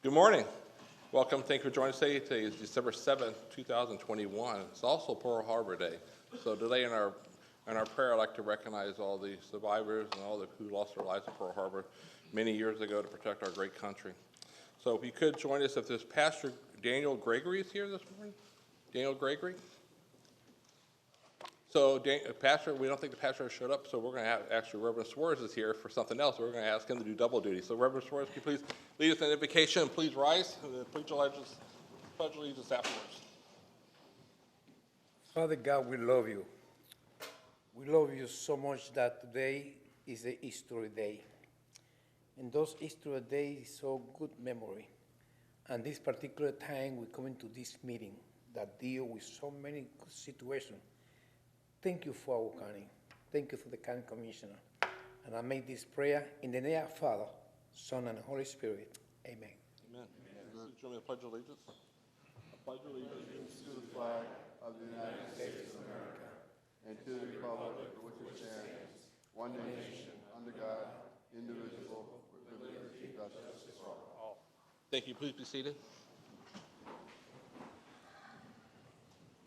Good morning. Welcome. Thank you for joining us today. Today is December 7th, 2021. It's also Pearl Harbor Day. So today in our prayer, I'd like to recognize all the survivors and all who lost their lives at Pearl Harbor many years ago to protect our great country. So if you could join us, if there's Pastor Daniel Gregory is here this morning. Daniel Gregory. So, Pastor, we don't think the pastor showed up, so we're going to have, actually, Reverend Suarez is here for something else. So we're going to ask him to do double duty. So, Reverend Suarez, can you please lead us in invocation and please rise and then pledge allegiance afterwards. Father God, we love you. We love you so much that today is the Easter day. And those Easter days so good memory. And this particular time we come into this meeting that deal with so many situations. Thank you for our county. Thank you for the county commissioner. And I make this prayer in the name of Father, Son, and Holy Spirit. Amen. Amen. Amen. Join me in pledge allegiance. I pledge allegiance to the flag of the United States of America and to the republic for which it stands, one nation, under God, indivisible, with liberty and justice for all. Thank you. Please be seated.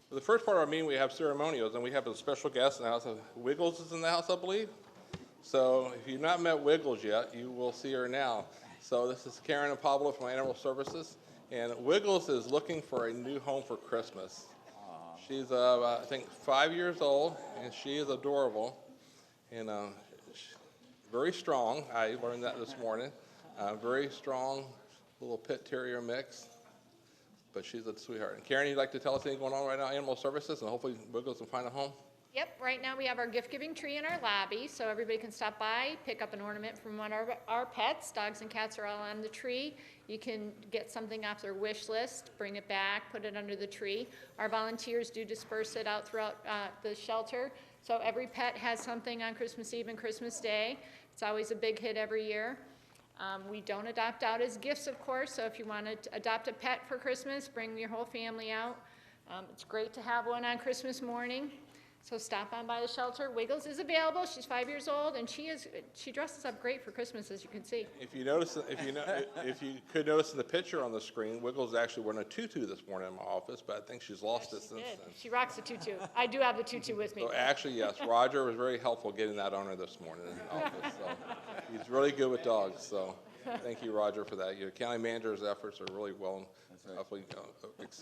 For the first part of our meeting, we have ceremonials, and we have a special guest in the house. Wiggles is in the house, I believe. So if you've not met Wiggles yet, you will see her now. So this is Karen and Pablo from Animal Services, and Wiggles is looking for a new home for Christmas. She's, I think, 5 years old, and she is adorable, and very strong. I learned that this morning. Very strong little pit terrier mix. But she's a sweetheart. And Karen, you'd like to tell us anything going on right now, Animal Services, and hopefully Wiggles can find a home? Yep, right now we have our gift-giving tree in our lobby, so everybody can stop by, pick up an ornament from one of our pets. Dogs and cats are all on the tree. You can get something off their wish list, bring it back, put it under the tree. Our volunteers do disperse it out throughout the shelter, so every pet has something on Christmas Eve and Christmas Day. It's always a big hit every year. We don't adopt out as gifts, of course, so if you want to adopt a pet for Christmas, bring your whole family out. It's great to have one on Christmas morning, so stop on by the shelter. Wiggles is available. She's 5 years old, and she dresses up great for Christmas, as you can see. If you could notice in the picture on the screen, Wiggles is actually wearing a tutu this morning in my office, but I think she's lost it since then. She rocks the tutu. I do have the tutu with me. So actually, yes, Roger was very helpful getting that on her this morning in the office. So he's really good with dogs. So thank you, Roger, for that. Your county manager's efforts are really well. That's right. Hopefully,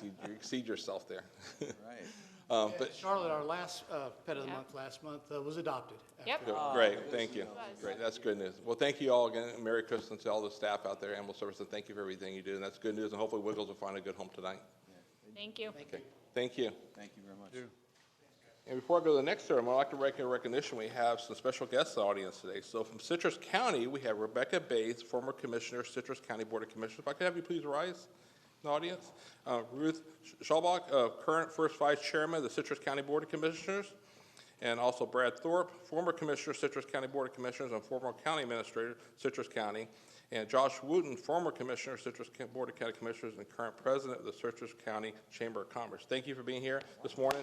you exceed yourself there. Right. But Charlotte, our last pet of the month last month, was adopted. Yep. Great, thank you. Great, that's good news. Well, thank you all again. Merry Christmas to all the staff out there, Animal Services. Thank you for everything you do, and that's good news. And hopefully, Wiggles will find a good home tonight. Thank you. Okay. Thank you. Thank you very much. And before I go to the next ceremony, I'd like to make a recognition. We have some special guests in the audience today. So from Citrus County, we have Rebecca Bates, former commissioner, Citrus County Board of Commissioners. If I could have you please rise in the audience. Ruth Schalbach, current first vice chairman of the Citrus County Board of Commissioners. And also Brad Thorpe, former commissioner, Citrus County Board of Commissioners and former county administrator, Citrus County. And Josh Wooten, former commissioner, Citrus Board of County Commissioners and current president of the Citrus County Chamber of Commerce. Thank you for being here this morning.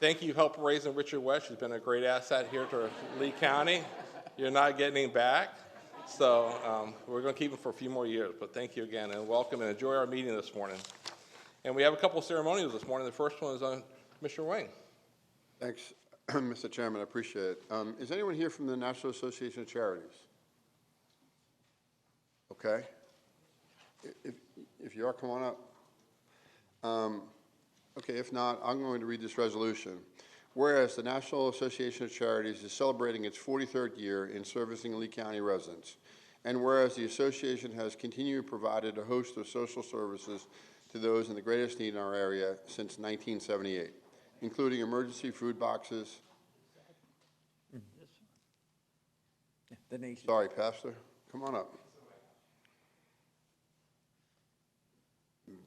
Thank you, help raising Richard West. He's been a great asset here to Lee County. You're not getting him back. So we're going to keep him for a few more years. But thank you again, and welcome, and enjoy our meeting this morning. And we have a couple of ceremonials this morning. The first one is on Commissioner Wayne. Thanks, Mr. Chairman. I appreciate it. Is anyone here from the National Association of Charities? Okay. If you are, come on up. Okay, if not, I'm going to read this resolution. Whereas the National Association of Charities is celebrating its 43rd year in servicing Lee County residents, and whereas the association has continued provided a host of social services to those in the greatest need in our area since 1978, including emergency food boxes. Sorry, Pastor. Come on up.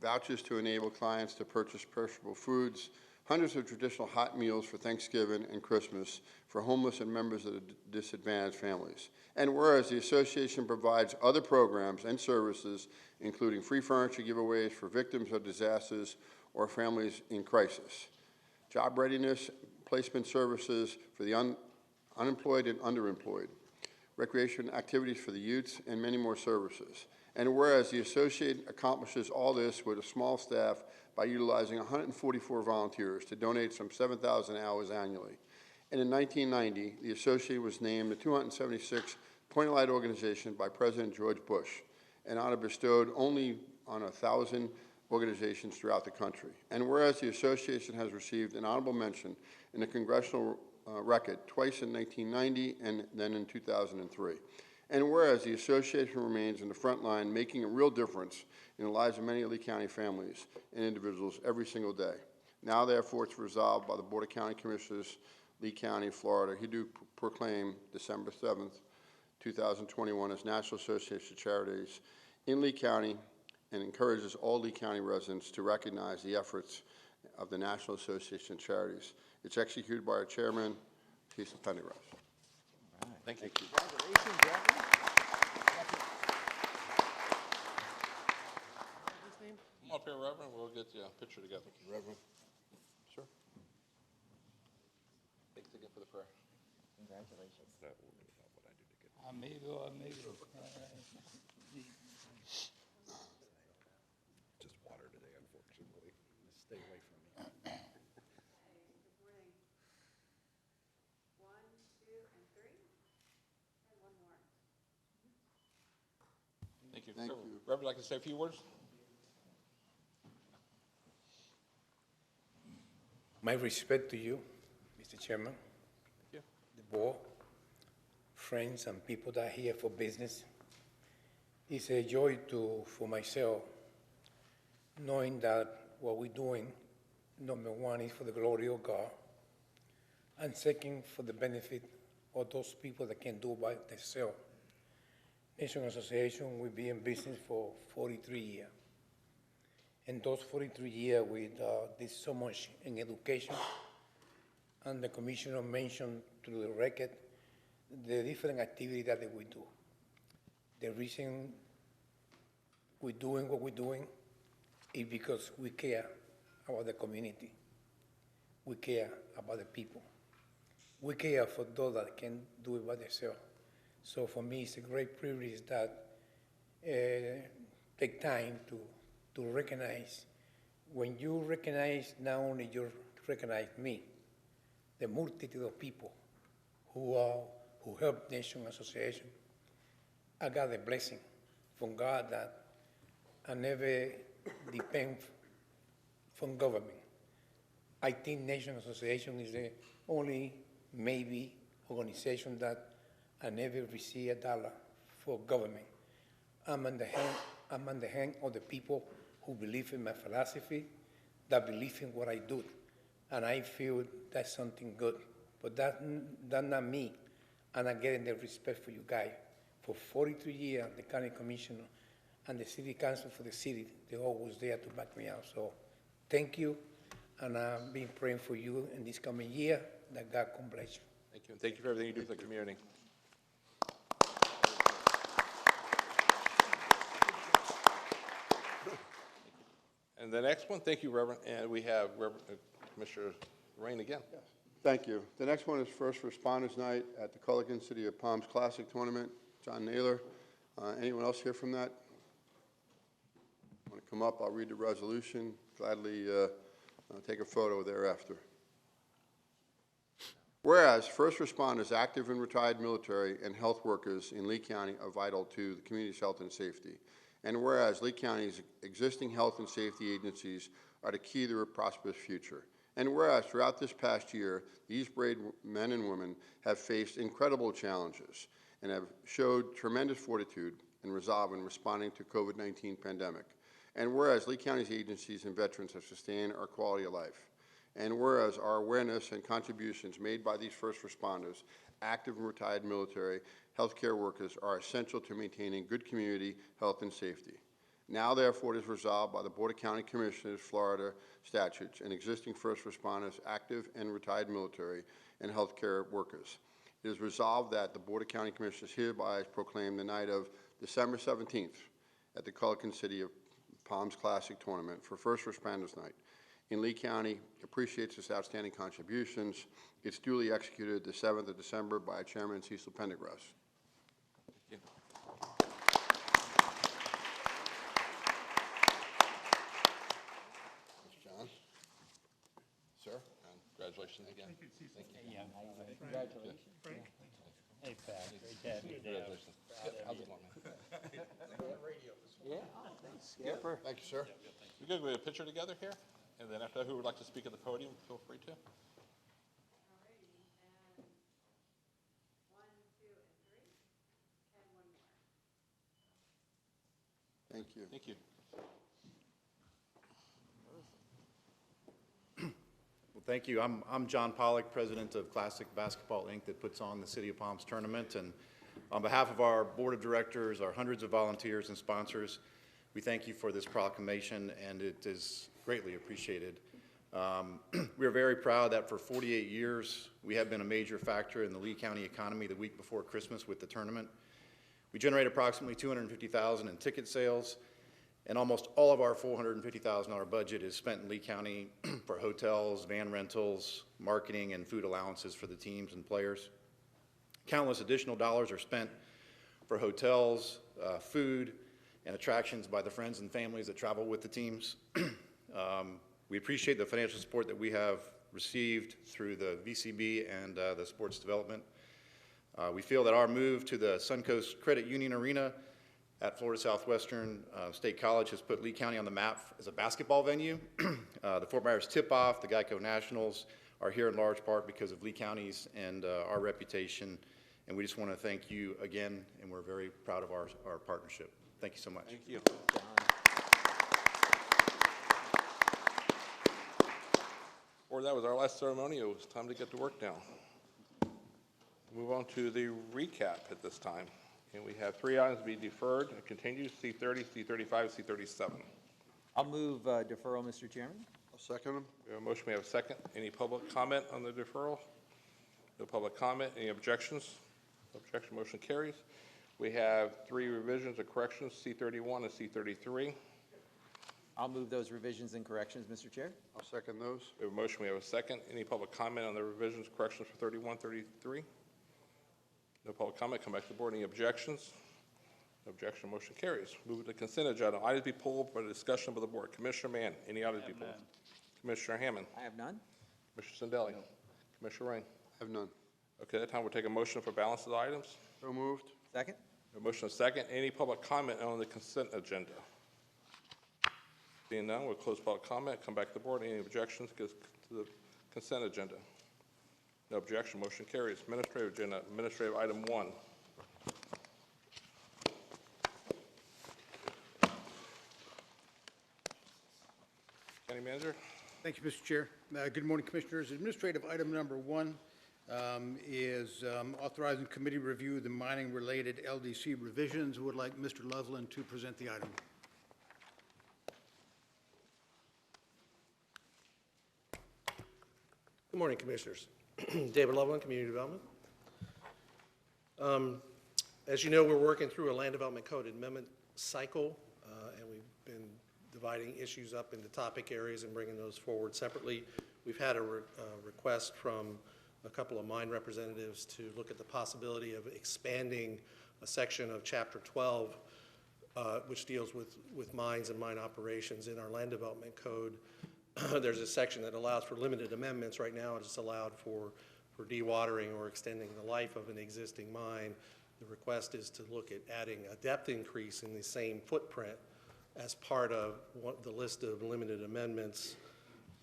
Vouchers to enable clients to purchase perishable foods, hundreds of traditional hot meals for Thanksgiving and Christmas for homeless and members of the disadvantaged families. And whereas the association provides other programs and services, including free furniture giveaways for victims of disasters or families in crisis, job readiness, placement services for the unemployed and underemployed. recreation activities for the youths, and many more services. And whereas the association accomplishes all this with a small staff by utilizing 144 volunteers to donate some 7,000 hours annually. And in 1990, the association was named the 276 Point of Light organization by President George Bush, an honor bestowed only on 1,000 organizations throughout the country. And whereas the association has received an honorable mention in the Congressional Record twice in 1990 and then in 2003. And whereas the association remains in the front line, making a real difference in the lives of many Lee County families and individuals every single day. Now, therefore, it's resolved by the Board of County Commissioners, Lee County, Florida, who do proclaim December 7th, 2021 as National Association of Charities in Lee County, and encourages all Lee County residents to recognize the efforts of the National Association of Charities. It's executed by our chairman, Cecil Pendergrass. Thank you. Congratulations, Reverend. Come up here, Reverend, we'll get you a picture together. Reverend. Sure. Thanks again for the prayer. Congratulations. Amigo, amigo. Just water today, unfortunately. Stay away from me. Good morning. 1, 2, and 3. And one more. Thank you. Thank Reverend, you. Reverend, like to say a few words? My respect to you, Mr. Chairman, Thank you. the board, friends and people that are here for business. It's a joy for myself, knowing that what we're doing, number one, is for the glory of God, and second, for the benefit of those people that can do by themselves. National Association will be in business for 43 years. In those 43 years, we did so much in education, and the commissioner mentioned through the record the different activities that we do. The reason we're doing what we're doing is because we care about the community. We care about the people. We care for those that can do it by themselves. So for me, it's a great privilege that take time to recognize. When you recognize, not only you recognize me, the multitude of people who help National Association. I got a blessing from God that I never depend from government. I think National Association is the only maybe organization that I never receive a dollar for government. I'm on the hand of the people who believe in my philosophy, that believe in what I do. And I feel that's something good. But that's not me. And I'm getting the respect for you guys. For 43 years, the county commissioner and the city council for the city, they're always there to back me out. So thank you. And I've been praying for you in this coming year, that God can bless you. Thank you. And thank you for everything you do for the community. And the next one, thank you, Reverend. And we have Commissioner Rain again. Yes. Thank you. The next one is First Responders Night at the Culligan City of Palms Classic Tournament. John Naylor. Anyone else here from that? Want to come up? I'll read the resolution. Gladly take a photo thereafter. Whereas first responders, active and retired military, and health workers in Lee County are vital to the community's health and safety. And whereas Lee County's existing health and safety agencies are the key to a prosperous future. And whereas throughout this past year, these brave men and women have faced incredible challenges and have showed tremendous fortitude and resolve in responding to COVID-19 pandemic. And whereas Lee County's agencies and veterans have sustained our quality of life. And whereas our awareness and contributions made by these first responders, active and retired military, healthcare workers are essential to maintaining good community health and safety. Now, therefore, it is resolved by the Board of County Commissioners, Florida statutes, and existing first responders, active and retired military, and healthcare workers. It is resolved that the Board of County Commissioners hereby proclaim the night of December 17th at the Culligan City of Palms Classic Tournament for First Responders Night. In Lee County appreciates its outstanding contributions. It's duly executed the 7th of December by Chairman Cecil Pendergrass. you. Mr. John? Sir? And congratulations again. Thank you. Congratulations. Hey, Pat, great to have you down. Congratulations. Skip, how's it going, man? Yeah, thanks, Skipper. Thank you, sir. We could get a picture together here, and then after that, who would like to speak at the podium, feel free to. Alrighty, and 1, 2, and 3, and 1 more. Thank you. Thank you. Well, thank you. I'm John Pollock, president of Classic Basketball, Inc., that puts on the City of Palms tournament. And on behalf of our board of directors, our hundreds of volunteers and sponsors, we thank you for this proclamation, and it is greatly appreciated. We are very proud that for 48 years, we have been a major factor in the Lee County economy the week before Christmas with the tournament. We generate approximately $250,000 in ticket sales, and almost all of our $450,000 budget is spent in Lee County for hotels, van rentals, marketing, and food allowances for the teams and players. Countless additional dollars are spent for hotels, food, and attractions by the friends and families that travel with the teams. We appreciate the financial support that we have received through the VCB and the sports development. We feel that our move to the Suncoast Credit Union Arena at Florida Southwestern State College has put Lee County on the map as a basketball venue. The Fort Myers Tip-Off, the Geico Nationals are here in large part because of Lee County's and our reputation. And we just want to thank you again, and we're very proud of our partnership. Thank you so much. Thank you. Or that was our last ceremonial. It was time to get to work now. Move on to the recap at this time. And we have 3 items to be deferred and continued, C30, C35, C37. I'll move deferral, Mr. Chairman. I'll second them. We have a motion, we have a second. Any public comment on the deferral? No public comment. Any objections? No objection, motion carries. We have 3 revisions or corrections, C31 and C33. I'll move those revisions and corrections, Mr. Chair. I'll second those. We have a motion, we have a second. Any public comment on the revisions, corrections for 31, 33? No public comment, come back to the board. Any objections? No objection, motion carries. Move to consent agenda. Items be pulled for discussion by the board. Commissioner Mann, any items be pulled? Commissioner Hammond, I have none. Commissioner Sindelli, Commissioner Rain. I have none. Okay, at that time we'll take a motion for balance of the items. So moved. Second? A motion and a second. Any public comment on the consent agenda? Being none, we'll close public comment, come back to the board. Any objections to the consent agenda? No objection, motion carries. Administrative agenda, administrative item 1. County Manager? Thank you, Mr. Chair. Good morning, Commissioners. Administrative item number 1 is authorizing committee review of the mining-related LDC revisions. Would like Mr. Loveland to present the item. Good morning, Commissioners. David Loveland, Community Development. As you know, we're working through a land development code amendment cycle, and we've been dividing issues up into topic areas and bringing those forward separately. We've had a request from a couple of mine representatives to look at the possibility of expanding a section of Chapter 12, which deals with mines and mine operations in our land development code. There's a section that allows for limited amendments. Right now, it's allowed for dewatering or extending the life of an existing mine. The request is to look at adding a depth increase in the same footprint as part of the list of limited amendments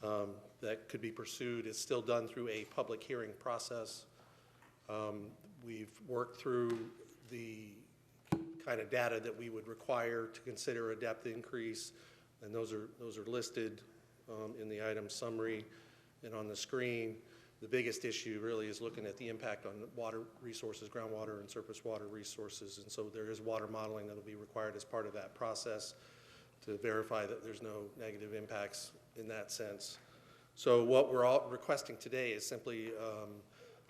that could be pursued. It's still done through a public hearing process. We've worked through the kind of data that we would require to consider a depth increase, and those are listed in the item summary and on the screen. The biggest issue really is looking at the impact on water resources, groundwater and surface water resources, and so there is water modeling that will be required as part of that process to verify that there's no negative impacts in that sense. So what we're all requesting today is simply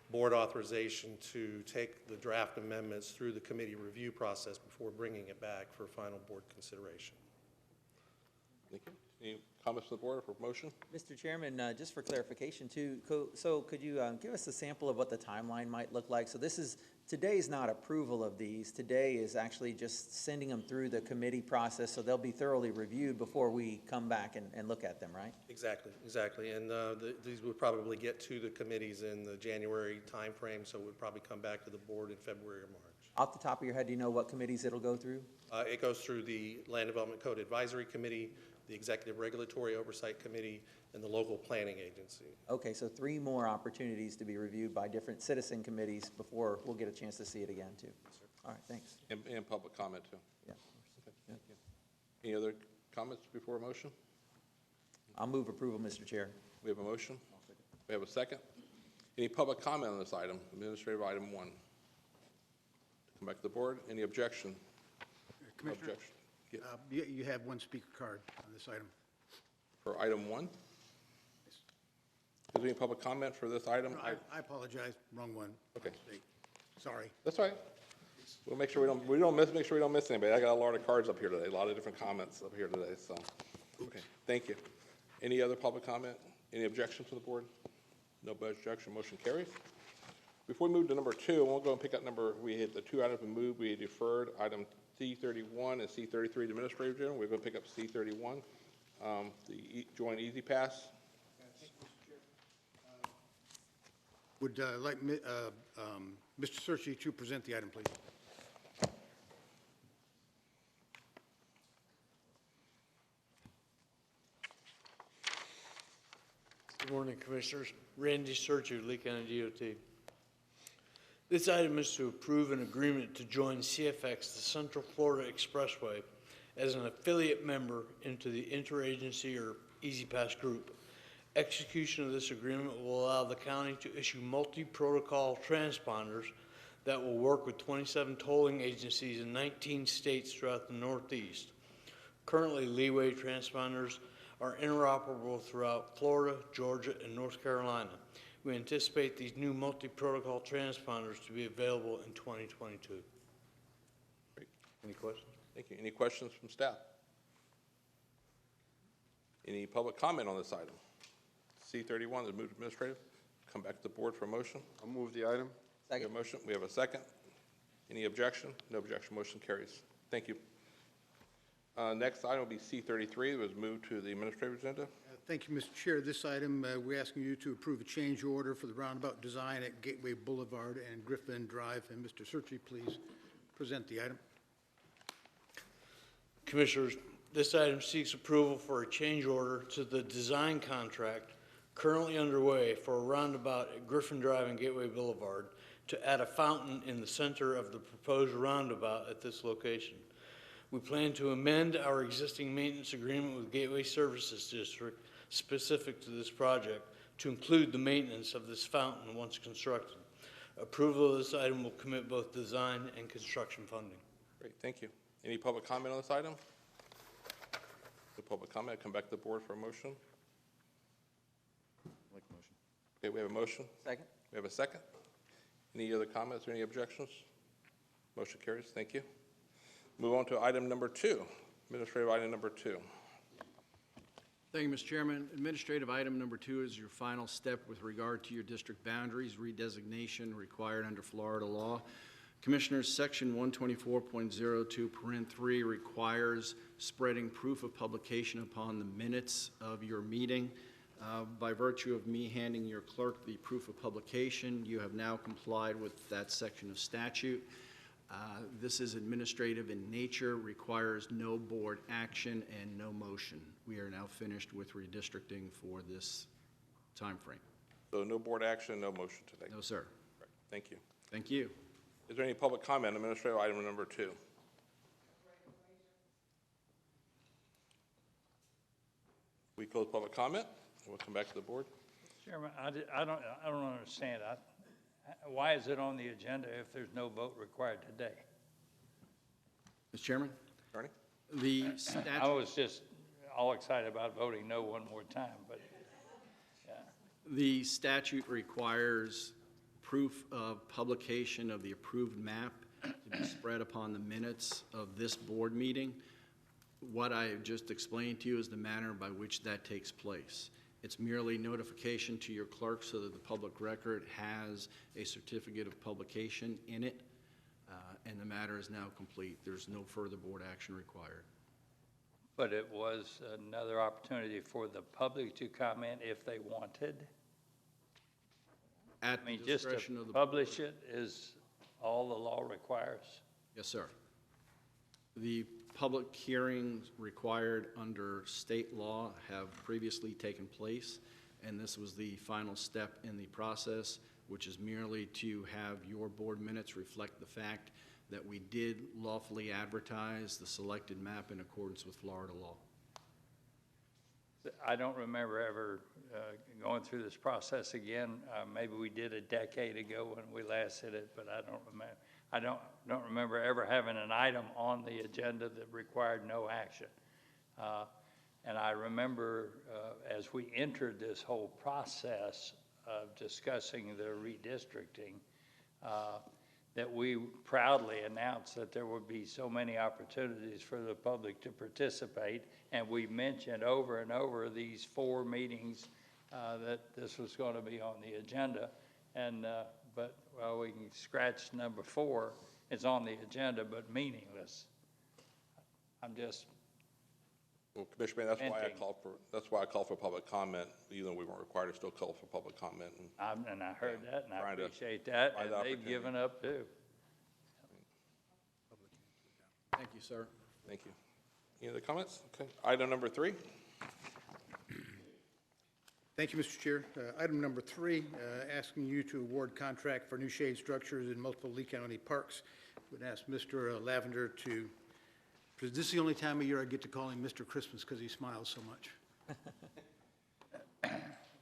board authorization to take the draft amendments through the committee review process before bringing it back for final board consideration. Thank you. Any comments from the board for motion? Mr. Chairman, just for clarification too, so could you give us a sample of what the timeline might look like? So this is Today is not approval of these. Today is actually just sending them through the committee process, so they'll be thoroughly reviewed before we come back and look at them, right? Exactly, exactly. And these would probably get to the committees in the January timeframe, so it would probably come back to the board in February or March. Off the top of your head, do you know what committees it'll go through? It goes through the Land Development Code Advisory Committee, the Executive Regulatory Oversight Committee, and the local planning agency. Okay, so 3 more opportunities to be reviewed by different citizen committees before we'll get a chance to see it again, too. All right, thanks. And public comment, too. Yeah. Thank you. Any other comments before a motion? I'll move approval, Mr. Chair. We have a motion? We have a second? Any public comment on this item, administrative item 1? Come back to the board. Any objection? No Commissioner, objection. Yeah. you have one speaker card on this item. For item 1? Is there any public comment for this item? No, I apologize, wrong one. Okay. Sorry. That's all right. We'll make sure make sure we don't miss anybody. I got a lot of cards up here today, a lot of different comments up here today, so. Okay, thank you. Any other public comment? Any objection to the board? No objection, motion carries. Before we move to number 2, we'll go and pick up we had the 2 items we moved. We deferred item C31 and C33 administrative general. We're going to pick up C31, the joint easy pass. Would like Mr. Searchy to present the item, please. Good morning, Commissioners. Randy Searchy, Lee County DOT. This item is to approve an agreement to join CFX, the Central Florida Expressway, as an affiliate member into the Interagency or Easy Pass Group. Execution of this agreement will allow the county to issue multi-protocol transponders that will work with 27 tolling agencies in 19 states throughout the Northeast. Currently, leeway transponders are interoperable throughout Florida, Georgia, and North Carolina. We anticipate these new multi-protocol transponders to be available in 2022. Great. Any questions? Thank you. Any questions from staff? Any public comment on this item? C31, the move administrative. Come back to the board for a motion. I'll move the item. We have a motion. We have a second. Any objection? No objection. Motion carries. Thank you. Next item will be C33. It was moved to the administrative agenda. Thank you, Mr. Chair. This item, we're asking you to approve a change order for the roundabout design at Gateway Boulevard and Griffin Drive. And Mr. Searchy, please present the item. Commissioners, this item seeks approval for a change order to the design contract currently underway for a roundabout at Griffin Drive and Gateway Boulevard to add a fountain in the center of the proposed roundabout at this location. We plan to amend our existing maintenance agreement with Gateway Services District specific to this project to include the maintenance of this fountain once constructed. Approval of this item will commit both design and construction funding. Great, thank you. Any public comment on this item? The public comment, come back to the board for a motion. Like a motion. Okay, we have a motion. Second. We have a second. Any other comments or any objections? Motion carries. Thank you. Move on to item number 2, administrative item number 2. Thank you, Mr. Chairman. Administrative item number 2 is your final step with regard to your district boundaries redesignation required under Florida law. Commissioners, Section 124.02, Parent 3 requires spreading proof of publication upon the minutes of your meeting. By virtue of me handing your clerk the proof of publication, you have now complied with that section of statute. This is administrative in nature, requires no board action and no motion. We are now finished with redistricting for this time frame. So no board action, no motion today. No, sir. Right. Thank you. Thank you. Is there any public comment on administrative item number 2? We close public comment. We'll come back to the board. Chairman, I don't understand. Why is it on the agenda if there's no vote required today? Mr. Chairman? Attorney? The I statute, was just all excited about voting no one more time, but, yeah. the statute requires proof of publication of the approved map to be spread upon the minutes of this board meeting. What I just explained to you is the manner by which that takes place. It's merely notification to your clerk so that the public record has a certificate of publication in it, and the matter is now complete. There's no further board action required. But it was another opportunity for the public to comment if they wanted. At I the mean, just discretion to of the publish it is all the law requires. Yes, sir. The public hearings required under state law have previously taken place, and this was the final step in the process, which is merely to have your board minutes reflect the fact that we did lawfully advertise the selected map in accordance with Florida law. I don't remember ever going through this process again. Maybe we did a decade ago when we last did it, but I don't remember. I don't remember ever having an item on the agenda that required no action. And I remember as we entered this whole process of discussing the redistricting, that we proudly announced that there would be so many opportunities for the public to participate. And we mentioned over and over these 4 meetings that this was going to be on the agenda. And but well, we can scratch number 4. It's on the agenda, but meaningless. I'm just. Well, Commissioner, that's why I called for public comment, even though we weren't required to still call for public comment. And I heard that, and I trying to appreciate that, find and the they've opportunity. given up too. Thank you, sir. Thank you. Any other comments? Okay. Item number 3. Thank you, Mr. Chair. Item number 3, asking you to award contract for new shade structures in multiple Lee County parks. Would ask Mr. Lavender to, because this is the only time of year I get to call him Mr. Christmas because he smiles so much.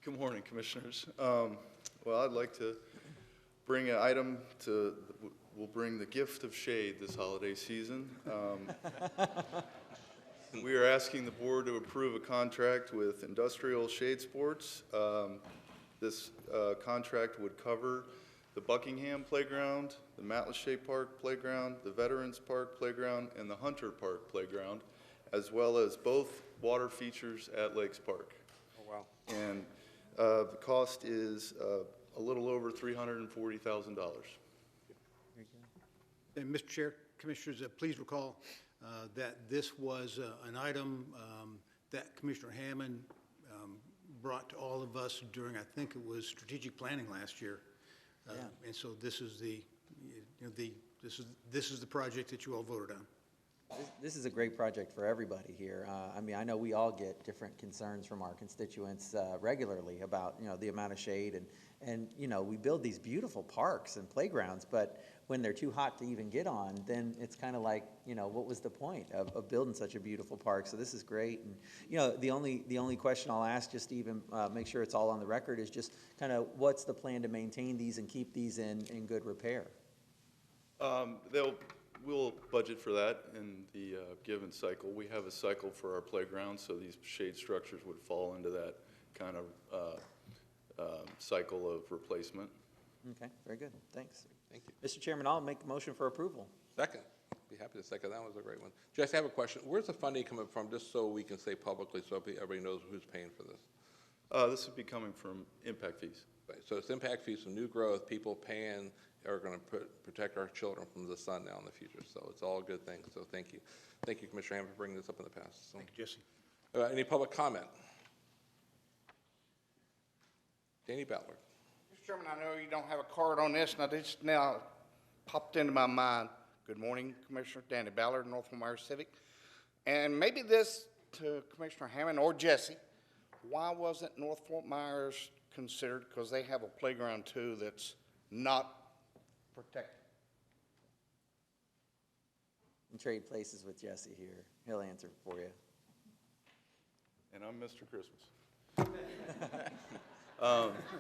Good morning, Commissioners. Well, I'd like to bring an item to, we'll bring the gift of shade this holiday season. We are asking the board to approve a contract with Industrial Shade Sports. This contract would cover the Buckingham Playground, the Matlacha Park Playground, the Veterans Park Playground, and the Hunter Park Playground, as well as both water features at Lakes Park. Oh, wow. And the cost is a little over $340,000. And Mr. Chair, Commissioners, please recall that this was an item that Commissioner Hammond brought to all of us during, I think it was strategic planning last year. And so this is this is the project that you all voted on. This is a great project for everybody here. I mean, I know we all get different concerns from our constituents regularly about, the amount of shade and we build these beautiful parks and playgrounds, but when they're too hot to even get on, then it's kind of like, what was the point of building such a beautiful park? So this is great. And, the only question I'll ask, just to even make sure it's all on the record, is just kind of what's the plan to maintain these and keep these in good repair? We'll budget for that in the given cycle. We have a cycle for our playground, so these shade structures would fall into that kind of cycle of replacement. Okay, very good. Thanks. Thank you. Mr. Chairman, I'll make a motion for approval. Second. Be happy to second. That was a great one. Jesse, I have a question. Where's the funding coming from, just so we can say publicly, so everybody knows who's paying for this? This would be coming from impact fees. Right. So it's impact fees from new growth, people paying, are going to protect our children from the sun now in the future. So it's all good things. So thank you. Thank you, Commissioner Hammond, for bringing this up in the past. So, Thank you, Jesse. any public comment? Danny Butler. Mr. Chairman, I know you don't have a card on this, and I just now popped into my mind. Good morning, Commissioner. Danny Ballard, North Fort Myers Civic. And maybe this to Commissioner Hammond or Jesse, why wasn't North Fort Myers considered? Because they have a playground too that's not protected. And trade places with Jesse here. He'll answer for you. And I'm Mr. Christmas.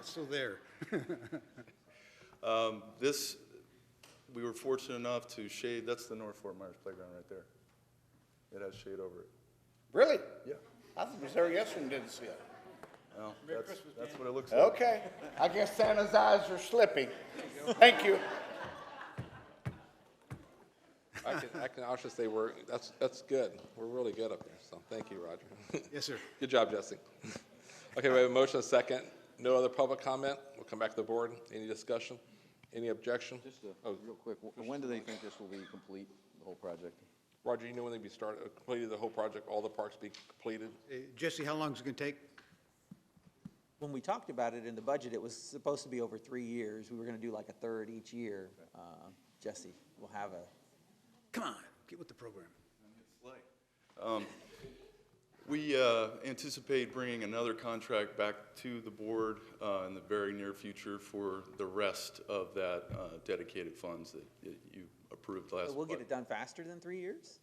So there. We were fortunate enough to shade, that's the North Fort Myers playground right there. It has shade over it. Really? Yeah. I was there yesterday and didn't see it. Well, that's what it looks like. Okay. I guess Santa's eyes are slipping. Thank you. I'll just say that's good. We're really good up there. So thank you, Roger. Yes, sir. Good job, Jesse. Okay, we have a motion, a second. No other public comment? We'll come back to the board. Any discussion? Any objection? Just real quick, when do they think this will be complete, the whole project? Roger, you know when they be started, completed the whole project, all the parks be completed? Jesse, how long is it going to take? When we talked about it in the budget, it was supposed to be over 3 years. We were gonna do like a third each year. Jesse will have a, Come on, get with the program. We anticipate bringing another contract back to the board in the very near future for the rest of that dedicated funds that you approved last. we'll get it done faster than 3 years?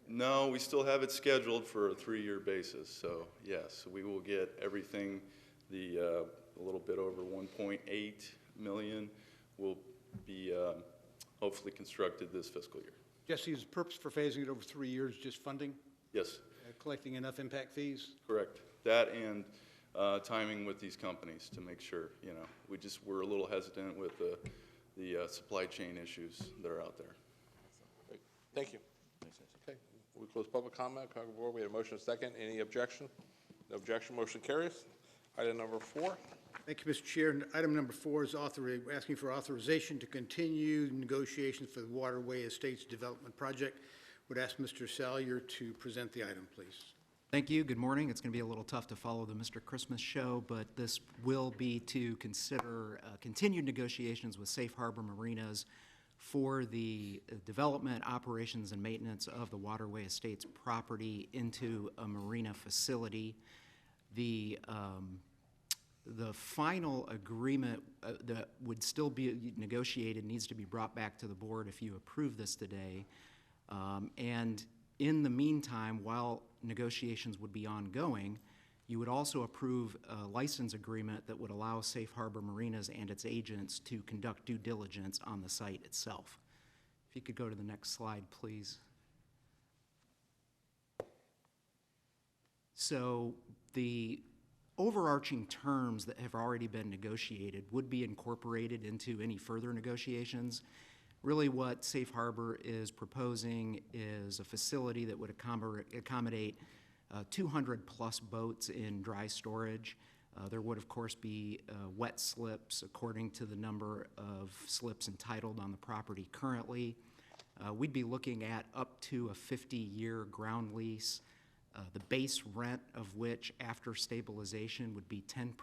No, we still have it scheduled for a 3-year basis, so yes, we will get everything, a little bit over 1.8 million will be hopefully constructed this fiscal year. Jesse, is the purpose for phasing it over 3 years just funding? Yes, Collecting enough impact fees? correct. That and timing with these companies to make sure, we're a little hesitant with the supply chain issues that are out there. Great. Thank you. Okay, we close public comment. Come to board. We have a motion, a second. Any objection? No objection. Motion carries. Item number 4. Thank you, Mr. Chair. And item number 4 is asking for authorization to continue negotiations for the Waterway Estates Development Project. Would ask Mr. Salyer to present the item, please. Thank you. Good morning. It's going to be a little tough to follow the Mr. Christmas show, but this will be to consider continued negotiations with Safe Harbor Marinas for the development, operations, and maintenance of the Waterway Estates property into a marina facility. The final agreement that would still be negotiated needs to be brought back to the board if you approve this today. And in the meantime, while negotiations would be ongoing, you would also approve a license agreement that would allow Safe Harbor Marinas and its agents to conduct due diligence on the site itself. If you could go to the next slide, please. So the overarching terms that have already been negotiated would be incorporated into any further negotiations. Really what Safe Harbor is proposing is a facility that would accommodate 200 plus boats in dry storage. There would, of course, be wet slips according to the number of slips entitled on the property currently. We'd be looking at up to a 50-year ground lease, the base rent of which after stabilization would be 10%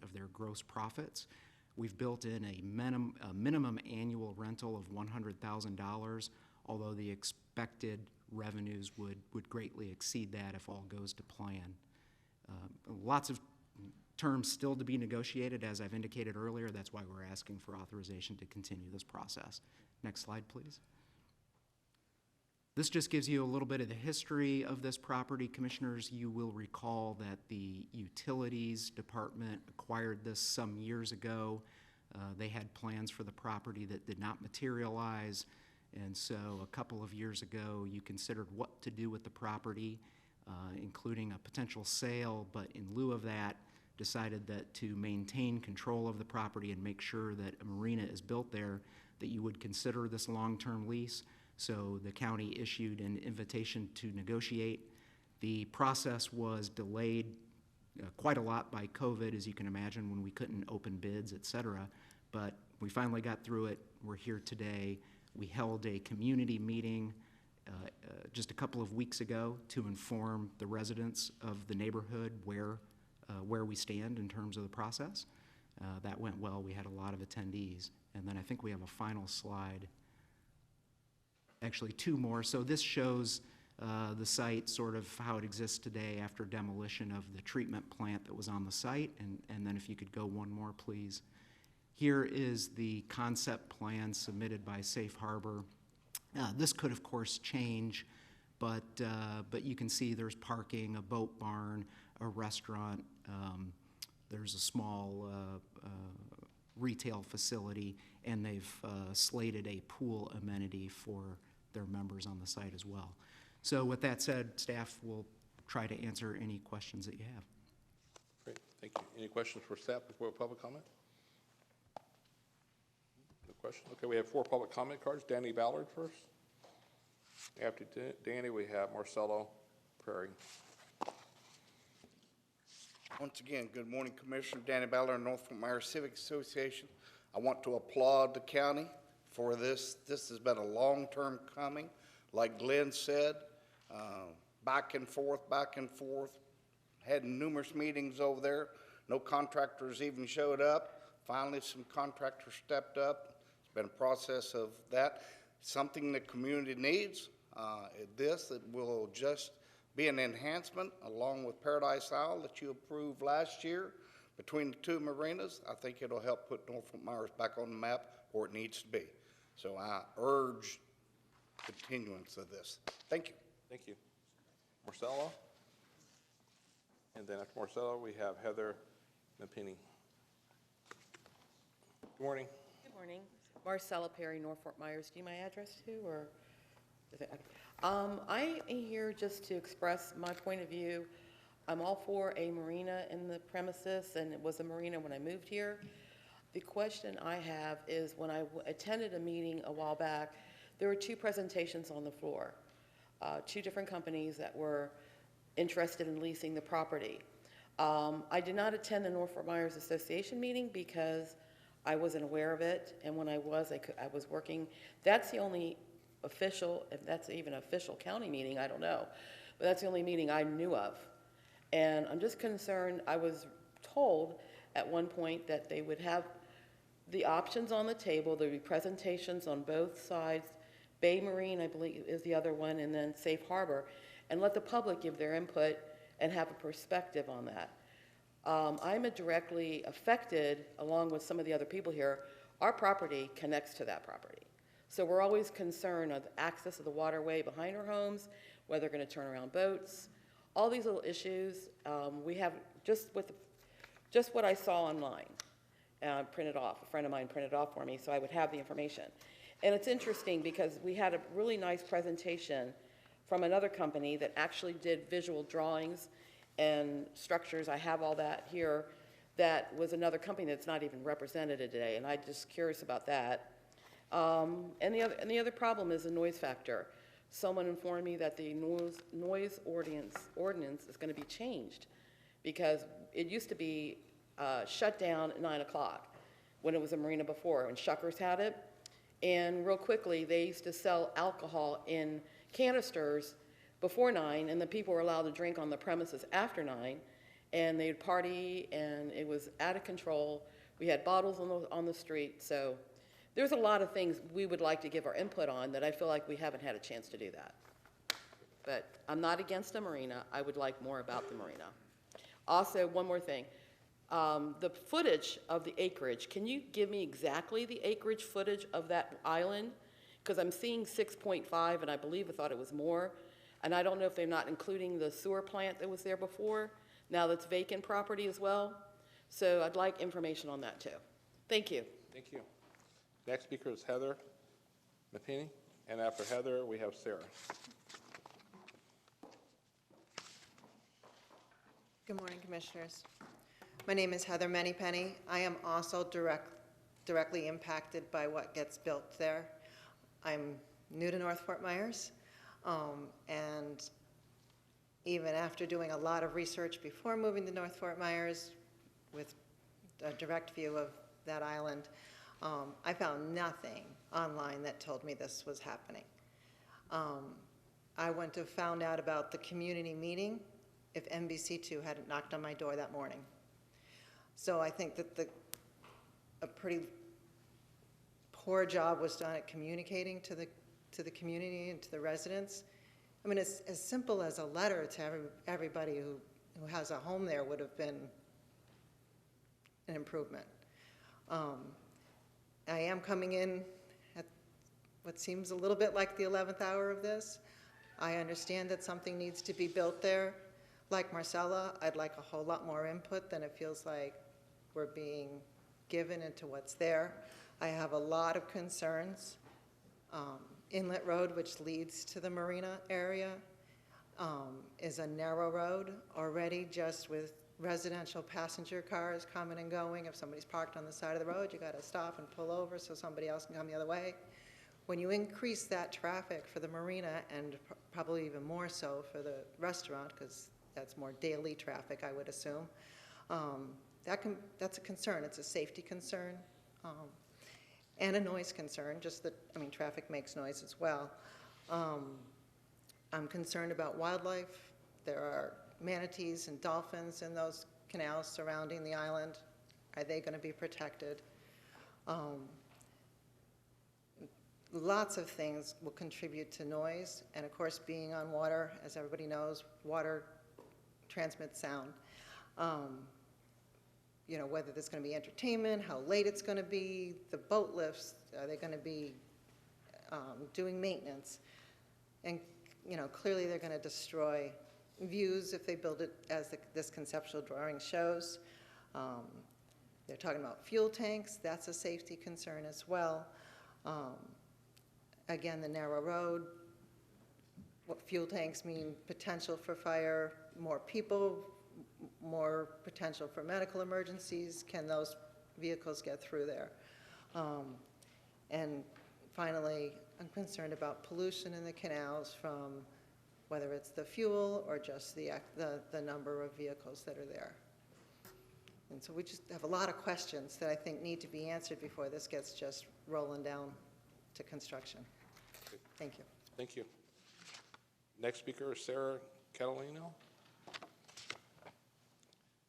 of their gross profits. We've built in a minimum annual rental of $100,000, although the expected revenues would greatly exceed that if all goes to plan. Lots of terms still to be negotiated, as I've indicated earlier. That's why we're asking for authorization to continue this process. Next slide, please. This just gives you a little bit of the history of this property. Commissioners, you will recall that the Utilities Department acquired this some years ago. They had plans for the property that did not materialize, and so a couple of years ago you considered what to do with the property, including a potential sale, but in lieu of that decided that to maintain control of the property and make sure that a marina is built there, that you would consider this long-term lease. So the county issued an invitation to negotiate. The process was delayed quite a lot by COVID, as you can imagine, when we couldn't open bids, et cetera. But we finally got through it. We're here today. We held a community meeting just a couple of weeks ago to inform the residents of the neighborhood where we stand in terms of the process. That went well. We had a lot of attendees. And then I think we have a final slide. Actually, 2 more. So this shows the site, sort of how it exists today after demolition of the treatment plant that was on the site. And then if you could go 1 more, please. Here is the concept plan submitted by Safe Harbor. This could, of course, change, but you can see there's parking, a boat barn, a restaurant. There's a small retail facility, and they've slated a pool amenity for their members on the site as well. So with that said, staff will try to answer any questions that you have. Great, thank you. Any questions for staff before public comment? No question. Okay, we have 4 public comment cards. Danny Ballard first. After Danny, we have Marcelo Prairie. Once again, good morning, Commissioner Danny Ballard, North Fort Myers Civic Association. I want to applaud the county for this. This has been a long term coming. Like Glenn said, back and forth, had numerous meetings over there. No contractors even showed up. Finally, some contractors stepped up. It's been a process of that. Something the community needs. It will just be an enhancement along with Paradise Isle that you approved last year between the two marinas. I think it'll help put North Fort Myers back on the map where it needs to be. So I urge continuance of this. Thank you. Thank you. Marcelo? And then after Marcelo, we have Heather Mapini. Good morning. Good morning. Marcella Perry, North Fort Myers. Do you need my address too, or? I am here just to express my point of view. I'm all for a marina in the premises, and it was a marina when I moved here. The question I have is, when I attended a meeting a while back, there were two presentations on the floor, two different companies that were interested in leasing the property. I did not attend the North Fort Myers Association meeting because I wasn't aware of it, and when I was working. That's the only official, if that's even an official county meeting, I don't know, but that's the only meeting I knew of. And I'm just concerned, I was told at one point that they would have the options on the table, there'd be presentations on both sides, Bay Marine, I believe, is the other one, and then Safe Harbor, and let the public give their input and have a perspective on that. I'm directly affected, along with some of the other people here. Our property connects to that property. So we're always concerned of the access of the waterway behind our homes, whether they're going to turn around boats, all these little issues. We have just what I saw online, printed off. A friend of mine printed off for me, so I would have the information. And it's interesting because we had a really nice presentation from another company that actually did visual drawings and structures. I have all that here. That was another company that's not even represented today, and I'm just curious about that. And the other problem is the noise factor. Someone informed me that the noise ordinance is going to be changed because it used to be shut down at 9 o'clock when it was a marina before, and Shuckers had it. And real quickly, they used to sell alcohol in canisters before 9, and the people were allowed to drink on the premises after 9, and they'd party, and it was out of control. We had bottles on the street, so there's a lot of things we would like to give our input on that I feel like we haven't had a chance to do that. But I'm not against a marina. I would like more about the marina. Also, one more thing. The footage of the acreage, can you give me exactly the acreage footage of that island? Because I'm seeing 6.5, and I believe I thought it was more. And I don't know if they're not including the sewer plant that was there before. Now that's vacant property as well. So I'd like information on that too. Thank you. Thank you. Next speaker is Heather Mapini, and after Heather, we have Sarah. Good morning, Commissioners. My name is Heather Manypenny. I am also directly impacted by what gets built there. I'm new to North Fort Myers, and even after doing a lot of research before moving to North Fort Myers with a direct view of that island, I found nothing online that told me this was happening. I wouldn't have found out about the community meeting if NBC2 hadn't knocked on my door that morning. So I think that a pretty poor job was done at communicating to the community and to the residents. I mean, it's as simple as a letter to everybody who has a home there would have been an improvement. I am coming in at what seems a little bit like the 11th hour of this. I understand that something needs to be built there. Like Marcella, I'd like a whole lot more input than it feels like we're being given into what's there. I have a lot of concerns. Inlet Road, which leads to the marina area, is a narrow road already, just with residential passenger cars coming and going. If somebody's parked on the side of the road, you got to stop and pull over so somebody else can come the other way. When you increase that traffic for the marina, and probably even more so for the restaurant, because that's more daily traffic, I would assume, That's a concern. It's a safety concern and a noise concern, just that, I mean, traffic makes noise as well. I'm concerned about wildlife. There are manatees and dolphins in those canals surrounding the island. Are they going to be protected? Lots of things will contribute to noise, and of course, being on water, as everybody knows, water transmits sound. You know, whether there's going to be entertainment, how late it's going to be, the boat lifts, are they going to be doing maintenance? And, you know, clearly they're going to destroy views if they build it as this conceptual drawing shows. They're talking about fuel tanks. That's a safety concern as well. Again, the narrow road, what fuel tanks mean potential for fire, more people, more potential for medical emergencies. Can those vehicles get through there? And finally, I'm concerned about pollution in the canals from whether it's the fuel or just the number of vehicles that are there. And so we just have a lot of questions that I think need to be answered before this gets just rolling down to construction. Thank you. Thank you. Next speaker is Sarah Catalino.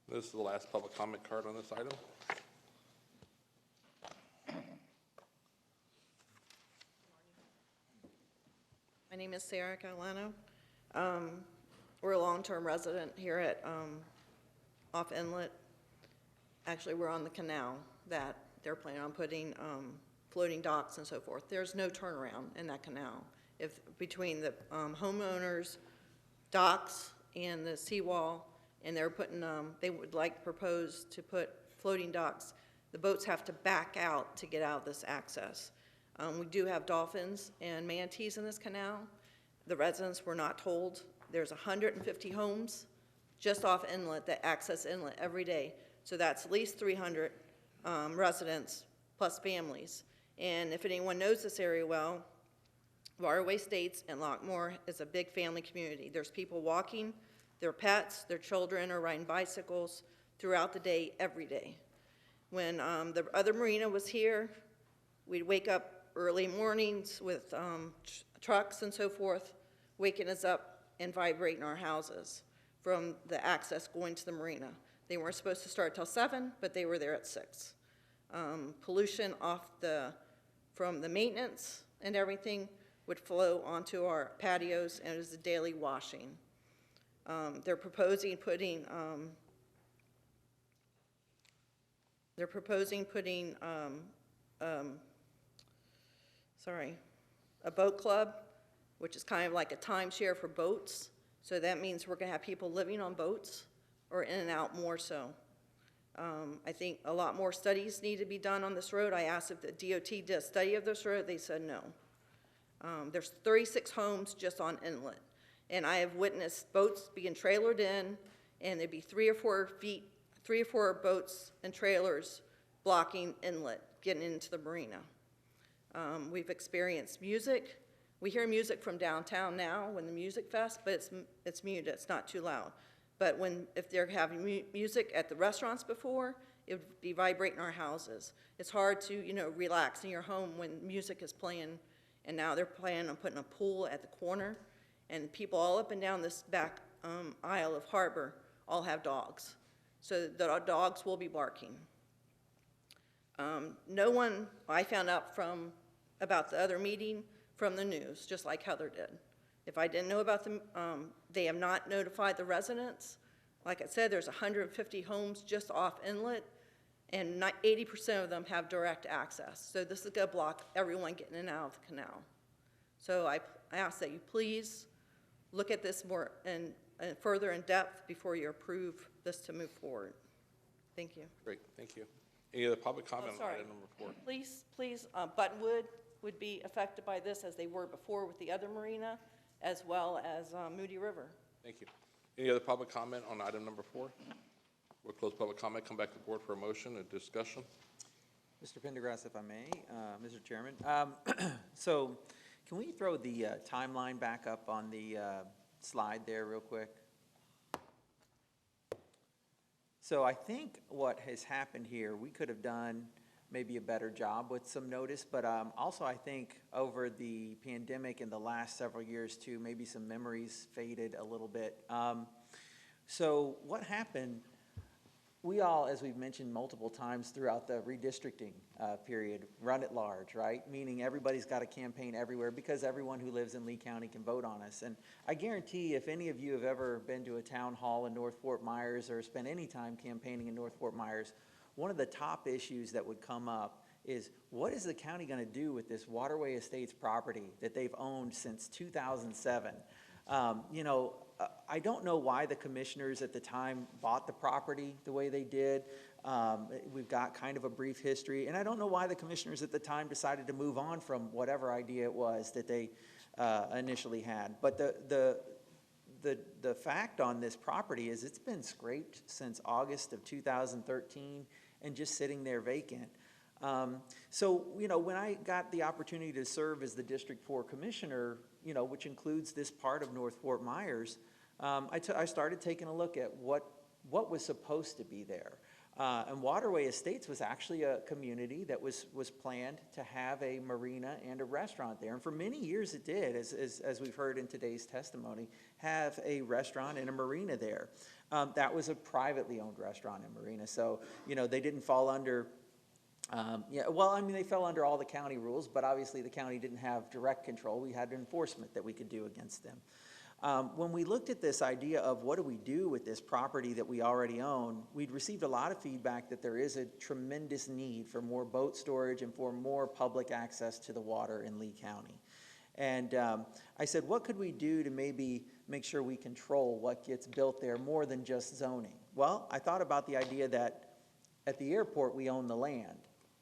This is the last public comment card on this item. My name is Sarah Catalano. We're a long-term resident here at off Inlet. Actually, we're on the canal that they're planning on putting floating docks and so forth. There's no turnaround in that canal. If between the homeowners, docks, and the seawall, and they're putting, they would like to propose to put floating docks. The boats have to back out to get out of this access. We do have dolphins and manatees in this canal. The residents were not told. There's 150 homes just off Inlet that access Inlet every day. So that's at least 300 residents plus families. And if anyone knows this area well, Waterway Estates and Lockmore is a big family community. There's people walking, their pets, their children are riding bicycles throughout the day, every day. When the other marina was here, we'd wake up early mornings with trucks and so forth, waking us up and vibrating our houses from the access going to the marina. They weren't supposed to start till 7, but they were there at 6. Pollution from the maintenance and everything would flow onto our patios, and it was a daily washing. They're proposing putting a boat club, which is kind of like a timeshare for boats. So that means we're going to have people living on boats or in and out more so. I think a lot more studies need to be done on this road. I asked if the DOT did a study of this road. They said no. There's 36 homes just on Inlet. And I have witnessed boats being trailered in, and there'd be 3 or 4 boats and trailers blocking Inlet, getting into the marina. We've experienced music. We hear music from downtown now when the music fest, but it's muted, it's not too loud. But if they're having music at the restaurants before, it would be vibrating our houses. It's hard to, relax in your home when music is playing, and now they're planning on putting a pool at the corner, and people all up and down this back aisle of Harbor all have dogs. So the dogs will be barking. I found out about the other meeting from the news, just like Heather did. If I didn't know about them, they have not notified the residents. Like I said, there's 150 homes just off Inlet, and 80% of them have direct access. So this is going to block everyone getting in and out of the canal. So I ask that you please look at this more and further in depth before you approve this to move forward. Thank you. Great, thank you. Any other public comment on item number 4? Please, Buttonwood would be affected by this as they were before with the other marina, as well as Moody River. Thank you. Any other public comment on item number 4? We'll close public comment, come back to the board for a motion and discussion. Mr. Pendergrass, if I may, Mr. Chairman. So can we throw the timeline back up on the slide there real quick? So I think what has happened here, we could have done maybe a better job with some notice, but also I think over the pandemic in the last several years too, maybe some memories faded a little bit. So what happened, we all, as we've mentioned multiple times throughout the redistricting period, run at large, right? Meaning everybody's got a campaign everywhere because everyone who lives in Lee County can vote on us. And I guarantee if any of you have ever been to a town hall in North Fort Myers or spent any time campaigning in North Fort Myers, one of the top issues that would come up is what is the county going to do with this Waterway Estates property that they've owned since 2007? You know, I don't know why the commissioners at the time bought the property the way they did. We've got kind of a brief history, and I don't know why the commissioners at the time decided to move on from whatever idea it was that they initially had. But the fact on this property is it's been scraped since August of 2013 and just sitting there vacant. So, you know, when I got the opportunity to serve as the District 4 Commissioner, you know, which includes this part of North Fort Myers, I started taking a look at what was supposed to be there. And Waterway Estates was actually a community that was planned to have a marina and a restaurant there. And for many years it did, as we've heard in today's testimony, have a restaurant and a marina there. That was a privately owned restaurant and marina. So, you know, they didn't fall under, yeah, well, I mean, they fell under all the county rules, but obviously the county didn't have direct control. We had enforcement that we could do against them. When we looked at this idea of what do we do with this property that we already own, we'd received a lot of feedback that there is a tremendous need for more boat storage and for more public access to the water in Lee County. And I said, what could we do to maybe make sure we control what gets built there more than just zoning? Well, I thought about the idea that at the airport we own the land,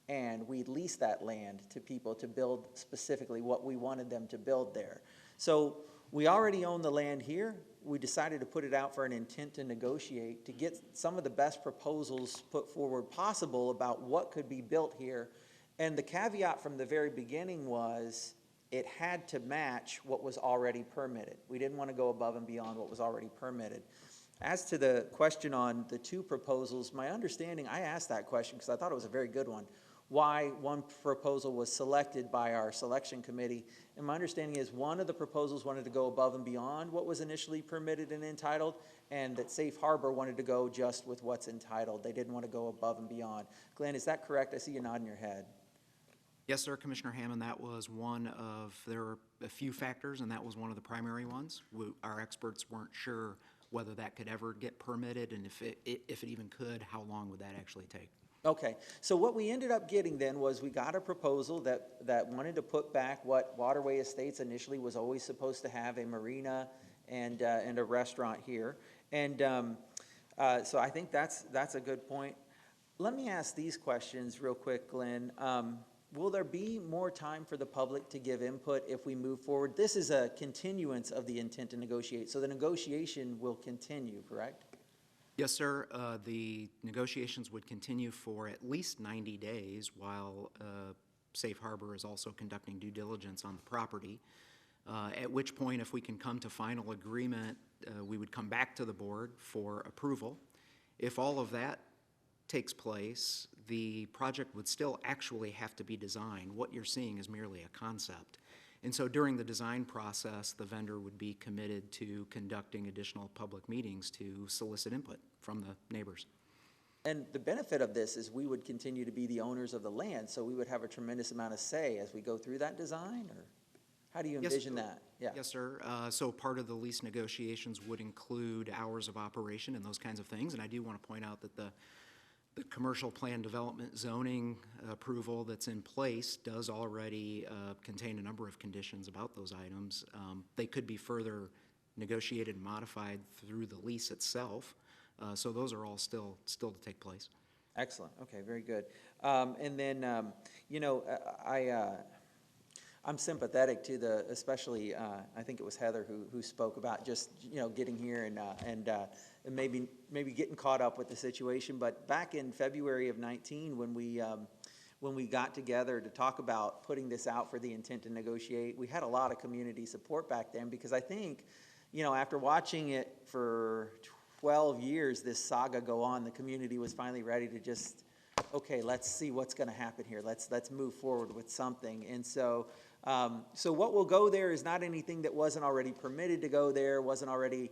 and we lease that land to people to build specifically what we wanted them to build there. So we already own the land here. We decided to put it out for an intent to negotiate to get some of the best proposals put forward possible about what could be built here. And the caveat from the very beginning was it had to match what was already permitted. We didn't want to go above and beyond what was already permitted. As to the question on the two proposals, my understanding, I asked that question because I thought it was a very good one, why one proposal was selected by our selection committee. And my understanding is one of the proposals wanted to go above and beyond what was initially permitted and entitled, and that Safe Harbor wanted to go just with what's entitled. They didn't want to go above and beyond. Glenn, is that correct? I see you nodding your head. Yes, sir, Commissioner Hammond, that was one of, there were a few factors, and that was one of the primary ones. Our experts weren't sure whether that could ever get permitted, and if it even could, how long would that actually take? Okay, so what we ended up getting then was we got a proposal that wanted to put back what Waterway Estates initially was always supposed to have, a marina and a restaurant here. And so I think that's a good point. Let me ask these questions real quick, Glenn. Will there be more time for the public to give input if we move forward? This is a continuance of the intent to negotiate, so the negotiation will continue, correct? Yes, sir. The negotiations would continue for at least 90 days while Safe Harbor is also conducting due diligence on the property, at which point, if we can come to final agreement, we would come back to the board for approval. If all of that takes place, the project would still actually have to be designed. What you're seeing is merely a concept. And so during the design process, the vendor would be committed to conducting additional public meetings to solicit input from the neighbors. And the benefit of this is we would continue to be the owners of the land, so we would have a tremendous amount of say as we go through that design, or how do you envision that? Yeah. Yes, sir. So part of the lease negotiations would include hours of operation and those kinds of things. And I do want to point out that the commercial plan development zoning approval that's in place does already contain a number of conditions about those items. They could be further negotiated and modified through the lease itself. So those are all still to take place. Excellent. Okay, very good. And then, you know, I'm sympathetic to the, especially, I think it was Heather who spoke about just, you know, getting here and maybe getting caught up with the situation. But back in February of 19, when we got together to talk about putting this out for the intent to negotiate, we had a lot of community support back then, because I think, you know, after watching it for 12 years this saga go on, the community was finally ready to just, okay, let's see what's going to happen here. Let's move forward with something. And so, so what will go there is not anything that wasn't already permitted to go there, wasn't already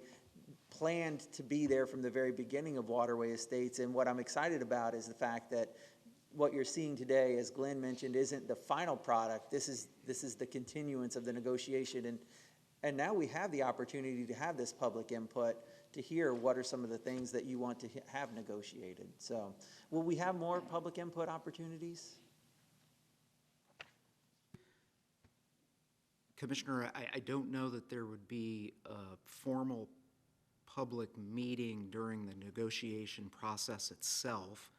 planned to be there from the very beginning of Waterway Estates. And what I'm excited about is the fact that what you're seeing today, as Glenn mentioned, isn't the final product. This is the continuance of the negotiation. And now we have the opportunity to have this public input, to hear what are some of the things that you want to have negotiated. So will we have more public input opportunities? Commissioner, I don't know that there would be a formal public meeting during the negotiation process itself.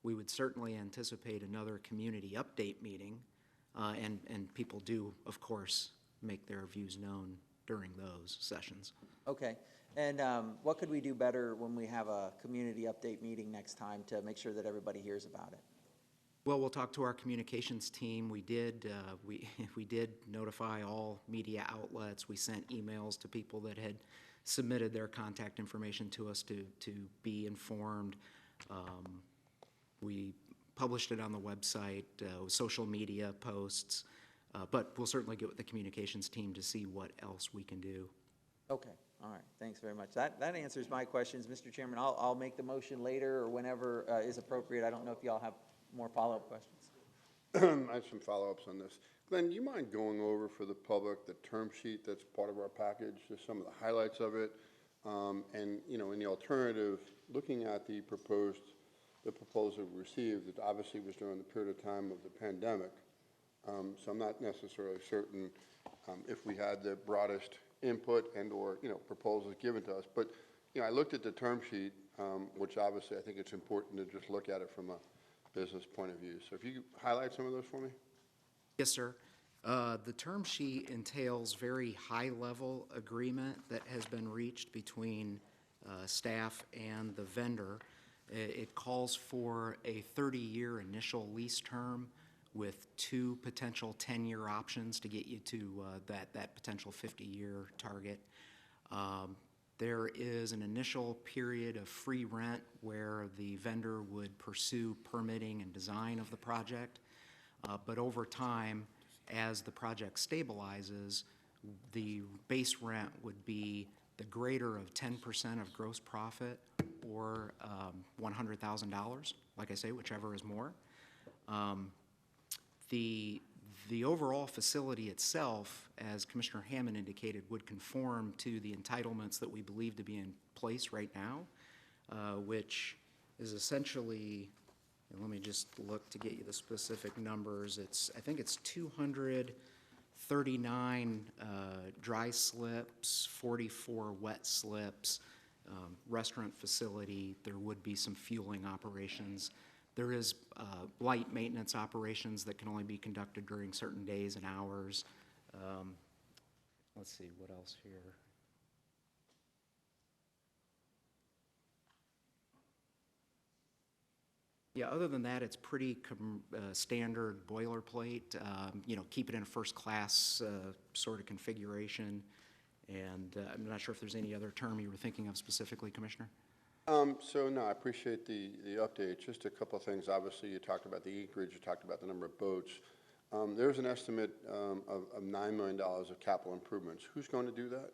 We would certainly anticipate another community update meeting, and people do, of course, make their views known during those sessions. Okay. And what could we do better when we have a community update meeting next time to make sure that everybody hears about it? Well, we'll talk to our communications team. We did notify all media outlets. We sent emails to people that had submitted their contact information to us to be informed. We published it on the website, social media posts, but we'll certainly get with the communications team to see what else we can do. Okay. All right. Thanks very much. That answers my questions, Mr. Chairman. I'll make the motion later or whenever is appropriate. I don't know if y'all have more follow-up questions. I have some follow-ups on this. Glenn, do you mind going over for the public the term sheet that's part of our package, just some of the highlights of it? And, you know, in the alternative, looking at the proposal we received, it obviously was during the period of time of the pandemic. So I'm not necessarily certain if we had the broadest input and or, you know, proposals given to us. But, you know, I looked at the term sheet, which obviously I think it's important to just look at it from a business point of view. So if you could highlight some of those for me. Yes, sir. The term sheet entails very high-level agreement that has been reached between staff and the vendor. It calls for a 30-year initial lease term with 2 potential 10-year options to get you to that potential 50-year target. There is an initial period of free rent where the vendor would pursue permitting and design of the project. But over time, as the project stabilizes, the base rent would be the greater of 10% of gross profit or $100,000, like I say, whichever is more. The overall facility itself, as Commissioner Hammond indicated, would conform to the entitlements that we believe to be in place right now, which is essentially, and let me just look to get you the specific numbers. I think it's 239 dry slips, 44 wet slips, restaurant facility. There would be some fueling operations. There is light maintenance operations that can only be conducted during certain days and hours. Let's see, what else here? Yeah, other than that, it's pretty standard boilerplate. You know, keep it in a first-class sort of configuration. And I'm not sure if there's any other term you were thinking of specifically, Commissioner? So no, I appreciate the update. Just a couple of things. Obviously, you talked about the acreage, you talked about the number of boats. There's an estimate of $9 million of capital improvements. Who's going to do that?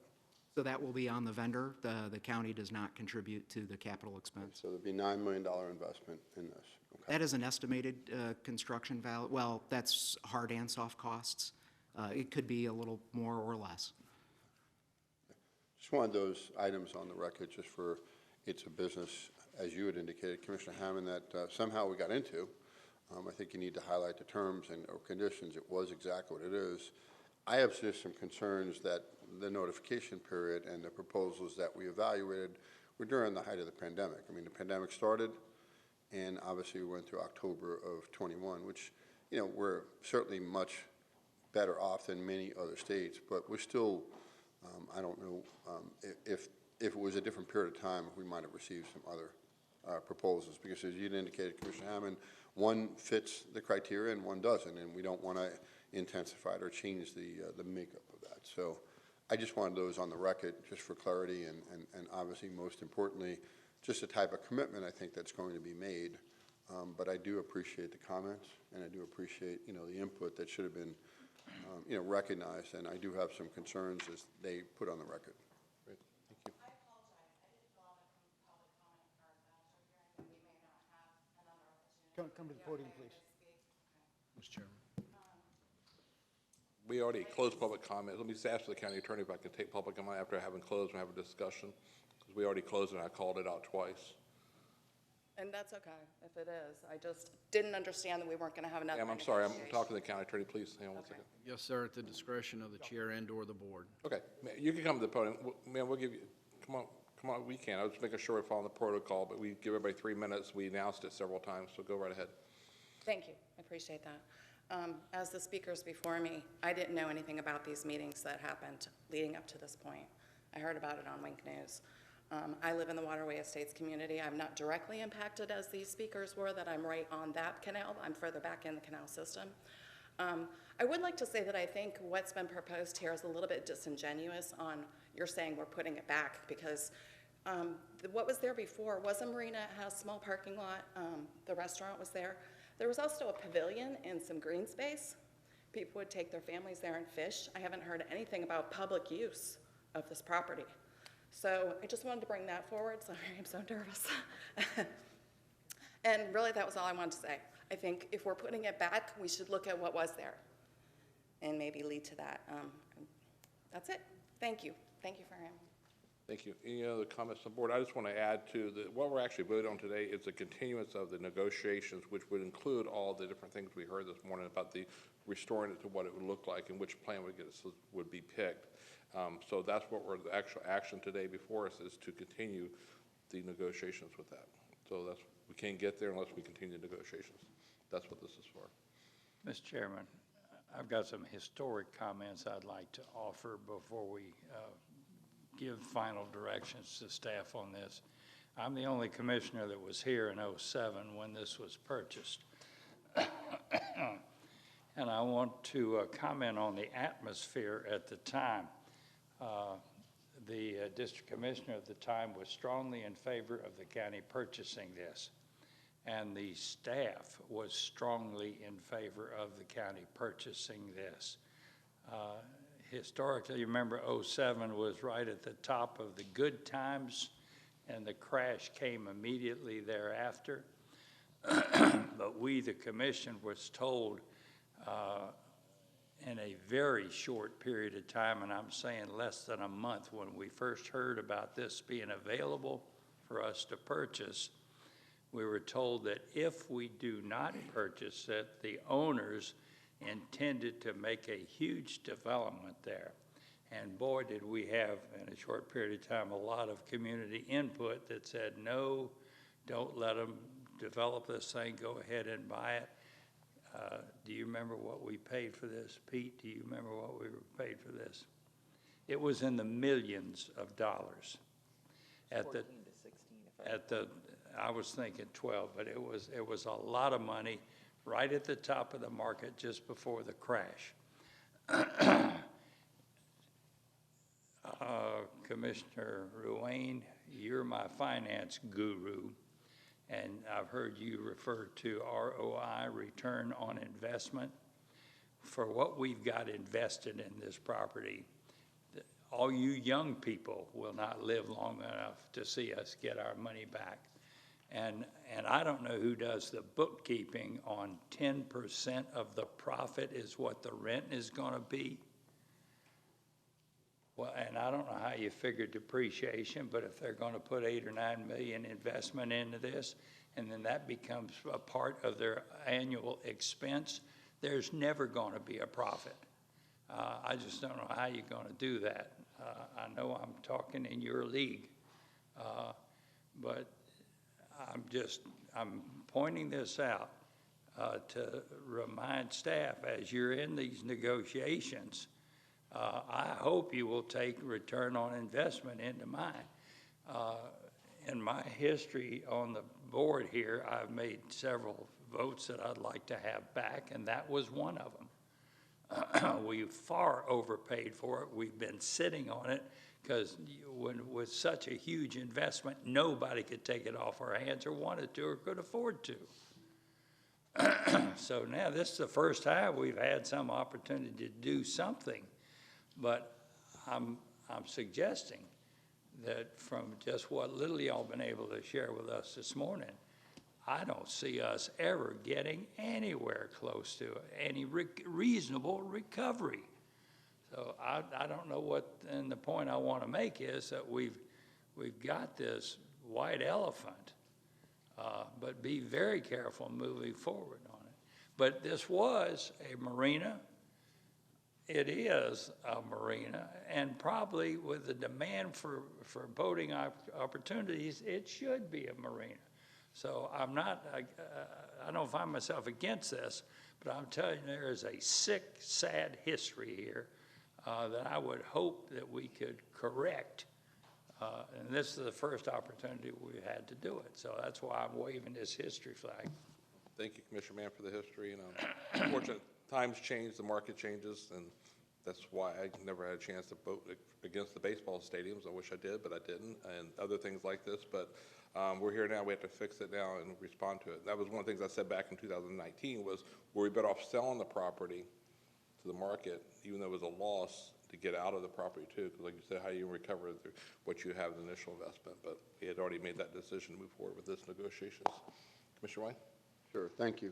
So that will be on the vendor. The county does not contribute to the capital expense. So there'll be $9 million investment in this. Okay. That is an estimated construction value. Well, that's hard and soft costs. It could be a little more or less. Just wanted those items on the record just for it's a business, as you had indicated, Commissioner Hammond, that somehow we got into. I think you need to highlight the terms and or conditions. It was exactly what it is. I have just some concerns that the notification period and the proposals that we evaluated were during the height of the pandemic. I mean, the pandemic started, and obviously we went through October of 21, which, you know, we're certainly much better off than many other states, but we're still, I don't know if it was a different period of time, we might have received some other proposals, because as you indicated, Commissioner Hammond, one fits the criteria and one doesn't, and we don't want to intensify it or change the makeup of that. So I just wanted those on the record, just for clarity, and obviously, most importantly, just the type of commitment I think that's going to be made. But I do appreciate the comments, and I do appreciate, the input that should have been, recognized, and I do have some concerns as they put on the record. Great, thank you. I apologize. I didn't fill out a public comment card voucher hearing, but we may not have another opportunity. Come to the podium, please. Mr. Chairman. We already closed public comment. Let me just ask the county attorney if I can take public comment after having closed and have a discussion. Because we already closed and I called it out twice. And that's okay, if it is. I just didn't understand that we weren't going to have another. I'm sorry, I'm talking to the county attorney. Please hang on one second. Yes, sir, at the discretion of the chair and/or the board. Okay, you can come to the podium. Man, we'll give you, come on, we can. I was making sure we're following the protocol, but we give everybody 3 minutes. We announced it several times, so go right ahead. Thank you, I appreciate that. As the speakers before me, I didn't know anything about these meetings that happened leading up to this point. I heard about it on Wink News. I live in the Waterway Estates community. I'm not directly impacted as these speakers were, that I'm right on that canal. I'm further back in the canal system. I would like to say that I think what's been proposed here is a little bit disingenuous on, you're saying we're putting it back, because what was there before was a marina. It had a small parking lot. The restaurant was there. There was also a pavilion and some green space. People would take their families there and fish. I haven't heard anything about public use of this property. So I just wanted to bring that forward. Sorry, I'm so nervous. And really, that was all I wanted to say. I think if we're putting it back, we should look at what was there and maybe lead to that. That's it. Thank you. Thank you for having me. Thank you. Any other comments on the board? I just want to add to what we're actually voting on today is the continuance of the negotiations, which would include all the different things we heard this morning about the restoring it to what it would look like and which plan would be picked. So that's what the actual action today before us is to continue the negotiations with that. So we can't get there unless we continue negotiations. That's what this is for. Mr. Chairman, I've got some historic comments I'd like to offer before we give final directions to staff on this. I'm the only commissioner that was here in '07 when this was purchased. And I want to comment on the atmosphere at the time. The district commissioner at the time was strongly in favor of the county purchasing this, and the staff was strongly in favor of the county purchasing this. Historically, you remember '07 was right at the top of the good times, and the crash came immediately thereafter. But we, the commission, was told in a very short period of time, and I'm saying less than a month, when we first heard about this being available for us to purchase, we were told that if we do not purchase it, the owners intended to make a huge development there. And boy, did we have, in a short period of time, a lot of community input that said, no, don't let them develop this thing, go ahead and buy it. Do you remember what we paid for this? Pete, do you remember what we paid for this? It was in the millions of dollars. At 14 to 16. I was thinking 12, but it was a lot of money right at the top of the market just before the crash. Commissioner Ruane, you're my finance guru, and I've heard you refer to ROI, return on investment. For what we've got invested in this property, all you young people will not live long enough to see us get our money back. And I don't know who does the bookkeeping on 10% of the profit is what the rent is going to be. Well, and I don't know how you figure depreciation, but if they're going to put $8 or $9 million investment into this, and then that becomes a part of their annual expense, there's never going to be a profit. I just don't know how you're going to do that. I know I'm talking in your league, but I'm pointing this out to remind staff as you're in these negotiations. I hope you will take return on investment into mind. In my history on the board here, I've made several votes that I'd like to have back, and that was one of them. We far overpaid for it. We've been sitting on it because with such a huge investment, nobody could take it off our hands or wanted to or could afford to. So now this is the first time we've had some opportunity to do something, but I'm suggesting that from just what little y'all been able to share with us this morning, I don't see us ever getting anywhere close to any reasonable recovery. So I don't know what, and the point I want to make is that we've got this white elephant, but be very careful moving forward on it. But this was a marina. It is a marina, and probably with the demand for boating opportunities, it should be a marina. So I'm not, I don't find myself against this, but I'm telling you, there is a sick, sad history here that I would hope that we could correct. And this is the first opportunity we've had to do it. So that's why I'm waving this history flag. Thank you, Commissioner Mann, for the history. Unfortunately, times change, the market changes, and that's why I never had a chance to vote against the baseball stadiums. I wish I did, but I didn't, and other things like this. But we're here now. We have to fix it now and respond to it. That was one of the things I said back in 2019 was, were we better off selling the property to the market, even though it was a loss, to get out of the property too? Because like you said, how do you recover what you have in the initial investment? But we had already made that decision to move forward with this negotiations. Commissioner White? Sure, thank you.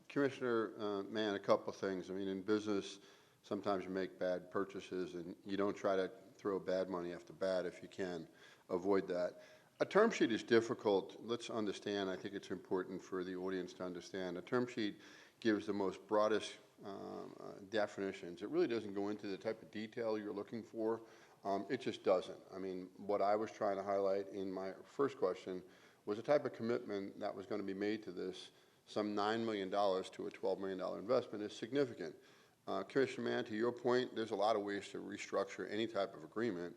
Commissioner Mann, a couple of things. I mean, in business, sometimes you make bad purchases, and you don't try to throw bad money after bad if you can avoid that. A term sheet is difficult. Let's understand, I think it's important for the audience to understand. A term sheet gives the most broadest definitions. It really doesn't go into the type of detail you're looking for. It just doesn't. I mean, what I was trying to highlight in my first question was the type of commitment that was going to be made to this. Some $9 million to a $12 million investment is significant. Commissioner Mann, to your point, there's a lot of ways to restructure any type of agreement.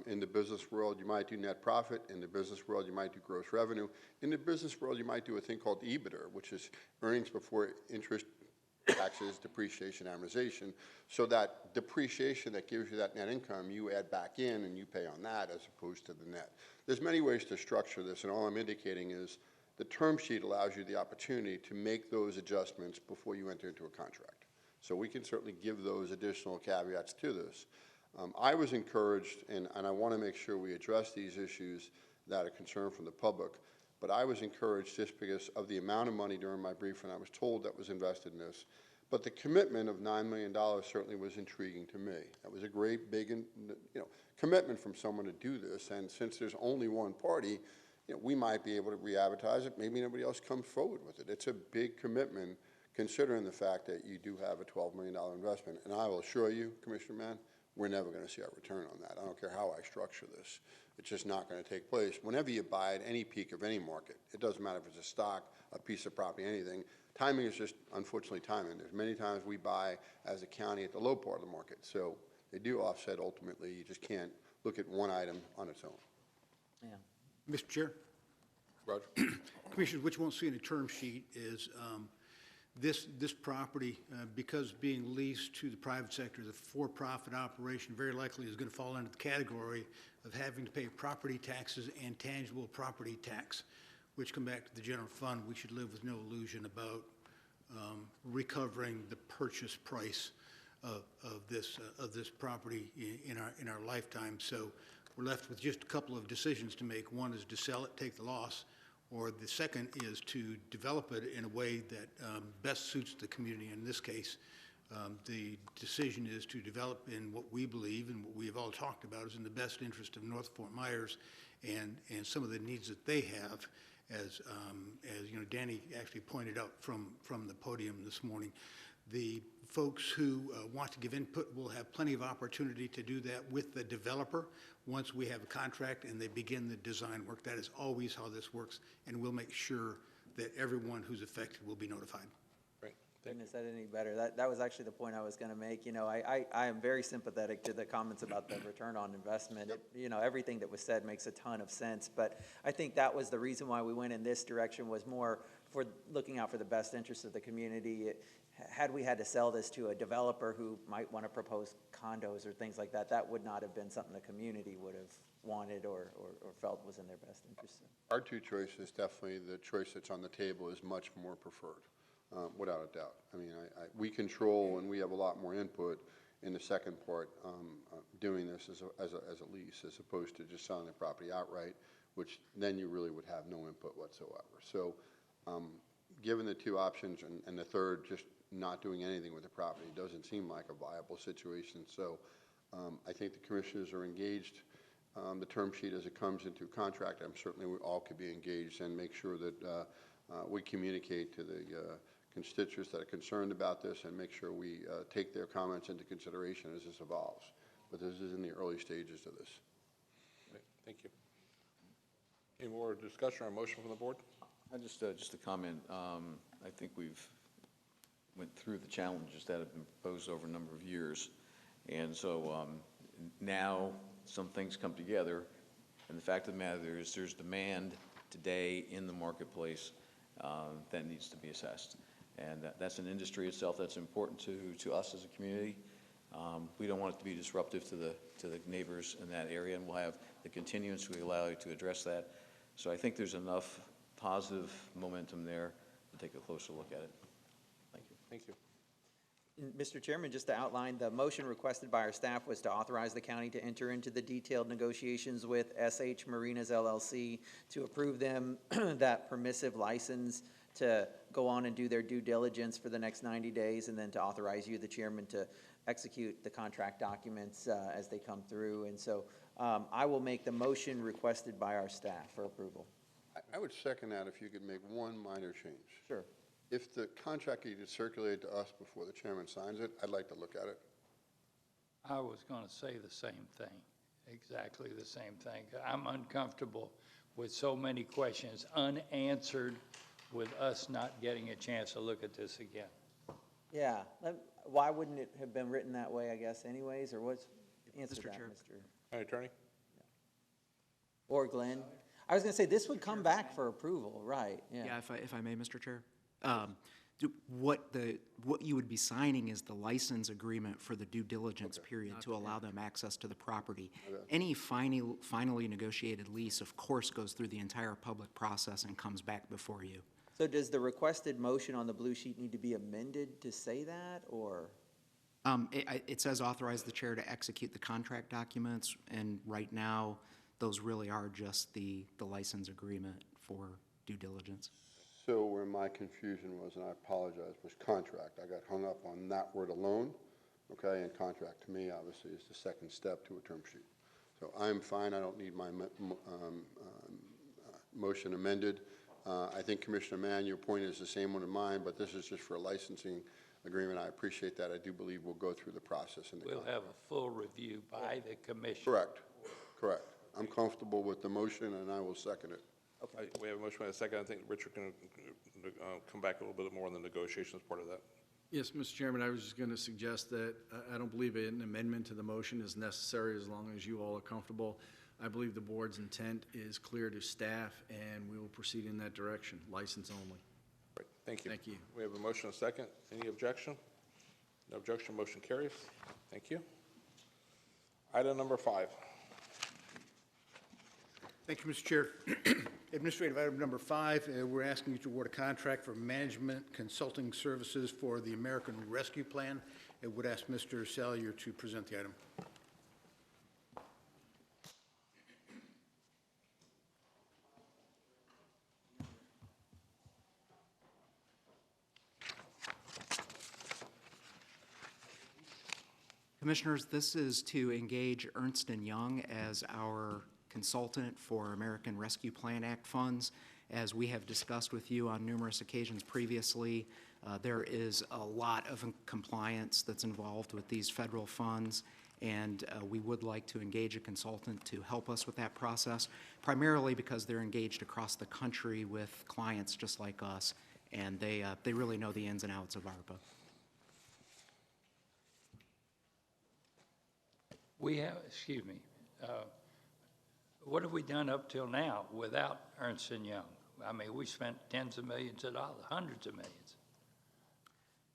In the business world, you might do net profit. In the business world, you might do gross revenue. In the business world, you might do a thing called EBITDA, which is earnings before interest, taxes, depreciation, amortization. So that depreciation that gives you that net income, you add back in and you pay on that as opposed to the net. There's many ways to structure this, and all I'm indicating is the term sheet allows you the opportunity to make those adjustments before you enter into a contract. So we can certainly give those additional caveats to this. I was encouraged, and I want to make sure we address these issues that are concerned from the public, but I was encouraged just because of the amount of money during my briefing I was told that was invested in this. But the commitment of $9 million certainly was intriguing to me. That was a great, big, commitment from someone to do this, and since there's only one party, we might be able to re-advertise it. Maybe nobody else comes forward with it. It's a big commitment, considering the fact that you do have a $12 million investment. And I will assure you, Commissioner Mann, we're never going to see a return on that. I don't care how I structure this. It's just not going to take place. Whenever you buy at any peak of any market, it doesn't matter if it's a stock, a piece of property, anything, timing is just, unfortunately, timing. There's many times we buy as a county at the low part of the market. So they do offset ultimately. You just can't look at one item on its own. Yeah. Mr. Chair? Roger. Commissioners, what you won't see in the term sheet is this property, because being leased to the private sector, the for-profit operation very likely is going to fall into the category of having to pay property taxes and tangible property tax, which come back to the general fund. We should live with no illusion about recovering the purchase price of this property in our lifetime. So we're left with just a couple of decisions to make. One is to sell it, take the loss, or the second is to develop it in a way that best suits the community. In this case, the decision is to develop in what we believe and what we have all talked about is in the best interest of North Fort Myers and some of the needs that they have, as Danny actually pointed out from the podium this morning. The folks who want to give input will have plenty of opportunity to do that with the developer once we have a contract and they begin the design work. That is always how this works, and we'll make sure that everyone who's affected will be notified. Great. Couldn't have said it any better. That was actually the point I was going to make. I am very sympathetic to the comments about the return on investment. Everything that was said makes a ton of sense, but I think that was the reason why we went in this direction, was more for looking out for the best interest of the community. had we had to sell this to a developer who might want to propose condos or things like that, that would not have been something the community would have wanted or felt was in their best interest. Our two choices, definitely the choice that's on the table is much more preferred, without a doubt. I mean, we control and we have a lot more input in the second part, doing this as a lease as opposed to just selling the property outright, which then you really would have no input whatsoever. So given the two options and the third, just not doing anything with the property, doesn't seem like a viable situation. So I think the commissioners are engaged. The term sheet as it comes into contract, I'm certainly we all could be engaged and make sure that we communicate to the constituents that are concerned about this and make sure we take their comments into consideration as this evolves. But this is in the early stages of this. Right, thank you. Any more discussion or motion from the board? Just a comment. I think we've went through the challenges that have been proposed over a number of years. And so now some things come together. And the fact of the matter is there's demand today in the marketplace that needs to be assessed. And that's an industry itself that's important to us as a community. We don't want it to be disruptive to the neighbors in that area, and we'll have the continuance we allow you to address that. So I think there's enough positive momentum there to take a closer look at it. Thank you. Thank you. Mr. Chairman, just to outline, the motion requested by our staff was to authorize the county to enter into the detailed negotiations with SH Marinas LLC to approve them that permissive license to go on and do their due diligence for the next 90 days, and then to authorize you, the chairman, to execute the contract documents as they come through. And so I will make the motion requested by our staff for approval. I would second that if you could make one minor change. Sure. If the contract could circulate to us before the chairman signs it, I'd like to look at it. I was going to say the same thing, exactly the same thing. I'm uncomfortable with so many questions unanswered with us not getting a chance to look at this again. Yeah. Why wouldn't it have been written that way, I guess, anyways? Or what's the answer to that, Mr. Attorney? Or Glenn? I was going to say, this would come back for approval, right? Yeah, if I may, Mr. Chair. What you would be signing is the license agreement for the due diligence period to allow them access to the property. Any finally negotiated lease, of course, goes through the entire public process and comes back before you. So does the requested motion on the blue sheet need to be amended to say that, or? It says authorize the chair to execute the contract documents, and right now, those really are just the license agreement for due diligence. So where my confusion was, and I apologize, was contract. I got hung up on that word alone, okay? And contract to me, obviously, is the second step to a term sheet. So I'm fine. I don't need my motion amended. I think Commissioner Mann, your point is the same one of mine, but this is just for a licensing agreement. I appreciate that. I do believe we'll go through the process. We'll have a full review by the commission. Correct. Correct. I'm comfortable with the motion, and I will second it. Okay. We have a motion and a second. I think Richard can come back a little bit more on the negotiations part of that. Yes, Mr. Chairman, I was just going to suggest that I don't believe an amendment to the motion is necessary as long as you all are comfortable. I believe the board's intent is clear to staff, and we will proceed in that direction, license only. Great. Thank you. Thank you. We have a motion and a second. Any objection? No objection. Motion carries. Thank you. Item number 5. Thank you, Mr. Chair. Administrative item number 5, we're asking you to award a contract for management consulting services for the American Rescue Plan. I would ask Mr. Salyer to present the item. Commissioners, this is to engage Ernst & Young as our consultant for American Rescue Plan Act funds. As we have discussed with you on numerous occasions previously, there is a lot of compliance that's involved with these federal funds, and we would like to engage a consultant to help us with that process, primarily because they're engaged across the country with clients just like us, and they really know the ins and outs of ARPA. We have, excuse me, what have we done up till now without Ernst & Young? I mean, we spent tens of millions of dollars, hundreds of millions.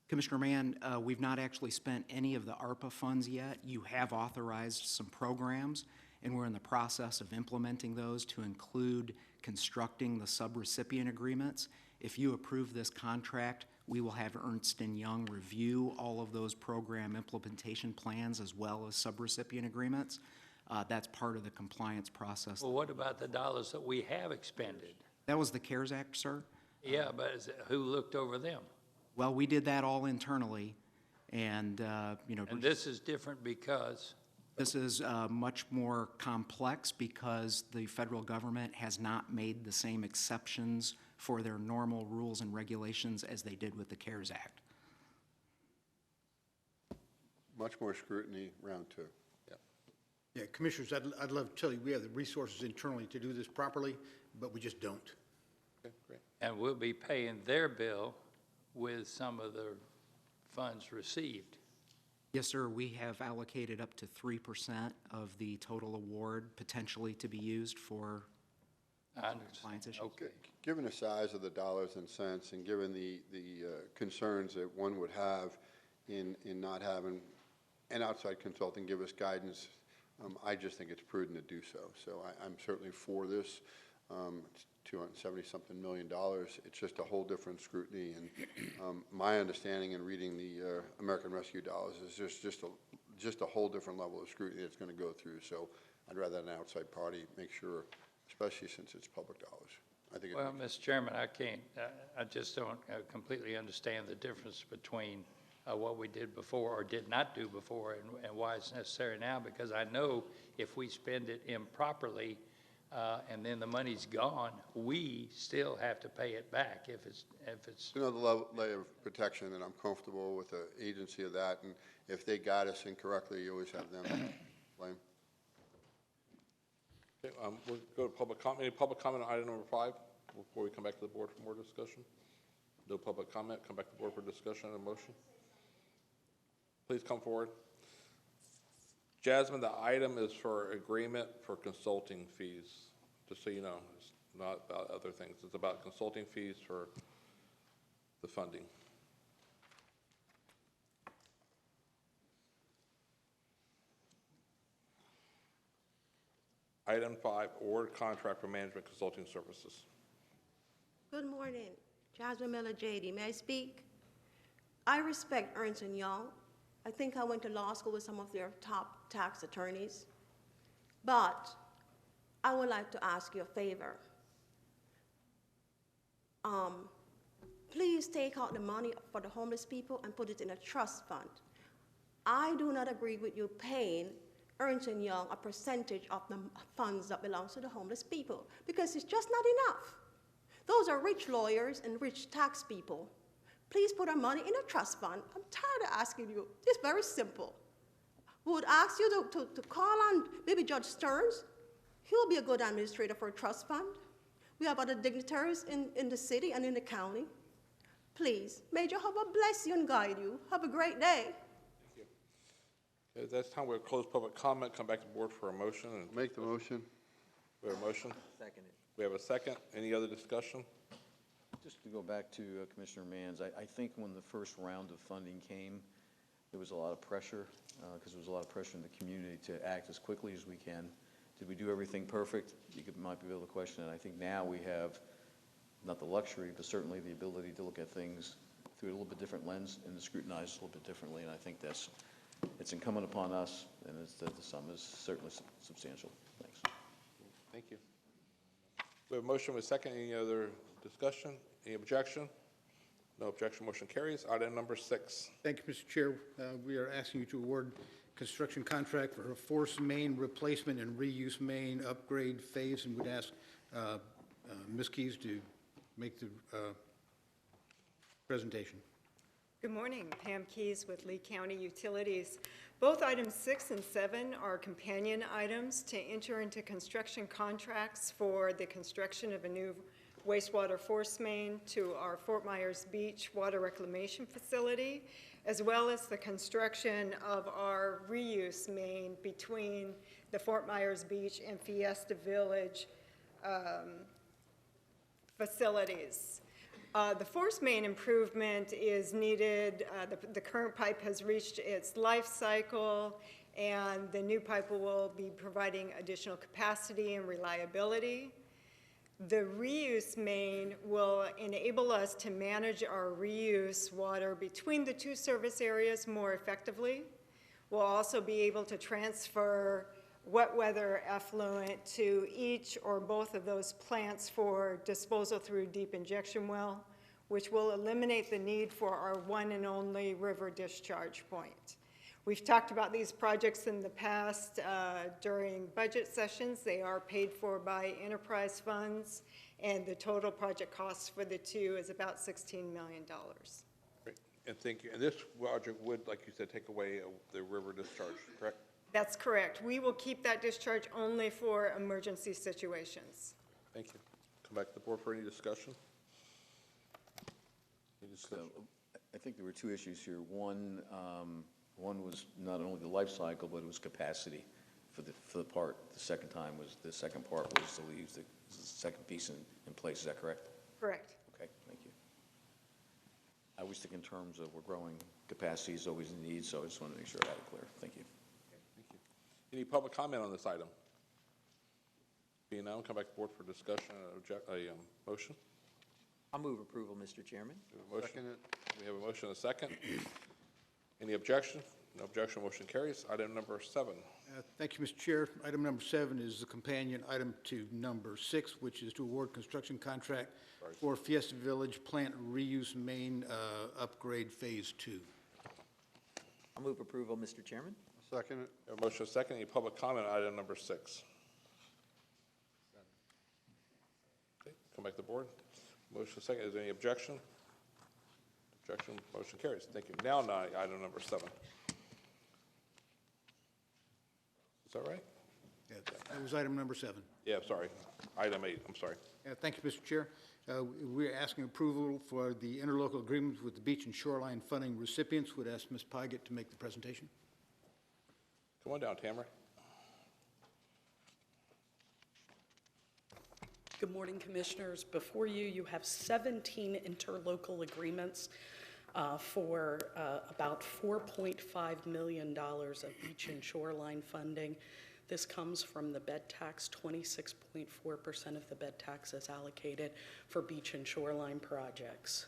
Commissioner Mann, we've not actually spent any of the ARPA funds yet. You have authorized some programs, and we're in the process of implementing those to include constructing the subrecipient agreements. If you approve this contract, we will have Ernst & Young review all of those program implementation plans as well as subrecipient agreements. That's part of the compliance process. Well, what about the dollars that we have expended? That was the CARES Act, sir? Yeah, but who looked over them? Well, we did that all internally, and, you know. And this is different because? This is much more complex because the federal government has not made the same exceptions for their normal rules and regulations as they did with the CARES Act. Much more scrutiny, round two. Yeah, Commissioners, I'd love to tell you we have the resources internally to do this properly, but we just don't. Okay, great. And we'll be paying their bill with some of the funds received. Yes, sir. We have allocated up to 3% of the total award potentially to be used for compliance issues. Okay. Given the size of the dollars and cents and given the concerns that one would have in not having an outside consultant give us guidance, I just think it's prudent to do so. So I'm certainly for this. It's $270-something million. It's just a whole different scrutiny. And my understanding in reading the American Rescue dollars is just a whole different level of scrutiny that's going to go through. So I'd rather an outside party make sure, especially since it's public dollars. I think. Well, Mr. Chairman, I just don't completely understand the difference between what we did before or did not do before and why it's necessary now, because I know if we spend it improperly and then the money's gone, we still have to pay it back if it's. Another layer of protection, and I'm comfortable with the agency of that, and if they guide us incorrectly, you always have them blame. Okay, we'll go to public comment. Any public comment on item number 5 before we come back to the board for more discussion? No public comment. Come back to the board for discussion and a motion. Please come forward. Jasmine, the item is for agreement for consulting fees. Just so you know, it's not about other things. It's about consulting fees for the funding. Item 5, award contract for management consulting services. Good morning. Jasmine Miller, JD. May I speak? I respect Ernst & Young. I think I went to law school with some of their top tax attorneys. But I would like to ask you a favor. Please take out the money for the homeless people and put it in a trust fund. I do not agree with you paying Ernst & Young a percentage of the funds that belongs to the homeless people, because it's just not enough. Those are rich lawyers and rich tax people. Please put our money in a trust fund. I'm tired of asking you. It's very simple. We would ask you to call on maybe Judge Stearns. He'll be a good administrator for a trust fund. We have other dignitaries in the city and in the county. Please, may Jehovah bless you and guide you. Have a great day. Okay, that's time we'll close public comment, come back to the board for a motion. And make the motion. We have a motion? Second it. We have a second. Any other discussion? Just to go back to Commissioner Mann's, I think when the first round of funding came, there was a lot of pressure, because there was a lot of pressure in the community to act as quickly as we can. Did we do everything perfect? Might be able to question it. I think now we have not the luxury, but certainly the ability to look at things through a little bit different lens and to scrutinize a little bit differently, and I think it's incumbent upon us, and the sum is certainly substantial. Thanks. Thank you. We have a motion with second. Any other discussion? Any objection? No objection. Motion carries. Item number 6. Thank you, Mr. Chair. We are asking you to award construction contract for a force main replacement and reuse main upgrade phase, and would ask Ms. Keys to make the presentation. Good morning. Pam Keys with Lee County Utilities. Both items 6 and 7 are companion items to enter into construction contracts for the construction of a new wastewater force main to our Fort Myers Beach water reclamation facility, as well as the construction of our reuse main between the Fort Myers Beach and Fiesta Village facilities. The force main improvement is needed. The current pipe has reached its life cycle, and the new pipe will be providing additional capacity and reliability. The reuse main will enable us to manage our reuse water between the two service areas more effectively. We'll also be able to transfer wet weather effluent to each or both of those plants for disposal through deep injection well, which will eliminate the need for our one and only river discharge point. We've talked about these projects in the past during budget sessions. They are paid for by enterprise funds, and the total project cost for the two is about $16 million. Great. And thank you. And this project would, like you said, take away the river discharge, correct? That's correct. We will keep that discharge only for emergency situations. Thank you. Come back to the board for any discussion. So, I think there were two issues here. One was not only the life cycle, but it was capacity for the part. The second part was to leave the second piece in place. Is that correct? Correct. Okay, thank you. I always think in terms of we're growing, capacity is always a need, so I just wanted to make sure I had it clear. Thank you. Thank you. Any public comment on this item? Being none, come back to the board for discussion and a motion. I'll move approval, Mr. Chairman. We have a motion and a second. Any objection? No objection, motion carries. Item number 7. Thank you, Mr. Chair. Item number 7 is the companion item to number 6, which is to award construction contract for Fiesta Village Plant Reuse Main Upgrade Phase 2. I'll move approval, Mr. Chairman. Second it. We have a motion and a second. Any public comment on item number 6? Okay, come back to the board. Motion second. Is there any objection? Objection. Motion carries. Thank you. Now, item number 7. Is that right? Yeah, that was item number 7. Yeah, sorry. Item 8. I'm sorry. Thank you, Mr. Chair. We're asking approval for the interlocal agreements with the beach and shoreline funding recipients. Would ask Ms. Pygott to make the presentation. Come on down, Tamara. Good morning, Commissioners. Before you, you have 17 interlocal agreements for about $4.5 million of beach and shoreline funding. This comes from the bed tax. 26.4% of the bed tax is allocated for beach and shoreline projects.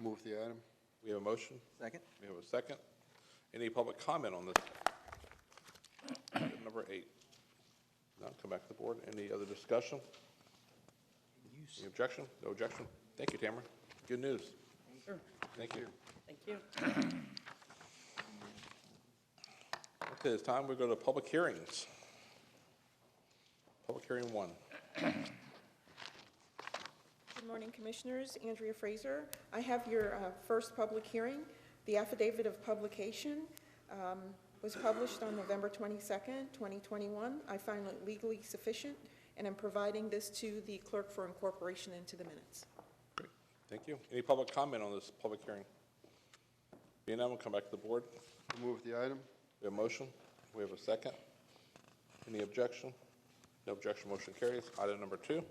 Move the item. We have a motion. Second. We have a second. Any public comment on this? Item number 8. Now come back to the board. Any other discussion? Any objection? No objection. Thank you, Tamara. Good news. Sure. Thank you. Thank you. Okay, it's time we go to public hearings. Public hearing 1. Good morning, Commissioners. Andrea Fraser. I have your first public hearing. The affidavit of publication was published on November 22nd, 2021. I find it legally sufficient, and I'm providing this to the clerk for incorporation into the minutes. Great. Thank you. Any public comment on this public hearing? Being none, we'll come back to the board. Move the item. We have a motion. We have a second. Any objection? No objection. Motion carries. Item number 2.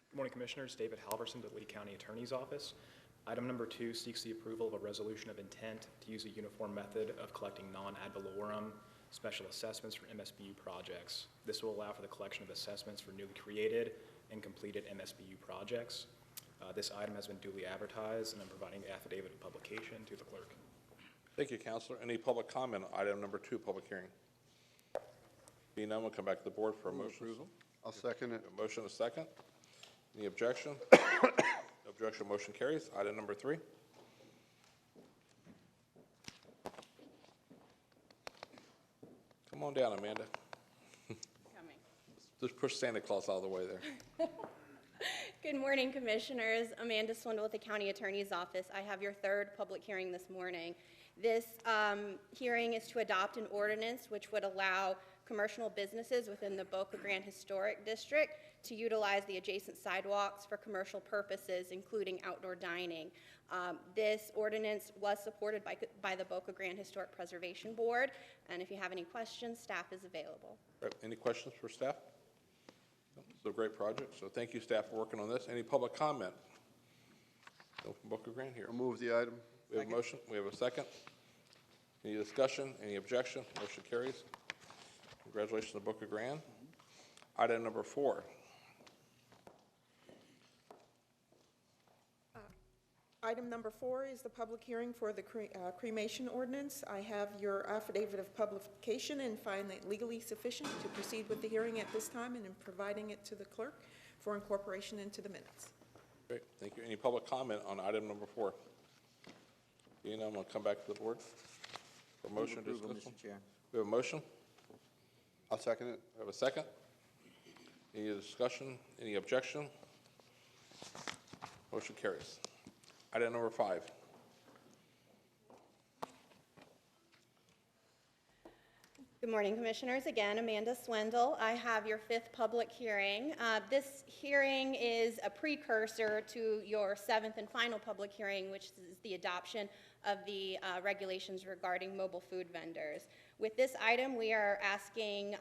Good morning, Commissioners. David Halverson, the Lee County Attorney's Office. Item number 2 seeks the approval of a resolution of intent to use a uniform method of collecting non-ad valorem special assessments for MSBU projects. This will allow for the collection of assessments for newly created and completed MSBU projects. This item has been duly advertised, and I'm providing the affidavit of publication to the clerk. Thank you, Counselor. Any public comment on item number 2, public hearing? Being none, we'll come back to the board for a motion. Approval. I'll second it. A motion, a second. Any objection? No objection, motion carries. Item number 3. Come on down, Amanda. Coming. Just push Santa Claus out of the way there. Good morning, Commissioners. Amanda Swindle with the County Attorney's Office. I have your third public hearing this morning. This hearing is to adopt an ordinance which would allow commercial businesses within the Boca Grande Historic District to utilize the adjacent sidewalks for commercial purposes, including outdoor dining. This ordinance was supported by the Boca Grande Historic Preservation Board, and if you have any questions, staff is available. Right, any questions for staff? No, it's a great project, so thank you, staff, for working on this. Any public comment? No from Boca Grande here. I'll move the item. We have a motion, we have a second. Any discussion, any objection? Motion carries. Congratulations to Boca Grande. Item number 4. Item number 4 is the public hearing for the cremation ordinance. I have your affidavit of publication and find it legally sufficient to proceed with the hearing at this time and in providing it to the clerk for incorporation into the minutes. Great, thank you. Any public comment on item number 4? I'm going to come back to the board for motion to Approval, dismiss. Mr. Chair. We have a motion. I'll second it. We have a second. Any discussion? Any objection? Motion carries. Item number 5. Good morning, Commissioners. Again, Amanda Swindle. I have your 5th public hearing. This hearing is a precursor to your 7th and final public hearing, which is the adoption of the regulations regarding mobile food vendors. With this item, we are asking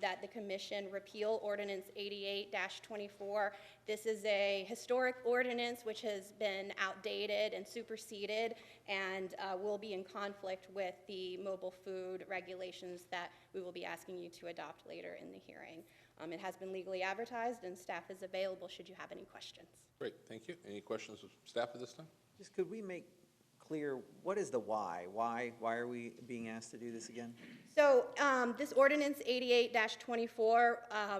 that the Commission repeal Ordinance 88-24. This is a historic ordinance which has been outdated and superseded and will be in conflict with the mobile food regulations that we will be asking you to adopt later in the hearing. It has been legally advertised and staff is available should you have any questions. Great, thank you. Any questions of staff at this time? Just could we make clear, what is the why? Why are we being asked to do this again? So this ordinance 88-24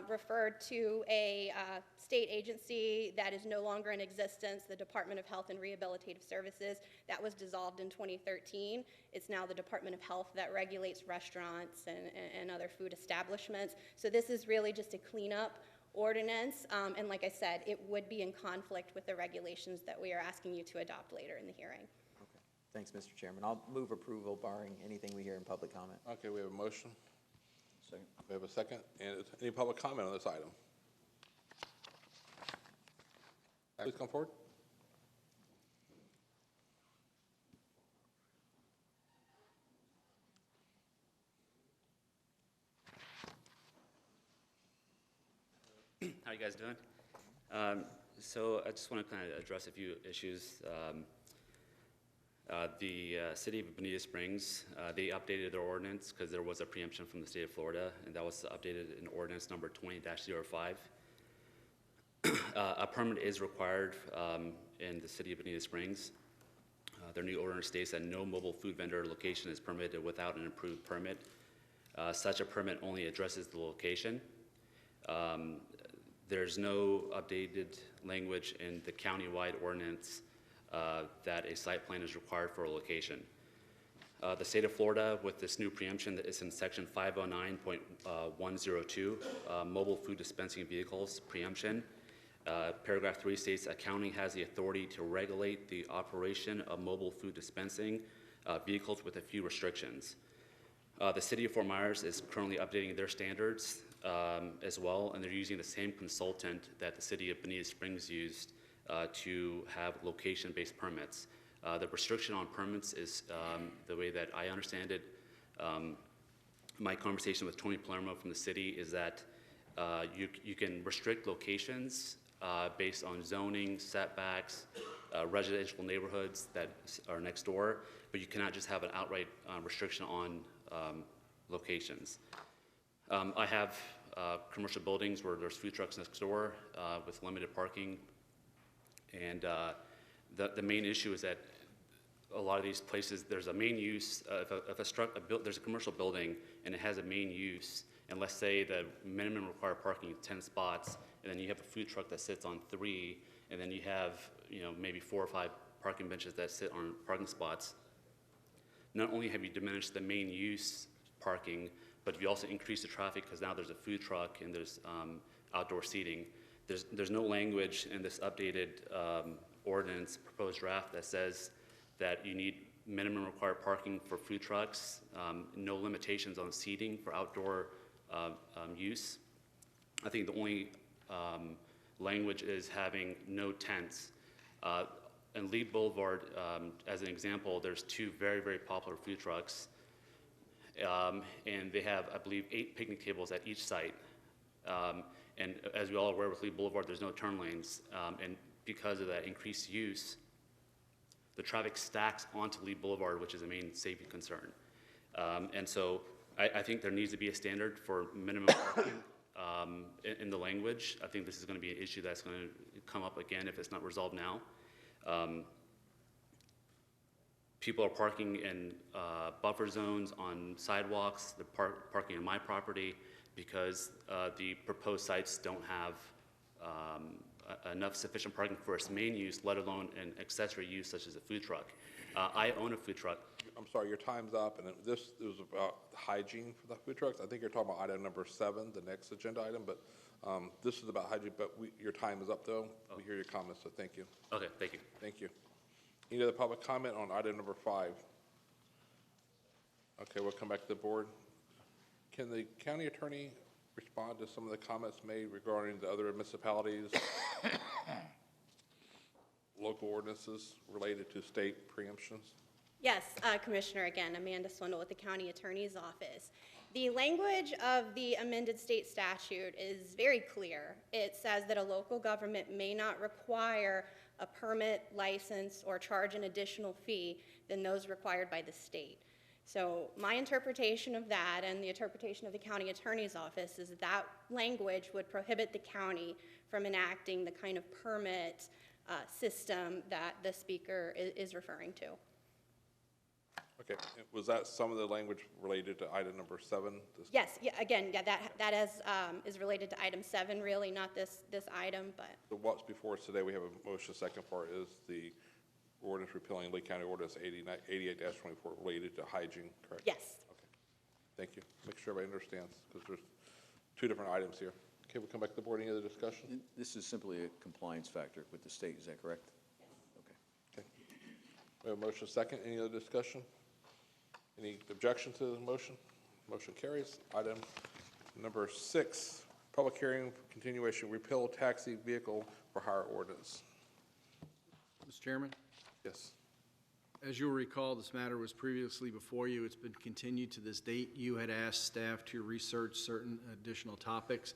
referred to a state agency that is no longer in existence, the Department of Health and Rehabilitative Services. That was dissolved in 2013. It's now the Department of Health that regulates restaurants and other food establishments. So this is really just a cleanup ordinance. And like I said, it would be in conflict with the regulations that we are asking you to adopt later in the hearing. Thanks, Mr. Chairman. I'll move approval barring anything we hear in public comment. Okay, we have a motion. Second. We have a second. And any public comment on this item? Please come forward. How you guys doing? So I just want to kind of address a few issues. The city of Bonita Springs, they updated their ordinance because there was a preemption from the state of Florida, and that was updated in ordinance number 20-05. A permit is required in the city of Bonita Springs. Their new ordinance states that no mobile food vendor location is permitted without an approved permit. Such a permit only addresses the location. There's no updated language in the countywide ordinance that a site plan is required for a location. The state of Florida, with this new preemption that is in section 509.102, mobile food dispensing vehicles preemption, paragraph 3 states that county has the authority to regulate the operation of mobile food dispensing vehicles with a few restrictions. The city of Fort Myers is currently updating their standards as well, and they're using the same consultant that the city of Bonita Springs used to have location-based permits. The restriction on permits is, the way that I understand it, my conversation with Tony Palermo from the city is that you can restrict locations based on zoning, setbacks, residential neighborhoods that are next door, but you cannot just have an outright restriction on locations. I have commercial buildings where there's food trucks next door with limited parking. And the main issue is that a lot of these places, there's a main use. There's a commercial building and it has a main use, and let's say the minimum required parking is 10 spots, and then you have a food truck that sits on 3, and then you have maybe 4 or 5 parking benches that sit on parking spots. Not only have you diminished the main use parking, but you also increase the traffic because now there's a food truck and there's outdoor seating. There's no language in this updated ordinance proposed draft that says that you need minimum required parking for food trucks, no limitations on seating for outdoor use. I think the only language is having no tents. In Lee Boulevard, as an example, there's 2 very, very popular food trucks. And they have, I believe, 8 picnic tables at each site. And as we all are aware with Lee Boulevard, there's no turn lanes. And because of that increased use, the traffic stacks onto Lee Boulevard, which is a main safety concern. And so I think there needs to be a standard for minimum parking in the language. I think this is going to be an issue that's going to come up again if it's not resolved now. People are parking in buffer zones on sidewalks. They're parking on my property because the proposed sites don't have enough sufficient parking for its main use, let alone an accessory use such as a food truck. I own a food truck. I'm sorry, your time's up, and this was about hygiene for the food trucks. I think you're talking about item number 7, the next agenda item, but this is about hygiene, but your time is up, though. We hear your comments, so thank you. Okay, thank you. Thank you. Any other public comment on item number 5? Okay, we'll come back to the board. Can the county attorney respond to some of the comments made regarding the other municipalities, local ordinances related to state preemptions? Yes, Commissioner, again, Amanda Swindle with the County Attorney's Office. The language of the amended state statute is very clear. It says that a local government may not require a permit, license, or charge an additional fee than those required by the state. So my interpretation of that and the interpretation of the County Attorney's Office is that that language would prohibit the county from enacting the kind of permit system that the speaker is referring to. Okay, was that some of the language related to item number 7? Yes, yeah, again, yeah, that is related to item 7, really, not this item, but. So what's before us today, we have a motion. Second part is the ordinance repealing Lee County Ordinance 88-24 related to hygiene, correct? Yes. Okay, thank you. Make sure everybody understands, because there's 2 different items here. Okay, we'll come back to the board. Any other discussion? This is simply a compliance factor with the state, is that correct? Okay. Okay. We have a motion second. Any other discussion? Any objection to the motion? Motion carries. Item number 6, public hearing continuation, repeal taxi vehicle for hire ordinance. Mr. Chairman? Yes. As you'll recall, this matter was previously before you. It's been continued to this date. You had asked staff to research certain additional topics.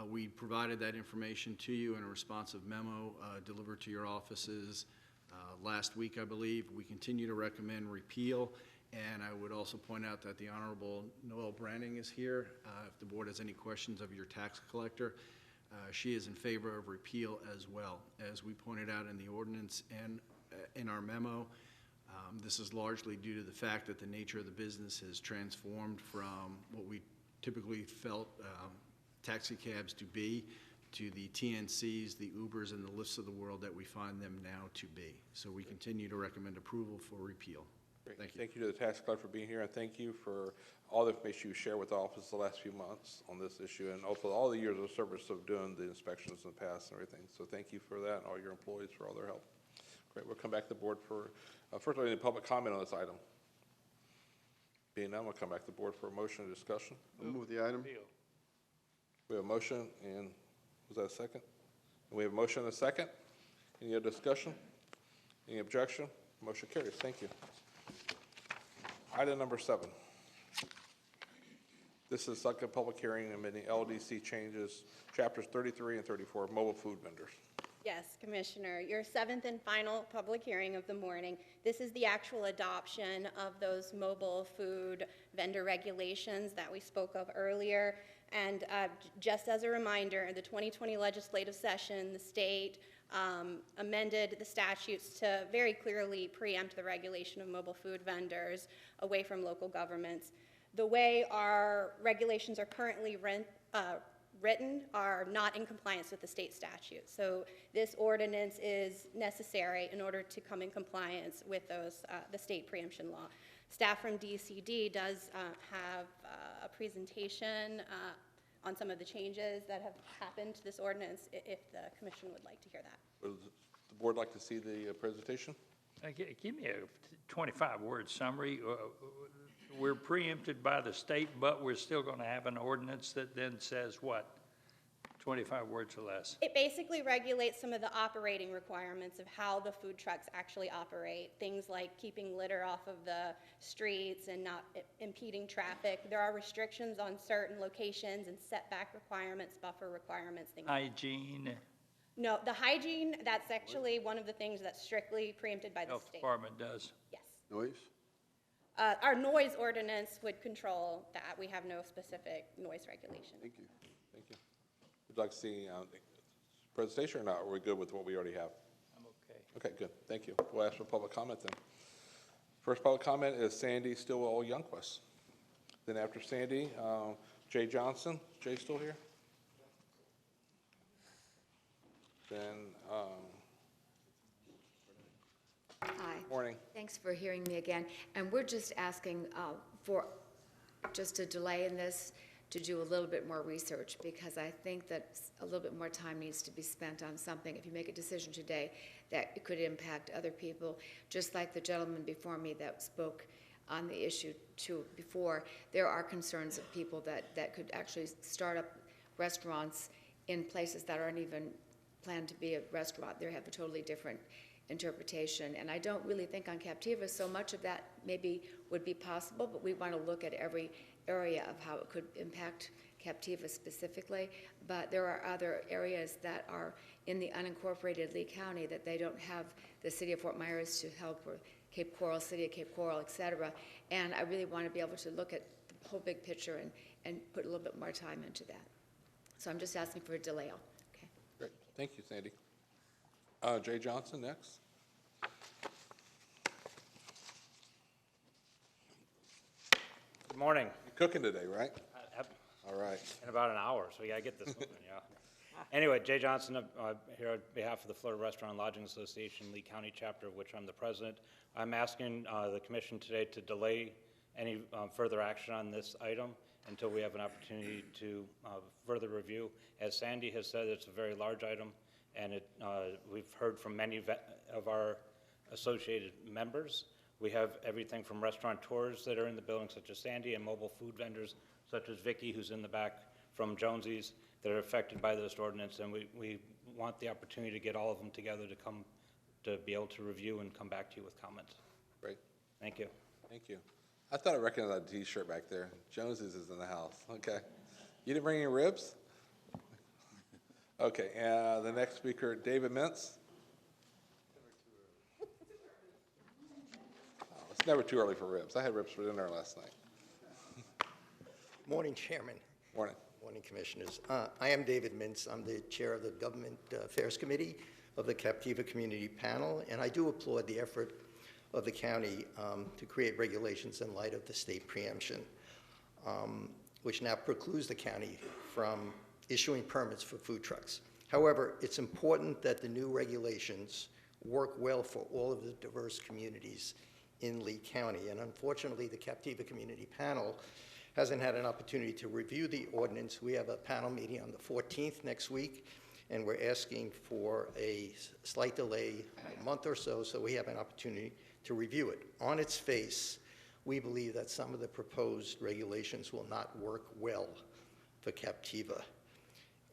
We provided that information to you in a responsive memo delivered to your offices last week, I believe. We continue to recommend repeal. And I would also point out that the Honorable Noel Branning is here. If the board has any questions of your tax collector, she is in favor of repeal as well. As we pointed out in the ordinance and in our memo, this is largely due to the fact that the nature of the business has transformed from what we typically felt taxi cabs to be, to the TNCs, the Ubers, and the Lyfts of the world that we find them now to be. So we continue to recommend approval for repeal. Great. Thank you. Thank you to the tax collector for being here, and thank you for all the information you shared with the office the last few months on this issue, and also all the years of service of doing the inspections in the past and everything. So thank you for that, and all your employees for all their help. Great. We'll come back to the board for, first of all, any public comment on this item. Being none, we'll come back to the board for a motion and discussion. I'll move the item. We have a motion, and was that a second? And we have a motion and a second. Any other discussion? Any objection? Motion carries. Thank you. Item number 7. This is second public hearing amending LDC changes, chapters 33 and 34, mobile food vendors. Yes, Commissioner, your 7th and final public hearing of the morning. This is the actual adoption of those mobile food vendor regulations that we spoke of earlier. And just as a reminder, in the 2020 legislative session, the state amended the statutes to very clearly preempt the regulation of mobile food vendors away from local governments. The way our regulations are currently written are not in compliance with the state statute. So this ordinance is necessary in order to come in compliance with those, the state preemption law. Staff from DCD does have a presentation on some of the changes that have happened to this ordinance, if the commission would like to hear that. Would the board like to see the presentation? Give me a 25-word summary. We're preempted by the state, but we're still going to have an ordinance that then says what? 25 words or less. It basically regulates some of the operating requirements of how the food trucks actually operate. Things like keeping litter off of the streets and not impeding traffic. There are restrictions on certain locations and setback requirements, buffer requirements, things like that. Hygiene, No, the hygiene, that's actually one of the things that's strictly preempted by the health state. department does. Yes. Noise? Our noise ordinance would control that. We have no specific noise regulation. Thank you. Thank you. Would you like to see presentation or not? Or are we good with what we already have? I'm okay. Okay, good. Thank you. We'll ask for public comment then. First public comment is Sandy Stillwell Youngquist. Then after Sandy, Jay Johnson. Jay still here? Then, Hi. morning. Thanks for hearing me again. And we're just asking for just a delay in this to do a little bit more research, because I think that a little bit more time needs to be spent on something. If you make a decision today, that it could impact other people, just like the gentleman before me that spoke on the issue too before. There are concerns of people that could actually start up restaurants in places that aren't even planned to be a restaurant. They have a totally different interpretation. And I don't really think on Captiva so much of that maybe would be possible, but we want to look at every area of how it could impact Captiva specifically. But there are other areas that are in the unincorporated Lee County that they don't have the city of Fort Myers to help, or Cape Coral, city of Cape Coral, et cetera. And I really want to be able to look at the whole big picture and put a little bit more time into that. So I'm just asking for a delay. Okay. Great. Thank you, Sandy. Jay Johnson next. Good morning. You're cooking today, right? All right. In about an hour, so we gotta get this moving, yeah. Anyway, Jay Johnson, here on behalf of the Florida Restaurant and Lodging Association, Lee County chapter, of which I'm the president. I'm asking the commission today to delay any further action on this item until we have an opportunity to further review. As Sandy has said, it's a very large item, and we've heard from many of our associated members. We have everything from restaurateurs that are in the building, such as Sandy, and mobile food vendors, such as Vicky, who's in the back from Jonesy's, that are affected by this ordinance, and we want the opportunity to get all of them together to be able to review and come back to you with comments. Great. Thank you. Thank you. I thought I recognized that T-shirt back there. Jones's is in the house. Okay. You didn't bring any ribs? Okay. The next speaker, David Mintz. Oh, it's never too early for ribs. I had ribs for dinner last night. Morning, Chairman. Morning. Morning, Commissioners. I am David Mintz. I'm the Chair of the Government Affairs Committee of the Captiva Community Panel, and I do applaud the effort of the county to create regulations in light of the state preemption, which now precludes the county from issuing permits for food trucks. However, it's important that the new regulations work well for all of the diverse communities in Lee County, and unfortunately, the Captiva Community Panel hasn't had an opportunity to review the ordinance. We have a panel meeting on the 14th next week, and we're asking for a slight delay, a month or so we have an opportunity to review it. On its face, we believe that some of the proposed regulations will not work well for Captiva.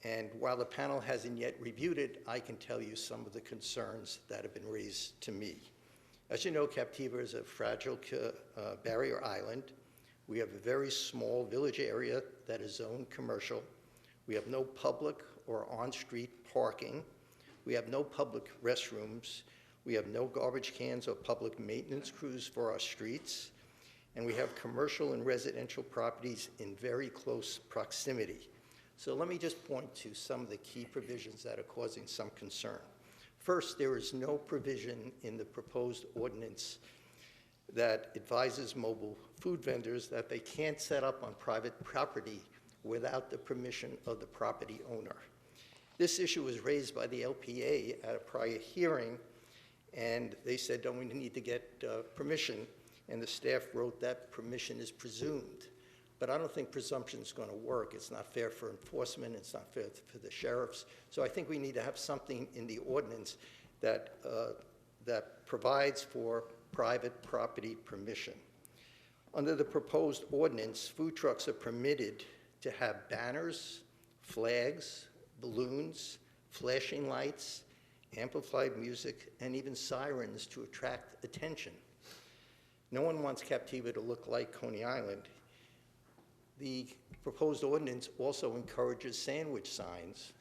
And while the panel hasn't yet reviewed it, I can tell you some of the concerns that have been raised to me. As you know, Captiva is a fragile barrier island. We have a very small village area that is zoned commercial. We have no public or on-street parking. We have no public restrooms. We have no garbage cans or public maintenance crews for our streets. And we have commercial and residential properties in very close proximity. So let me just point to some of the key provisions that are causing some concern. First, there is no provision in the proposed ordinance that advises mobile food vendors that they can't set up on private property without the permission of the property owner. This issue was raised by the LPA at a prior hearing, and they said, don't we need to get permission? And the staff wrote that permission is presumed. But I don't think presumption is going to work. It's not fair for enforcement. It's not fair for the sheriffs. So I think we need to have something in the ordinance that provides for private property permission. Under the proposed ordinance, food trucks are permitted to have banners, flags, balloons, flashing lights, amplified music, and even sirens to attract attention. No one wants Captiva to look like Coney Island. The proposed ordinance also encourages sandwich signs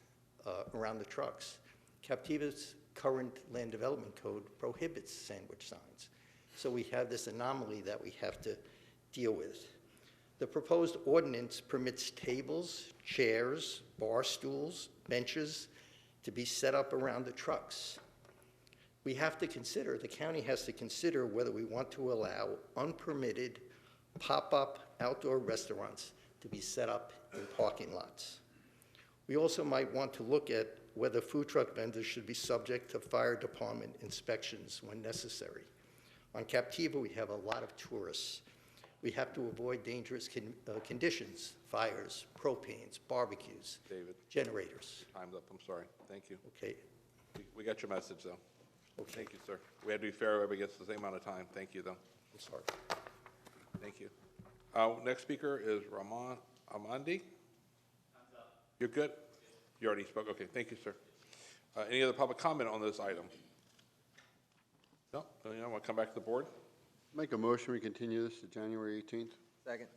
around the trucks. Captiva's current land development code prohibits sandwich signs. So we have this anomaly that we have to deal with. The proposed ordinance permits tables, chairs, bar stools, benches to be set up around the trucks. We have to consider, the county has to consider whether we want to allow unpermitted pop-up outdoor restaurants to be set up in parking lots. We also might want to look at whether food truck vendors should be subject to fire department inspections when necessary. On Captiva, we have a lot of tourists. We have to avoid dangerous conditions, fires, propanes, barbecues, David. generators. Time's up, I'm sorry. Thank you. Okay. We got your message, though. Okay. Thank you, sir. We had to be fair, everybody gets the same amount of time. Thank you, though. I'm sorry. Thank you. Next speaker is Ramon Amandi. You're good? You already spoke? Okay, thank you, sir. Any other public comment on this item? No? I want to come back to the board. Make a motion, we continue this to January 18th. Second.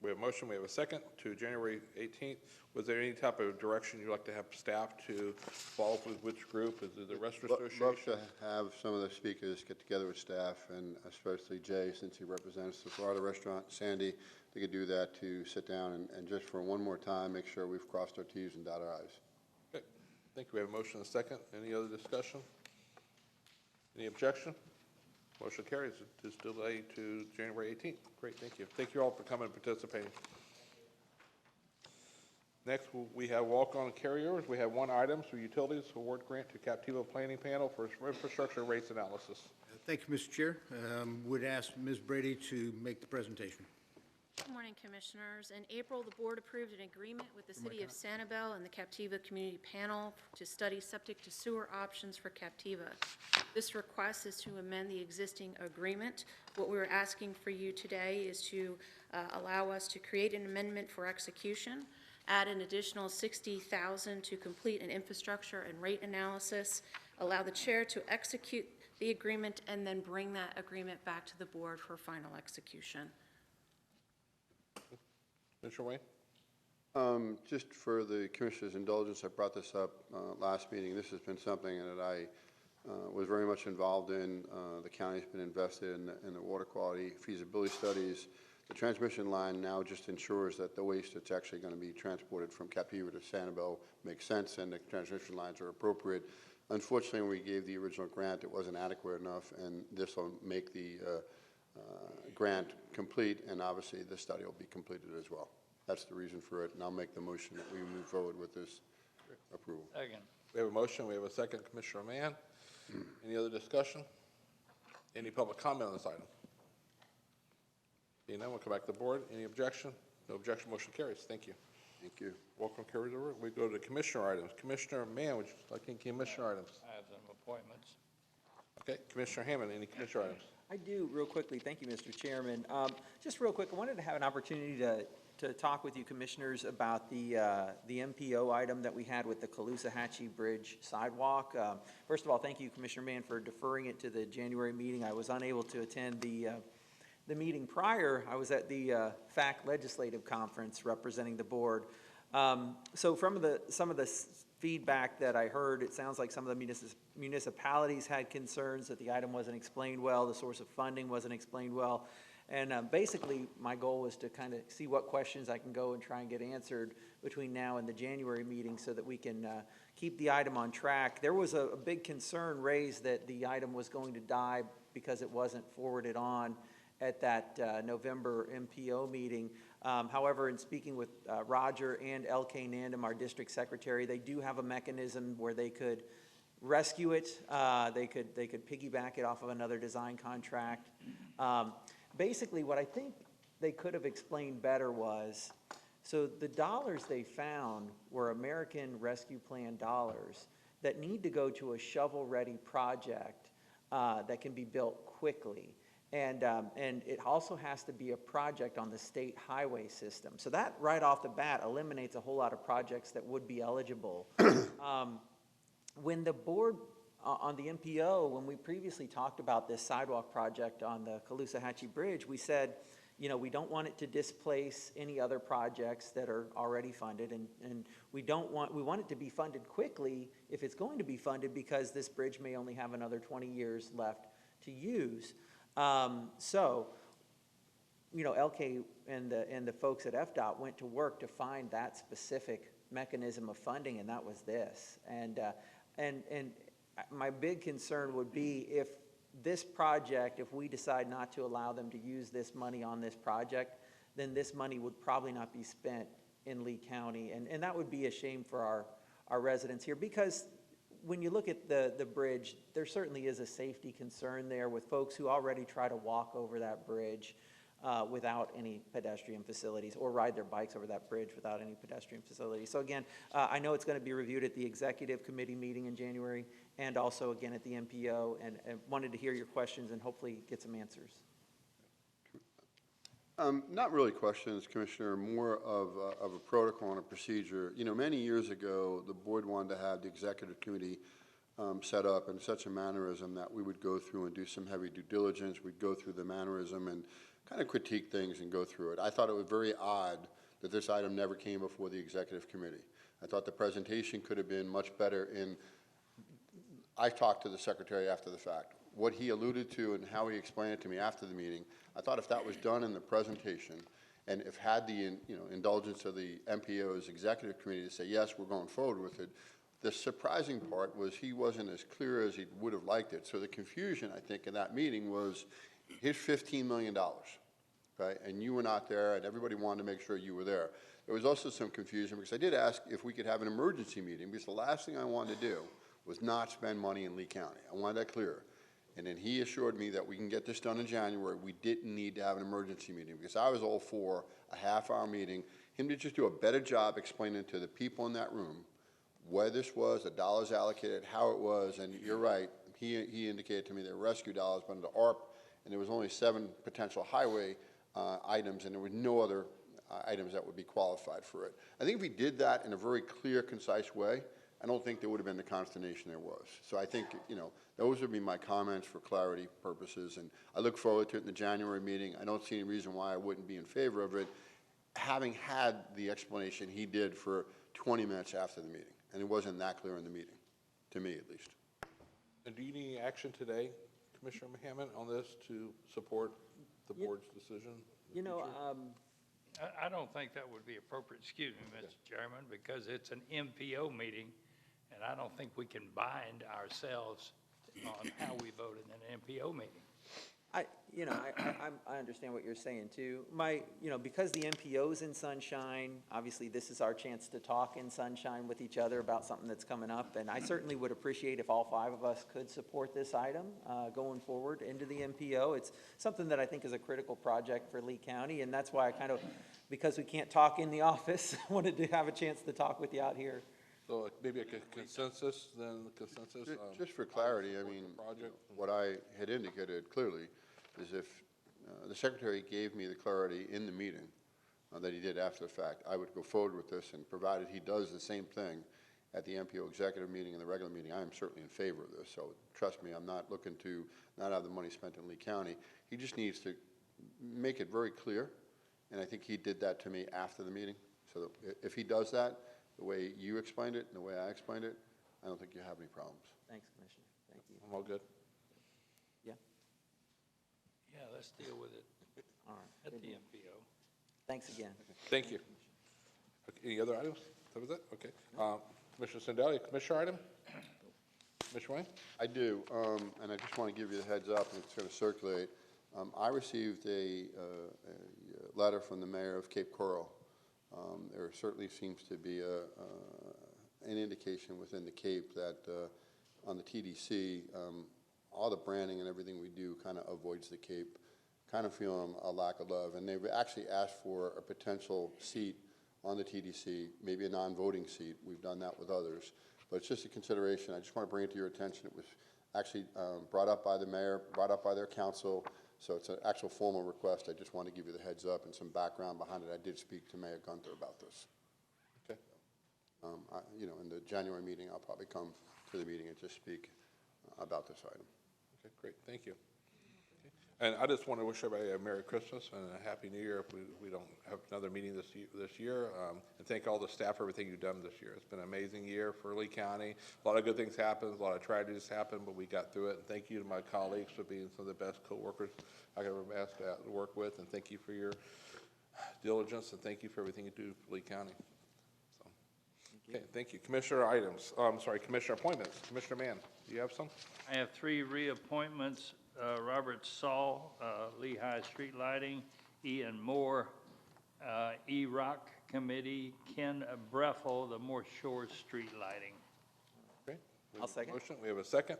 We have a motion, we have a second to January 18th. Was there any type of direction you'd like to have staff to follow with which group? Is it the Restaurant Association? Love to have some of the speakers get together with staff, and especially Jay, since he represents the Florida restaurant, Sandy, they could do that to sit down and just for one more time, make sure we've crossed our T's and dotted our I's. Okay, thank you. We have a motion and a second. Any other discussion? Any objection? Motion carries. It is delayed to January 18th. Great, thank you. Thank you all for coming and participating. Next, we have walk-on carryovers. We have one item for utilities award grant to Captiva Planning Panel for infrastructure rates analysis. Thank you, Mr. Chair. Would ask Ms. Brady to make the presentation. Good morning, Commissioners. In April, the Board approved an agreement with the City of Sanibel and the Captiva Community Panel to study septic-to-sewer options for Captiva. This request is to amend the existing agreement. What we're asking for you today is to allow us to create an amendment for execution, add an additional $60,000 to complete an infrastructure and rate analysis, allow the Chair to execute the agreement, and then bring that agreement back to the Board for final execution. Commissioner Wayne? Just for the Commissioner's indulgence, I brought this up last meeting. This has been something that I was very much involved in. The county's been invested in the water quality feasibility studies. The transmission line now just ensures that the waste that's actually going to be transported from Captiva to Sanibel makes sense and the transmission lines are appropriate. Unfortunately, when we gave the original grant, it wasn't adequate enough, and this will make the grant complete, and obviously the study will be completed as well. That's the reason for it, and I'll make the motion that we move forward with this approval. Second. We have a motion, we have a second. Commissioner Mann. Any other discussion? Any public comment on this item? Seeing none, we'll come back to the board. Any objection? No objection, motion carries. Thank you. Thank you. Welcome carries over. We go to commissioner items. Commissioner Mann, would you like any commissioner items? I have some appointments. Okay, Commissioner Hammond, any commissioner items? I do, real quickly. Thank you, Mr. Chairman. Just real quick, I wanted to have an opportunity to talk with you commissioners about the MPO item that we had with the Caloosahatchee Bridge sidewalk. First of all, thank you, Commissioner Mann, for deferring it to the January meeting. I was unable to attend the meeting prior. I was at the FACT Legislative Conference representing the board. So from some of the feedback that I heard, it sounds like some of the municipalities had concerns that the item wasn't explained well, the source of funding wasn't explained well. And basically, my goal was to kind of see what questions I can go and try and get answered between now and the January meeting so that we can keep the item on track. There was a big concern raised that the item was going to die because it wasn't forwarded on at that November MPO meeting. However, in speaking with Roger and L.K. Nandam, our district secretary, they do have a mechanism where they could rescue it. They could piggyback it off of another design contract. Basically, what I think they could have explained better was, so the dollars they found were American Rescue Plan dollars that need to go to a shovel-ready project that can be built quickly. And it also has to be a project on the state highway system. So that right off the bat eliminates a whole lot of projects that would be eligible. When the board on the MPO, when we previously talked about this sidewalk project on the Caloosahatchee Bridge, we said, you know, we don't want it to displace any other projects that are already funded, and we want it to be funded quickly if it's going to be funded, because this bridge may only have another 20 years left to use. So, you know, LK and the folks at FDOT went to work to find that specific mechanism of funding, and that was this. And my big concern would be if this project, if we decide not to allow them to use this money on this project, then this money would probably not be spent in Lee County. And that would be a shame for our residents here, because when you look at the bridge, there certainly is a safety concern there with folks who already try to walk over that bridge without any pedestrian facilities, or ride their bikes over that bridge without any pedestrian facilities. So again, I know it's going to be reviewed at the executive committee meeting in January, and also again at the MPO, and wanted to hear your questions and hopefully get some answers. Not really questions, Commissioner, more of a protocol and a procedure. You know, many years ago, the board wanted to have the executive committee set up in such a mannerism that we would go through and do some heavy due diligence. We'd go through the mannerism and kind of critique things and go through it. I thought it was very odd that this item never came before the executive committee. I thought the presentation could have been much better I talked to the secretary after the fact. What he alluded to and how he explained it to me after the meeting, I thought if that was done in the presentation, and if had the indulgence of the MPO's executive committee to say, yes, we're going forward with it, the surprising part was he wasn't as clear as he would have liked it. So the confusion, I think, in that meeting was, here's $15 million, okay? And you were not there, and everybody wanted to make sure you were there. There was also some confusion, because I did ask if we could have an emergency meeting, because the last thing I wanted to do was not spend money in Lee County. I wanted that clear. And then he assured me that we can get this done in January. We didn't need to have an emergency meeting, because I was all for a half-hour meeting, him to just do a better job explaining to the people in that room where this was, the dollars allocated, how it was. And you're right, he indicated to me there were rescue dollars, but under ARP, and there was only 7 potential highway items, and there were no other items that would be qualified for it. I think if we did that in a very clear, concise way, I don't think there would have been the consternation there was. So I think, you know, those would be my comments for clarity purposes, and I look forward to it in the January meeting. I don't see any reason why I wouldn't be in favor of it, having had the explanation he did for 20 minutes after the meeting, and it wasn't that clear in the meeting, to me at least. And do you need any action today, Commissioner Hammond, on this to support the board's decision? You know, I don't think that would be appropriate, excuse me, Mr. Chairman, because it's an MPO meeting, and I don't think we can bind ourselves on how we vote in an MPO meeting. I understand what you're saying too. Because the MPO's in Sunshine, obviously this is our chance to talk in Sunshine with each other about something that's coming up, and I certainly would appreciate if all 5 of us could support this item going forward into the MPO. It's something that I think is a critical project for Lee County, and that's why I because we can't talk in the office, wanted to have a chance to talk with you out here. So maybe a consensus, then consensus? Just for clarity, I mean, what I had indicated clearly is if the secretary gave me the clarity in the meeting that he did after the fact, I would go forward with this, and provided he does the same thing at the MPO executive meeting and the regular meeting, I am certainly in favor of this. So trust me, I'm not looking to not have the money spent in Lee County. He just needs to make it very clear, and I think he did that to me after the meeting. So if he does that, the way you explained it and the way I explained it, I don't think you have any problems. Thanks, Commissioner. Thank you. I'm all good. Yeah? Yeah, let's deal with it All right. at the MPO. Thanks again. Thank you. Okay, any other items? That was it? Okay. Commissioner Sandell, Commissioner item? Commissioner Wayne? I do, and I just want to give you the heads up, and it's going to circulate. I received a letter from the mayor of Cape Coral. There certainly seems to be an indication within the Cape that on the TDC, all the branding and everything we do kind of avoids the Cape, kind of feeling a lack of love. And they've actually asked for a potential seat on the TDC, maybe a non-voting seat. We've done that with others. But it's just a consideration. I just want to bring it to your attention. It was actually brought up by the mayor, brought up by their council, So it's an actual formal request. I just want to give you the heads up and some background behind it. I did speak to Mayor Gunther about this. Okay. In the January meeting, I'll probably come to the meeting and just speak about this item. Okay, great, thank you. And I just want to wish everybody a Merry Christmas and a Happy New Year if we don't have another meeting this year. And thank all the staff for everything you've done this year. It's been an amazing year for Lee County. A lot of good things happened, a lot of tragedies happened, but we got through it. And thank you to my colleagues for being some of the best co-workers I could ever ask to work with. And thank you for your diligence, and thank you for everything you do for Lee County. So, okay, thank you. Commissioner items, Commissioner appointments. Commissioner Mann, do you have some? I have 3 reappointments. Robert Saul, Lehigh Street Lighting, Ian Moore, E-Rock Committee, Ken Breffel, the North Shore Street Lighting. Okay. I'll second. Motion. We have a second.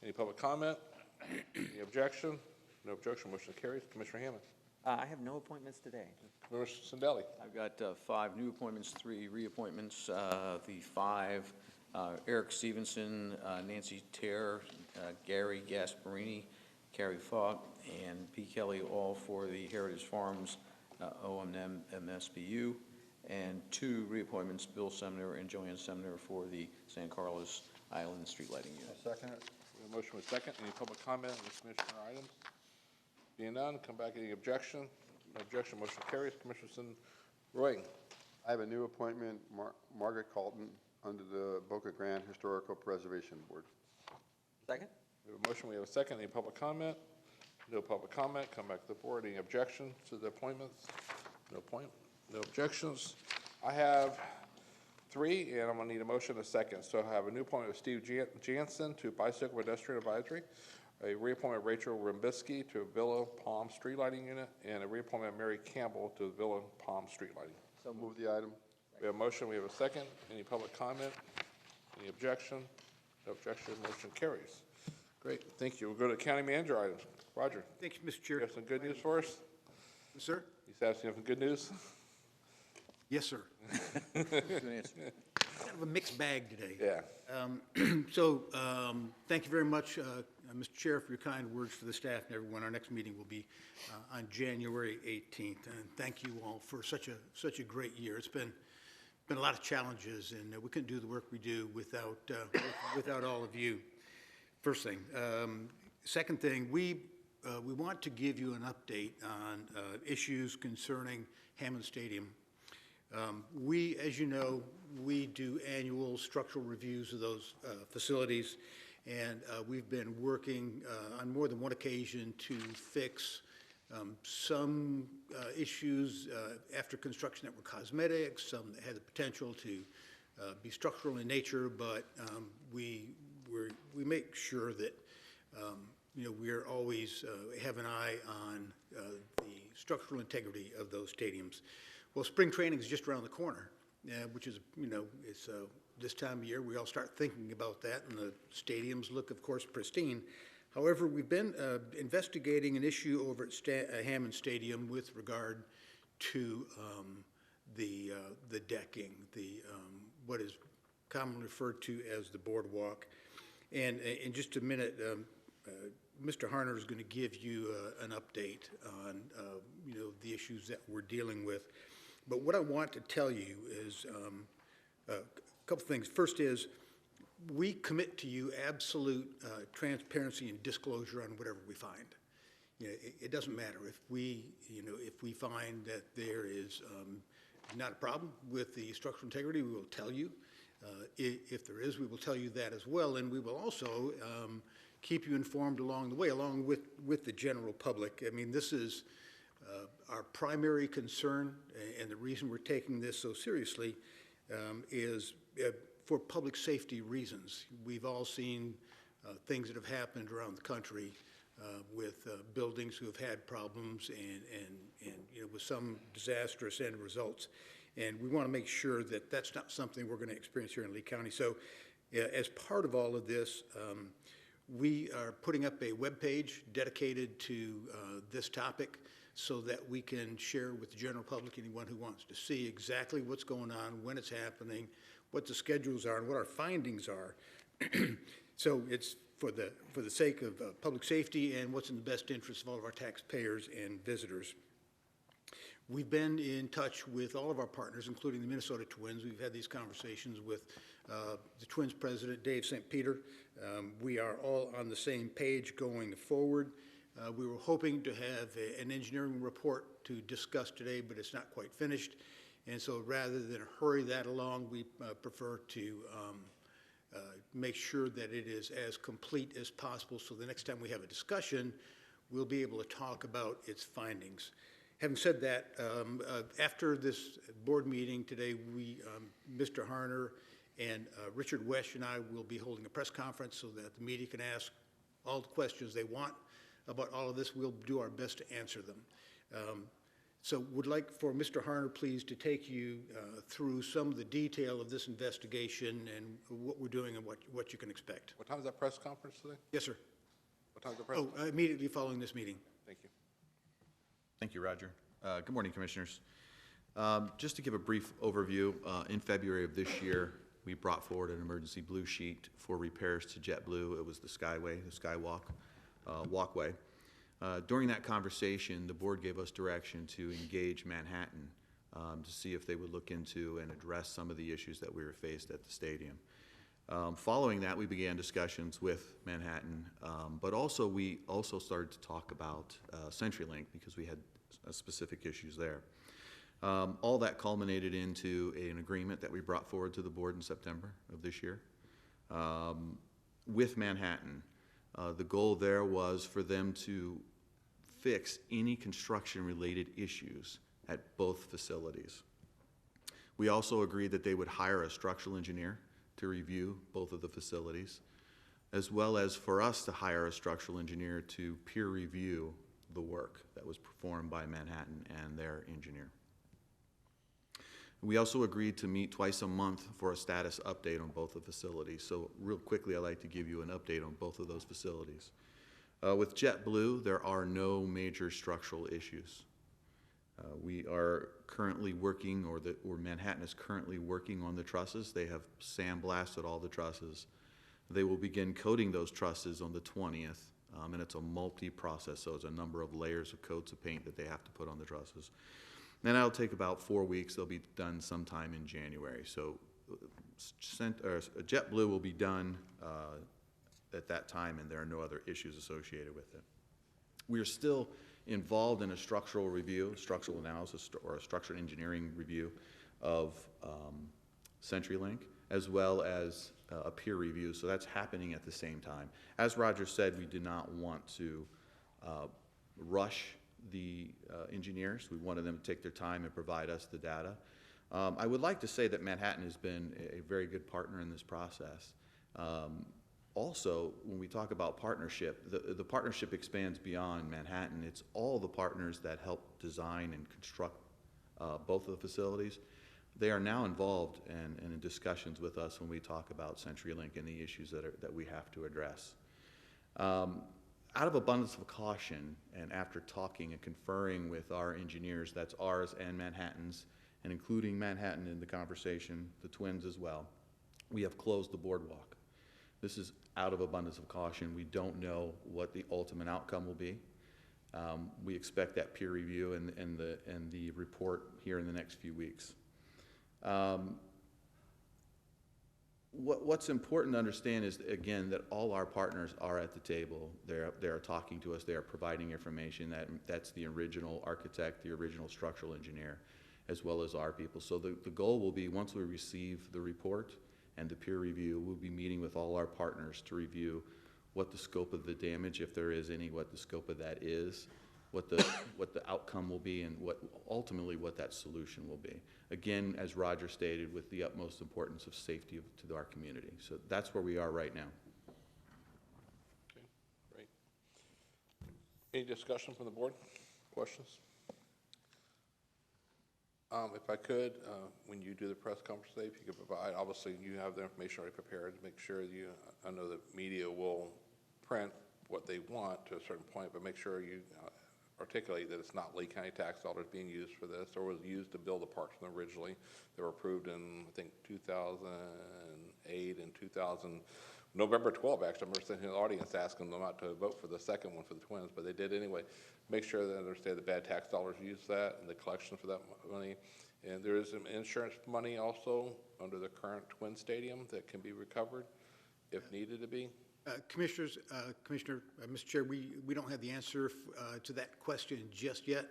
Any public comment? Any objection? No objection. Motion carries. Commissioner Hammond. I have no appointments today. Commissioner Sindelli. I've got 5 new appointments, 3 reappointments. The 5, Eric Stevenson, Nancy Terr, Gary Gasparini, Carrie Falk, and P. Kelly, all for the Heritage Farms O&M MSBU, and 2 reappointments, Bill Sumner and Joanne Sumner, for the San Carlos Island Street Lighting Unit. Second it. We have a motion with second. Any public comment on the commissioner items? Being none, come back. Any objection? No objection. Motion carries. Commissioner Roy. I have a new appointment, Margaret Colton, under the Boca Grande Historical Preservation Board. Second? We have a motion. We have a second. Any public comment? No public comment. Come back to the board. Any objections to the appointments? No point. No objections. I have 3, and I'm going to need a motion in a second. So I have a new appointment of Steve Jansen to Bicycle Pedestrian Advisory, a reappointment of Rachel Rimbisky to Villa Palm Street Lighting Unit, and a reappointment of Mary Campbell to Villa Palm Street Lighting. So move the item. We have a motion. We have a second. Any public comment? Any objection? No objection. Motion carries. Great. Thank you. We'll go to county manager items. Roger. Thank you, Mr. Chair. You have some good news for us? Yes, sir? You have some good news? Yes, sir. Good answer. Kind of a mixed bag today. Yeah. Thank you very much, Mr. Chair, for your kind words for the staff and everyone. Our next meeting will be on January 18th, and thank you all for such a great year. It's been a lot of challenges, and we couldn't do the work we do without all of you. First thing. Second thing, we want to give you an update on issues concerning Hammond Stadium. As you know, we do annual structural reviews of those facilities, and we've been working on more than one occasion to fix some issues after construction that were cosmetic, some that had the potential to be structural in nature, but we make sure that we're always have an eye on the structural integrity of those stadiums. Well, spring training is just around the corner, which is, it's this time of year we all start thinking about that, and the stadiums look, of course, pristine. However, we've been investigating an issue over at Hammond Stadium with regard to the decking, what is commonly referred to as the boardwalk. And in just a minute, Mr. Harner is going to give you an update on the issues that we're dealing with. But what I want to tell you is a couple things. First is, we commit to you absolute transparency and disclosure on whatever we find. It doesn't matter if we find that there is not a problem with the structural integrity, we will tell you. If there is, we will tell you that as well, and we will also keep you informed along the way, along with the general public. I mean, this is our primary concern, and the reason we're taking this so seriously is for public safety reasons. We've all seen things that have happened around the country with buildings who have had problems and with some disastrous end results. And we want to make sure that that's not something we're going to experience here in Lee County. So as part of all of this, we are putting up a webpage dedicated to this topic so that we can share with the general public, anyone who wants to see exactly what's going on, when it's happening, what the schedules are, and what our findings are. So it's for the sake of public safety and what's in the best interest of all of our taxpayers and visitors. We've been in touch with all of our partners, including the Minnesota Twins. We've had these conversations with the Twins president, Dave St. Peter. We are all on the same page going forward. We were hoping to have an engineering report to discuss today, but it's not quite finished. And so rather than hurry that along, we prefer to make sure that it is as complete as possible, so the next time we have a discussion, we'll be able to talk about its findings. Having said that, after this board meeting today, Mr. Harner and Richard Wesch and I will be holding a press conference so that the media can ask all the questions they want about all of this. We'll do our best to answer them. So would like for Mr. Harner, please, to take you through some of the detail of this investigation and what we're doing and what you can expect. What time is that press conference today? Yes, sir. What time is the press conference? Immediately following this meeting. Thank you. Thank you, Roger. Good morning, Commissioners. Just to give a brief overview, in February of this year, we brought forward an emergency blue sheet for repairs to JetBlue. It was the Skyway, the Skywalk walkway. During that conversation, the board gave us direction to engage Manhattan to see if they would look into and address some of the issues that we were faced at the stadium. Following that, we began discussions with Manhattan, but also we also started to talk about CenturyLink because we had specific issues there. All that culminated into an agreement that we brought forward to the board in September of this year. With Manhattan, the goal there was for them to fix any construction-related issues at both facilities. We also agreed that they would hire a structural engineer to review both of the facilities, as well as for us to hire a structural engineer to peer review the work that was performed by Manhattan and their engineer. We also agreed to meet twice a month for a status update on both the facilities. So real quickly, I'd like to give you an update on both of those facilities. With JetBlue, there are no major structural issues. We are currently working, or Manhattan is currently working on the trusses. They have sandblasted all the trusses. They will begin coating those trusses on the 20th, and it's a multi-process, so it's a number of layers of coats of paint that they have to put on the trusses. Then that'll take about 4 weeks. They'll be done sometime in January. So JetBlue will be done at that time, and there are no other issues associated with it. We are still involved in a structural review, structural analysis, or a structural engineering review of CenturyLink, as well as a peer review. So that's happening at the same time. As Roger said, we did not want to rush the engineers. We wanted them to take their time and provide us the data. I would like to say that Manhattan has been a very good partner in this process. Also, when we talk about partnership, the partnership expands beyond Manhattan. It's all the partners that help design and construct both of the facilities. They are now involved in discussions with us when we talk about CenturyLink and the issues that we have to address. Out of abundance of caution, and after talking and conferring with our engineers, that's ours and Manhattan's, and including Manhattan in the conversation, the Twins as well, we have closed the boardwalk. This is out of abundance of caution. We don't know what the ultimate outcome will be. We expect that peer review and the report here in the next few weeks. What's important to understand is, again, that all our partners are at the table. They are talking to us. They are providing information. That's the original architect, the original structural engineer, as well as our people. So the goal will be, once we receive the report and the peer review, we'll be meeting with all our partners to review what the scope of the damage, if there is any, what the scope of that is, what the outcome will be, and ultimately what that solution will be. Again, as Roger stated, with the utmost importance of safety to our community. So that's where we are right now. Okay, great. Any discussion from the board? Questions? If I could, when you do the press conference today, if you could provide, obviously you have the information already prepared, to make sure I know the media will print what they want to a certain point, but make sure you articulate that it's not Lee County tax dollars being used for this, or was used to build the parks originally. They were approved in, I think, 2008 and 2000 November 12, actually. I remember sitting in the audience asking them not to vote for the second one for the Twins, but they did anyway. Make sure they understand the bad tax dollars use that and the collection for that money. And there is some insurance money also under the current Twin Stadium that can be recovered if needed to be. Commissioners, Mr. Chair, we don't have the answer to that question just yet,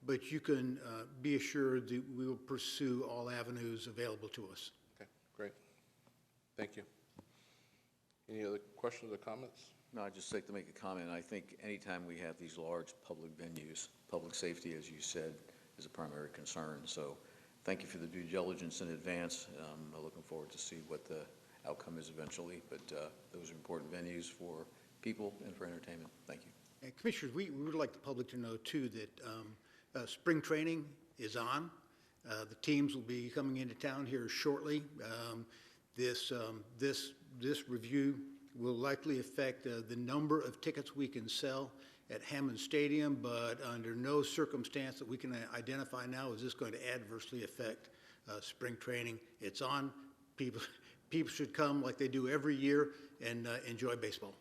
but you can be assured that we will pursue all avenues available to us. Okay, great. Thank you. Any other questions or comments? No, I'd just like to make a comment. I think anytime we have these large public venues, public safety, as you said, is a primary concern. So thank you for the due diligence in advance. I'm looking forward to see what the outcome is eventually, but those are important venues for people and for entertainment. Thank you. And Commissioners, we would like the public to know too that spring training is on. The teams will be coming into town here shortly. This review will likely affect the number of tickets we can sell at Hammond Stadium, but under no circumstance that we can identify now is this going to adversely affect spring training. It's on. People should come like they do every year and enjoy baseball.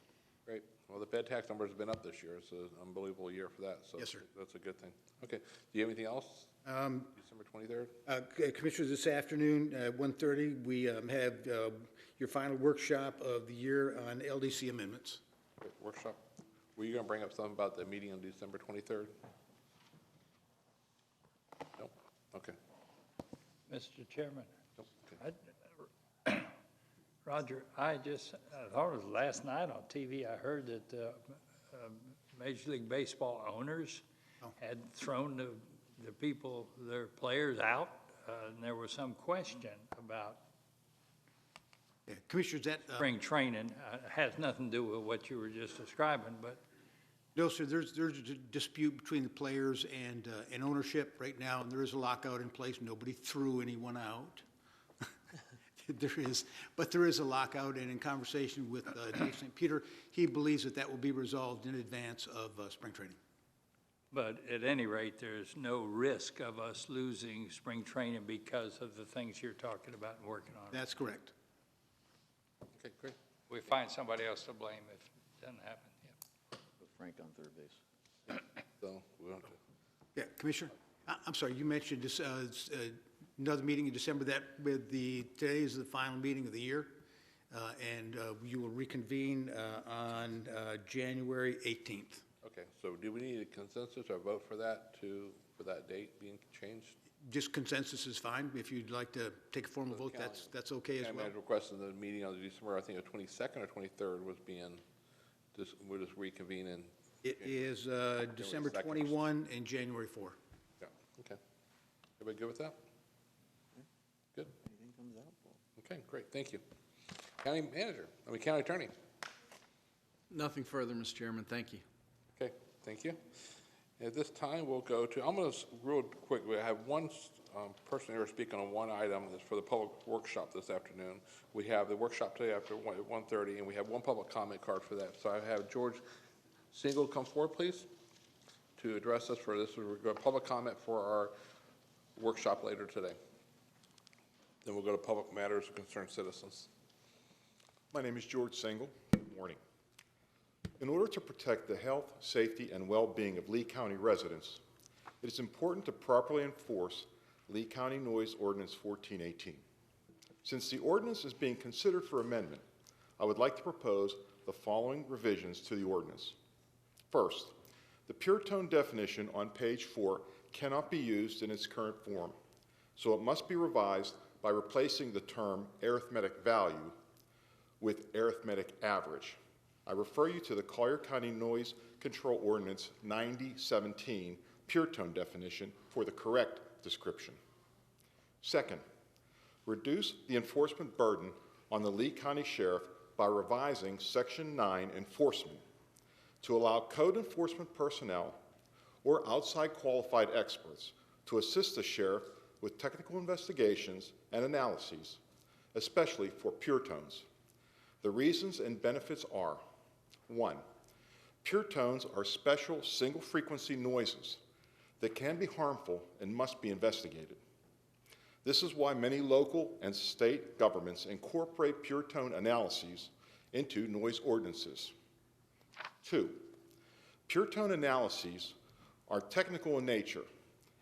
Great. Well, the bed tax numbers have been up this year. It's an unbelievable year for that. So yes, sir. That's a good thing. Okay. Do you have anything else? December 23rd? Commissioners, this afternoon at 1:30, we have your final workshop of the year on LDC amendments. Great. Workshop. Were you going to bring up something about the meeting on December 23rd? No? Okay. Mr. Chairman. Nope. Okay. Roger, I thought it was last night on TV, I heard that Major League Baseball owners had thrown their players out, and there was some question about Commissioners, that spring training. Has nothing to do with what you were just describing, but no, sir. There's a dispute between the players and ownership right now, and there is a lockout in place. Nobody threw anyone out. There is a lockout, and in conversation with Dave St. Peter, he believes that will be resolved in advance of spring training. But at any rate, there's no risk of us losing spring training because of the things you're talking about and working on. That's correct. Okay, great. We find somebody else to blame if it doesn't happen. Yeah. With Frank on third base. So we don't have to. Yeah, Commissioner, I'm sorry, you mentioned this, another meeting in December. Today is the final meeting of the year, and you will reconvene on January 18th. Okay, so do we need a consensus or vote for that for that date being changed? Just consensus is fine. If you'd like to take a formal vote, that's okay as well. I requested the meeting on December, I think the 22nd or 23rd was we'll just reconvene in. It is December 21 and January 4. Yeah, okay. Everybody good with that? Good. Anything comes out? Okay, great, thank you. County Attorney. Nothing further, Mr. Chairman. Thank you. Okay, thank you. At this time, we'll go to, I'm going to real quick, we have one person here speaking on one item that's for the public workshop this afternoon. We have the workshop today after 1:30, and we have one public comment card for that. So I have George Single come forward, please, to address us for this public comment for our workshop later today. Then we'll go to public matters of concerned citizens. My name is George Single. Good morning. In order to protect the health, safety, and well-being of Lee County residents, it is important to properly enforce Lee County Noise Ordinance 1418. Since the ordinance is being considered for amendment, I would like to propose the following revisions to the ordinance. First, the pure tone definition on page 4 cannot be used in its current form, so it must be revised by replacing the term arithmetic value with arithmetic average. I refer you to the Collier County Noise Control Ordinance 9017 pure tone definition for the correct description. Second, reduce the enforcement burden on the Lee County Sheriff by revising Section 9 enforcement to allow code enforcement personnel or outside qualified experts to assist the sheriff with technical investigations and analyses, especially for pure tones. The reasons and benefits are: 1, pure tones are special single-frequency noises that can be harmful and must be investigated. This is why many local and state governments incorporate pure tone analyses into noise ordinances. 2, pure tone analyses are technical in nature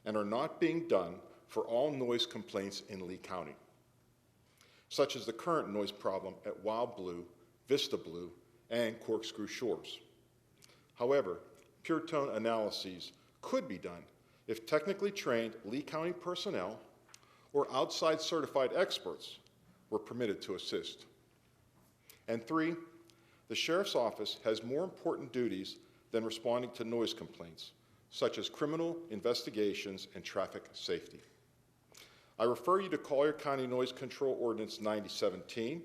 and are not being done for all noise complaints in Lee County, such as the current noise problem at Wild Blue, Vista Blue, and Corkscrew Shores. However, pure tone analyses could be done if technically trained Lee County personnel or outside certified experts were permitted to assist. And 3, the Sheriff's Office has more important duties than responding to noise complaints, such as criminal investigations and traffic safety. I refer you to Collier County Noise Control Ordinance 9017,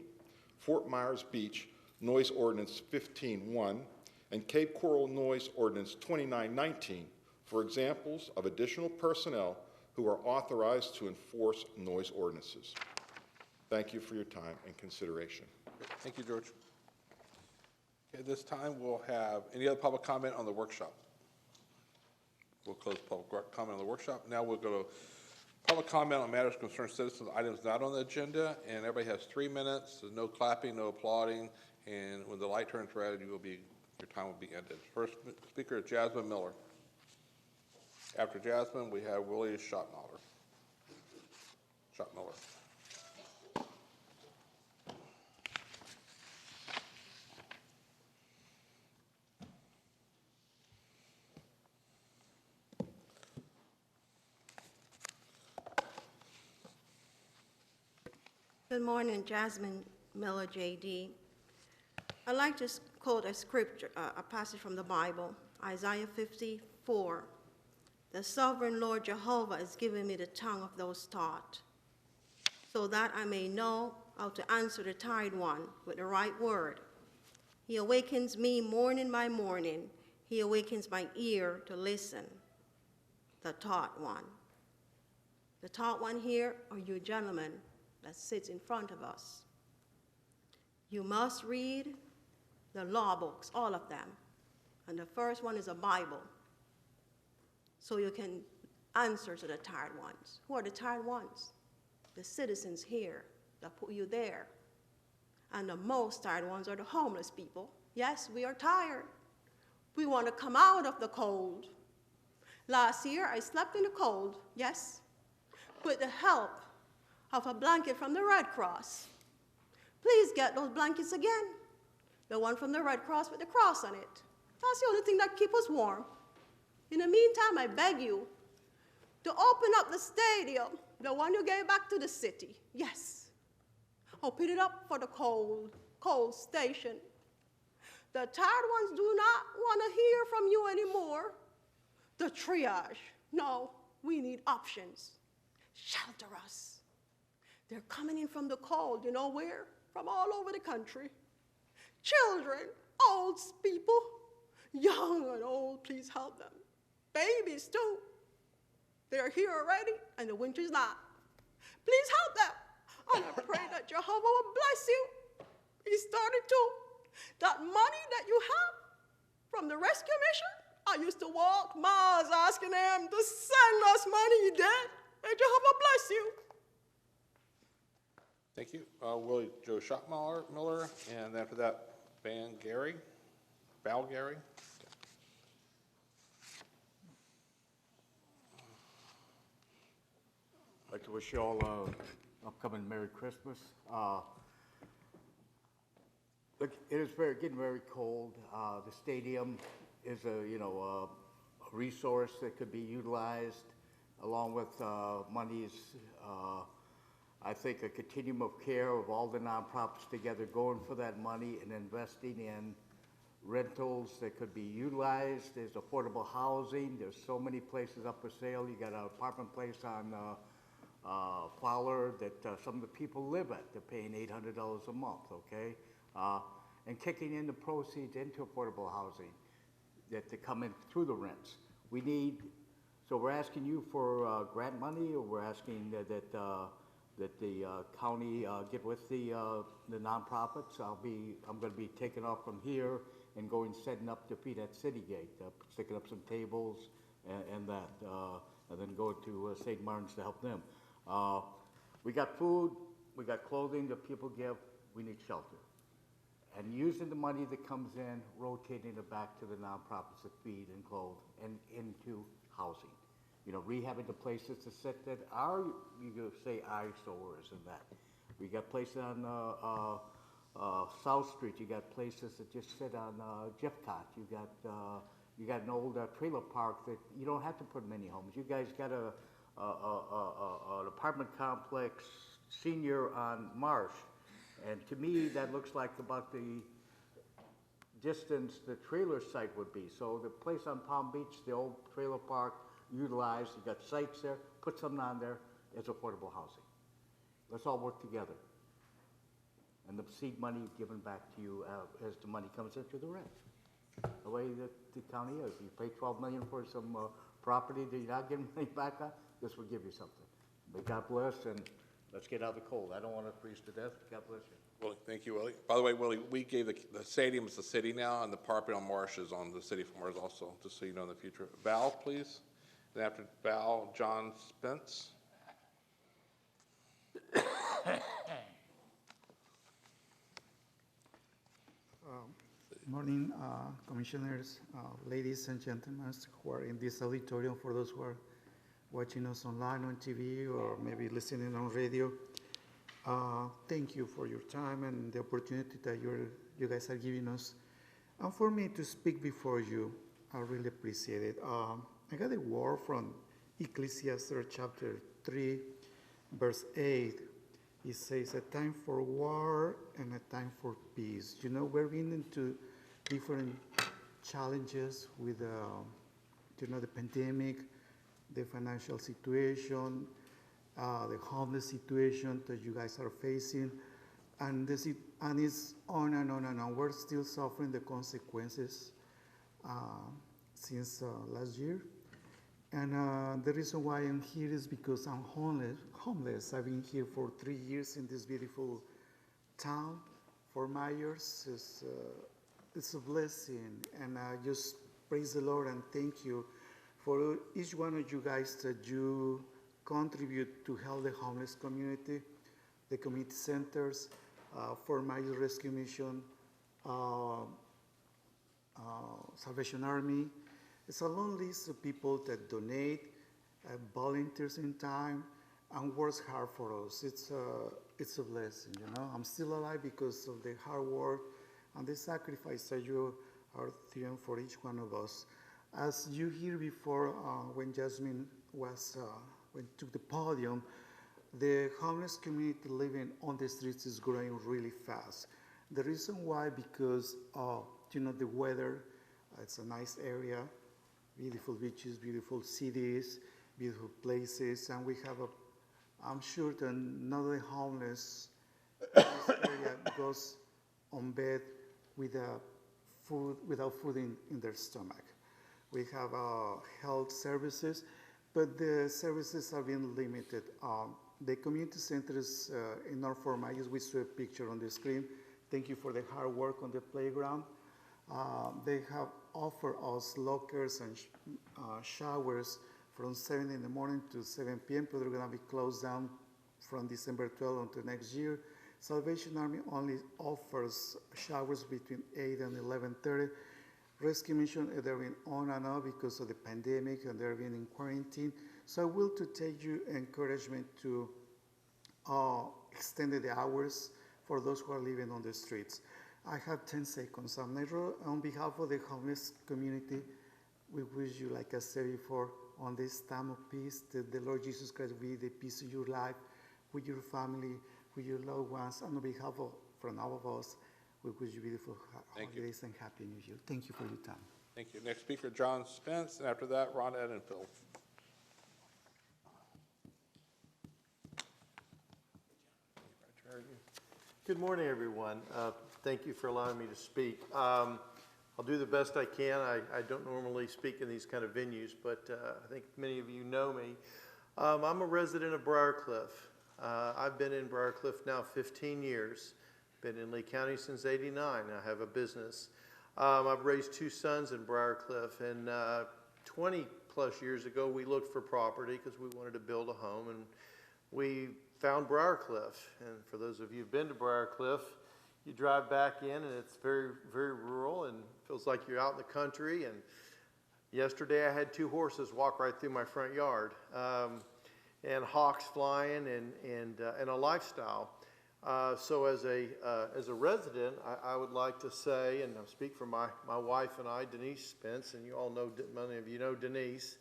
Fort Myers Beach Noise Ordinance 15-1, and Cape Coral Noise Ordinance 2919 for examples of additional personnel who are authorized to enforce noise ordinances. Thank you for your time and consideration. Thank you, George. Okay, this time we'll have any other public comment on the workshop. We'll close public comment on the workshop. Now we'll go to public comment on matters concerning citizens, items not on the agenda, and everybody has 3 minutes. There's no clapping, no applauding, and when the light turns red, your time will be ended. First speaker is Jasmine Miller. After Jasmine, we have Willie Schottmiller. Good morning, Jasmine Miller, J.D. I'd like to quote a scripture, a passage from the Bible, Isaiah 54. The sovereign Lord Jehovah has given me the tongue of those taught, so that I may know how to answer the tired one with the right word. He awakens me morning by morning. He awakens my ear to listen. The taught one. The taught one here are you gentlemen that sits in front of us. You must read the law books, all of them. And the first one is a Bible. So you can answer to the tired ones. Who are the tired ones? The citizens here that put you there. And the most tired ones are the homeless people. Yes, we are tired. We want to come out of the cold. Last year, I slept in the cold, yes, with the help of a blanket from the Red Cross. Please get those blankets again. The one from the Red Cross with the cross on it. That's the only thing that keeps us warm. In the meantime, I beg you to open up the stadium, the one you gave back to the city. Yes. Open it up for the cold station. The tired ones do not want to hear from you anymore. The triage. No, we need options. Shelter us. They're coming in from the cold, you know where? From all over the country. Children, old people, young and old, please help them. Babies too. They're here already and the winter's not. Please help them. And I pray that Jehovah will bless you. He started to. That money that you have from the rescue mission, I used to walk miles asking them to send us money. He did. And Jehovah bless you. Thank you. Willie Joe Schottmiller, and after that, Val Gary. I'd like to wish you all an upcoming Merry Christmas. Look, it is getting very cold. The stadium is a resource that could be utilized along with monies. I think a continuum of care of all the nonprofits together going for that money and investing in rentals that could be utilized. There's affordable housing. There's so many places up for sale. You got an apartment place on Fowler that some of the people live at. They're paying $800 a month, okay? And kicking in the proceeds into affordable housing that to come in through the rents. So we're asking you for grant money, or we're asking that the county get with the nonprofits. I'm going to be taking off from here and going setting up to feed at City Gate, sticking up some tables and then going to St. Martin's to help them. We got food, we got clothing that people give. We need shelter. and using the money that comes in, rotating it back to the nonprofits that feed and clothe and into housing. You know, rehabbing the places to sit that are, you could say, eyesores and that. We got places on South Street. You got places that just sit on Jeffcott. You got an old trailer park that you don't have to put many homes. You guys got an apartment complex, senior on Marsh, and to me that looks like about the distance the trailer site would be. So the place on Palm Beach, the old trailer park, utilized. You got sites there. Put something on there as affordable housing. Let's all work together. And the seed money given back to you as the money comes into the rent. The way that the county is. You pay $12 million for some property that you're not getting money back on, this will give you something. May God bless, and let's get out of the cold. I don't want to freeze to death. God bless you. Willie, thank you, Willie. By the way, Willie, we gave the stadium is the city now, and the property on Marsh is on the city of Marsh also, just so you know in the future. Val, please. And after Val, John Spence. Morning, commissioners, ladies and gentlemen who are in this auditorium, for those who are watching us online on TV or maybe listening on radio. Thank you for your time and the opportunity that you guys are giving us. And for me to speak before you, I really appreciate it. I got a word from Ecclesiastes chapter 3, verse 8. It says, a time for war and a time for peace. You know, we're being into different challenges with, the pandemic, the financial situation, the homeless situation that you guys are facing, and it's on and on and on. We're still suffering the consequences since last year. And the reason why I'm here is because I'm homeless. I've been here for 3 years in this beautiful town. 4 years. It's a blessing, and I just praise the Lord and thank you for each one of you guys that you contribute to help the homeless community, the community centers, for my rescue mission, Salvation Army. It's a long list of people that donate, volunteers in time, and works hard for us. It's a blessing, you know. I'm still alive because of the hard work and the sacrifice that you are doing for each one of us. As you hear before, when Jasmine took the podium, the homeless community living on the streets is growing really fast. The reason why, because the weather. It's a nice area, beautiful beaches, beautiful cities, beautiful places, and we have I'm sure that none of the homeless in this area goes on bed without food in their stomach. We have health services, but the services are being limited. The community centers in North Fort Myers, we saw a picture on the screen. Thank you for the hard work on the playground. They have offered us lockers and showers from 7 in the morning to 7 p.m., but they're going to be closed down from December 12 until next year. Salvation Army only offers showers between 8 and 11:30. Rescue Mission, they're been on and off because of the pandemic, and they're been in quarantine. So I will to take you encouragement to extend the hours for those who are living on the streets. I have 10 seconds. On behalf of the homeless community, we wish you, like I said before, on this time of peace, that the Lord Jesus Christ will be the peace of your life, with your family, with your loved ones. And on behalf of, from all of us, we wish you beautiful holidays and Happy New Year. Thank you for your time. Thank you. Next speaker, John Spence, and after that, Ron Edenfield. Good morning, everyone. Thank you for allowing me to speak. I'll do the best I can. I don't normally speak in these kind of venues, but I think many of you know me. I'm a resident of Briarcliff. I've been in Briarcliff now 15 years. Been in Lee County since '89. I have a business. I've raised 2 sons in Briarcliff, and 20 plus years ago we looked for property because we wanted to build a home, and we found Briarcliff. And for those of you who've been to Briarcliff, you drive back in and it's very, very rural and feels like you're out in the country. And yesterday I had 2 horses walk right through my front yard, and hawks flying and a lifestyle. So as a resident, I would like to say, and I'll speak for my wife and I, Denise Spence, and you all know, many of you know Denise.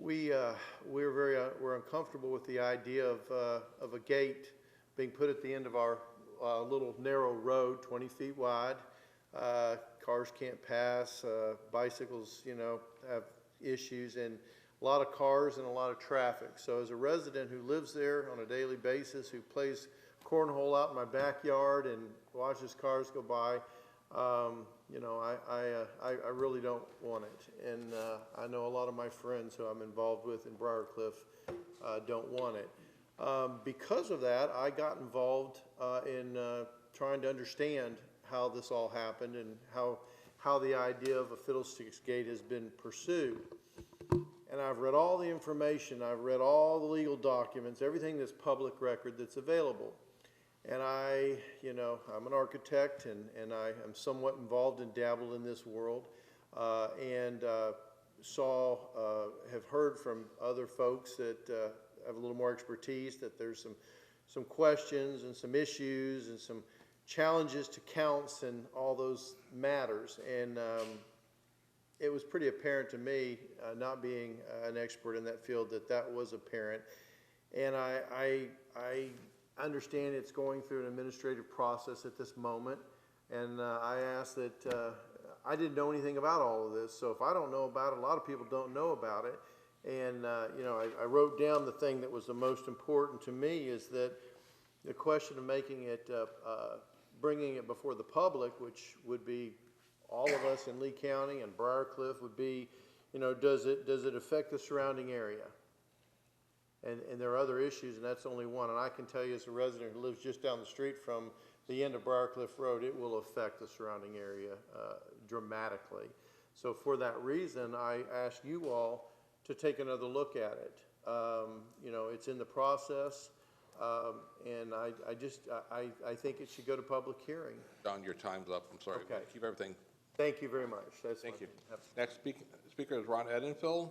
We're uncomfortable with the idea of a gate being put at the end of our little narrow road, 20 feet wide. Cars can't pass, bicycles, have issues, and a lot of cars and a lot of traffic. So as a resident who lives there on a daily basis, who plays cornhole out in my backyard and watches cars go by, I really don't want it. And I know a lot of my friends who I'm involved with in Briarcliff don't want it. Because of that, I got involved in trying to understand how this all happened and how the idea of a Fiddlesticks Gate has been pursued. And I've read all the information, I've read all the legal documents, everything that's public record that's available. And I'm an architect and I am somewhat involved and dabbled in this world, and have heard from other folks that have a little more expertise that there's some questions and some issues and some challenges to counts and all those matters. And it was pretty apparent to me, not being an expert in that field, that was apparent. And I understand it's going through an administrative process at this moment. And I asked that, I didn't know anything about all of this. So if I don't know about it, a lot of people don't know about it. And, I wrote down the thing that was the most important to me is that the question of making it, bringing it before the public, which would be all of us in Lee County and Briarcliff, would be, does it affect the surrounding area? And there are other issues, and that's only one. And I can tell you as a resident who lives just down the street from the end of Briarcliff Road, it will affect the surrounding area dramatically. So for that reason, I ask you all to take another look at it. It's in the process, and I think it should go to public hearing. Don, your time's up. I'm sorry. Okay. Keep everything. Thank you very much. Thank you. Next speaker is Ron Edenfield.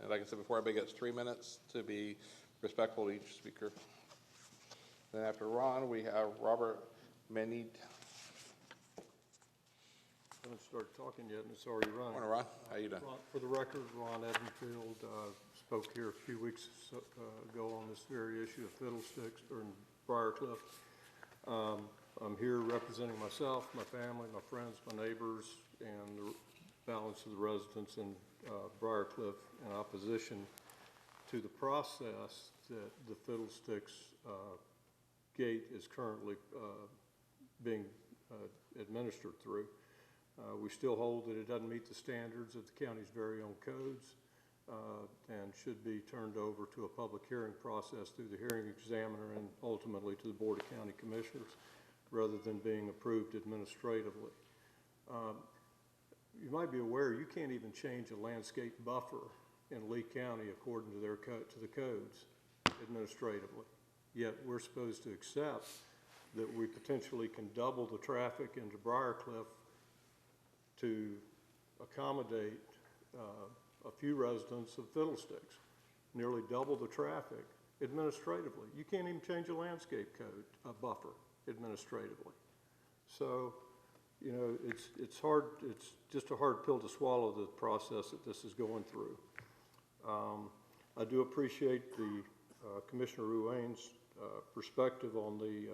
And like I said before, everybody gets 3 minutes to be respectful to each speaker. Then after Ron, we have Robert Menid. I haven't started talking yet, and it's already running. Morning, Ron. How you doing? For the record, Ron Edenfield spoke here a few weeks ago on this very issue of Fiddlesticks or in Briarcliff. I'm here representing myself, my family, my friends, my neighbors, and the balance of the residents in Briarcliff in opposition to the process that the Fiddlesticks Gate is currently being administered through. We still hold that it doesn't meet the standards of the county's very own codes and should be turned over to a public hearing process through the hearing examiner and ultimately to the Board of County Commissioners rather than being approved administratively. You might be aware you can't even change a landscape buffer in Lee County according to the codes administratively. Yet we're supposed to accept that we potentially can double the traffic into Briarcliff to accommodate a few residents of Fiddlesticks, nearly double the traffic administratively. You can't even change a landscape code, a buffer administratively. So, it's hard, it's just a hard pill to swallow, the process that this is going through. I do appreciate the Commissioner Ruane's perspective on the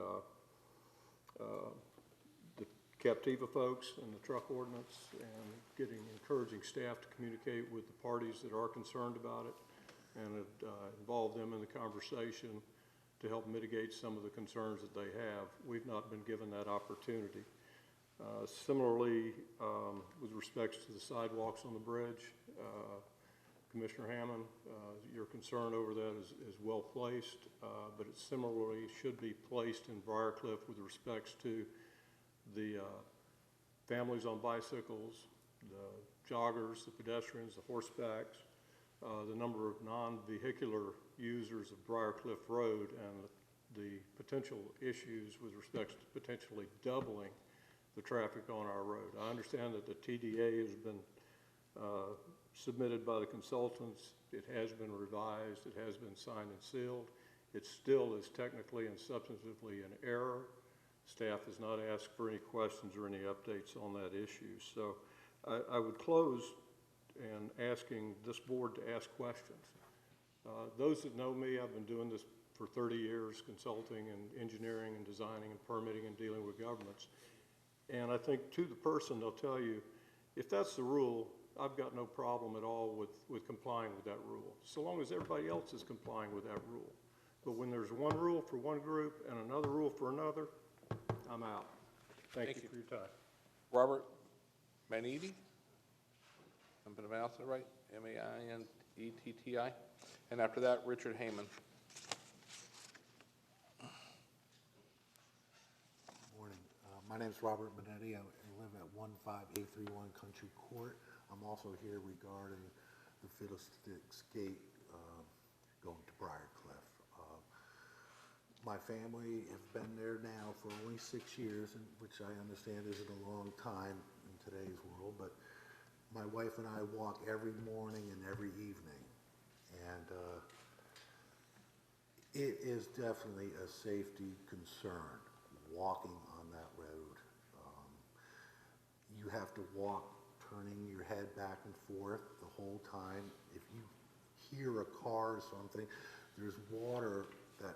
Captiva folks and the truck ordinance and encouraging staff to communicate with the parties that are concerned about it and involve them in the conversation to help mitigate some of the concerns that they have. We've not been given that opportunity. Similarly, with respects to the sidewalks on the bridge, Commissioner Hammond, your concern over that is well placed, but it similarly should be placed in Briarcliff with respects to the families on bicycles, the joggers, the pedestrians, the horsebacks, the number of non-vehicular users of Briarcliff Road, and the potential issues with respect to potentially doubling the traffic on our road. I understand that the TDA has been submitted by the consultants. It has been revised. It has been signed and sealed. It still is technically and substantively in error. Staff has not asked for any questions or any updates on that issue. So I would close and asking this board to ask questions. Those that know me, I've been doing this for 30 years, consulting and engineering and designing and permitting and dealing with governments. And I think to the person, they'll tell you, if that's the rule, I've got no problem at all with complying with that rule, so long as everybody else is complying with that rule. But when there's one rule for one group and another rule for another, I'm out. Thank you for your time. Robert Manetti, I'm going to pronounce it right, M-A-I-N-E-T-T-I. And after that, Richard Hammond. Morning. My name is Robert Manetti. I live at 15831 Country Court. I'm also here regarding the Fiddlesticks Gate going to Briarcliff. My family have been there now for only 6 years, which I understand isn't a long time in today's world, but my wife and I walk every morning and every evening, and it is definitely a safety concern walking on that road. You have to walk turning your head back and forth the whole time. If you hear a car or something, there's water that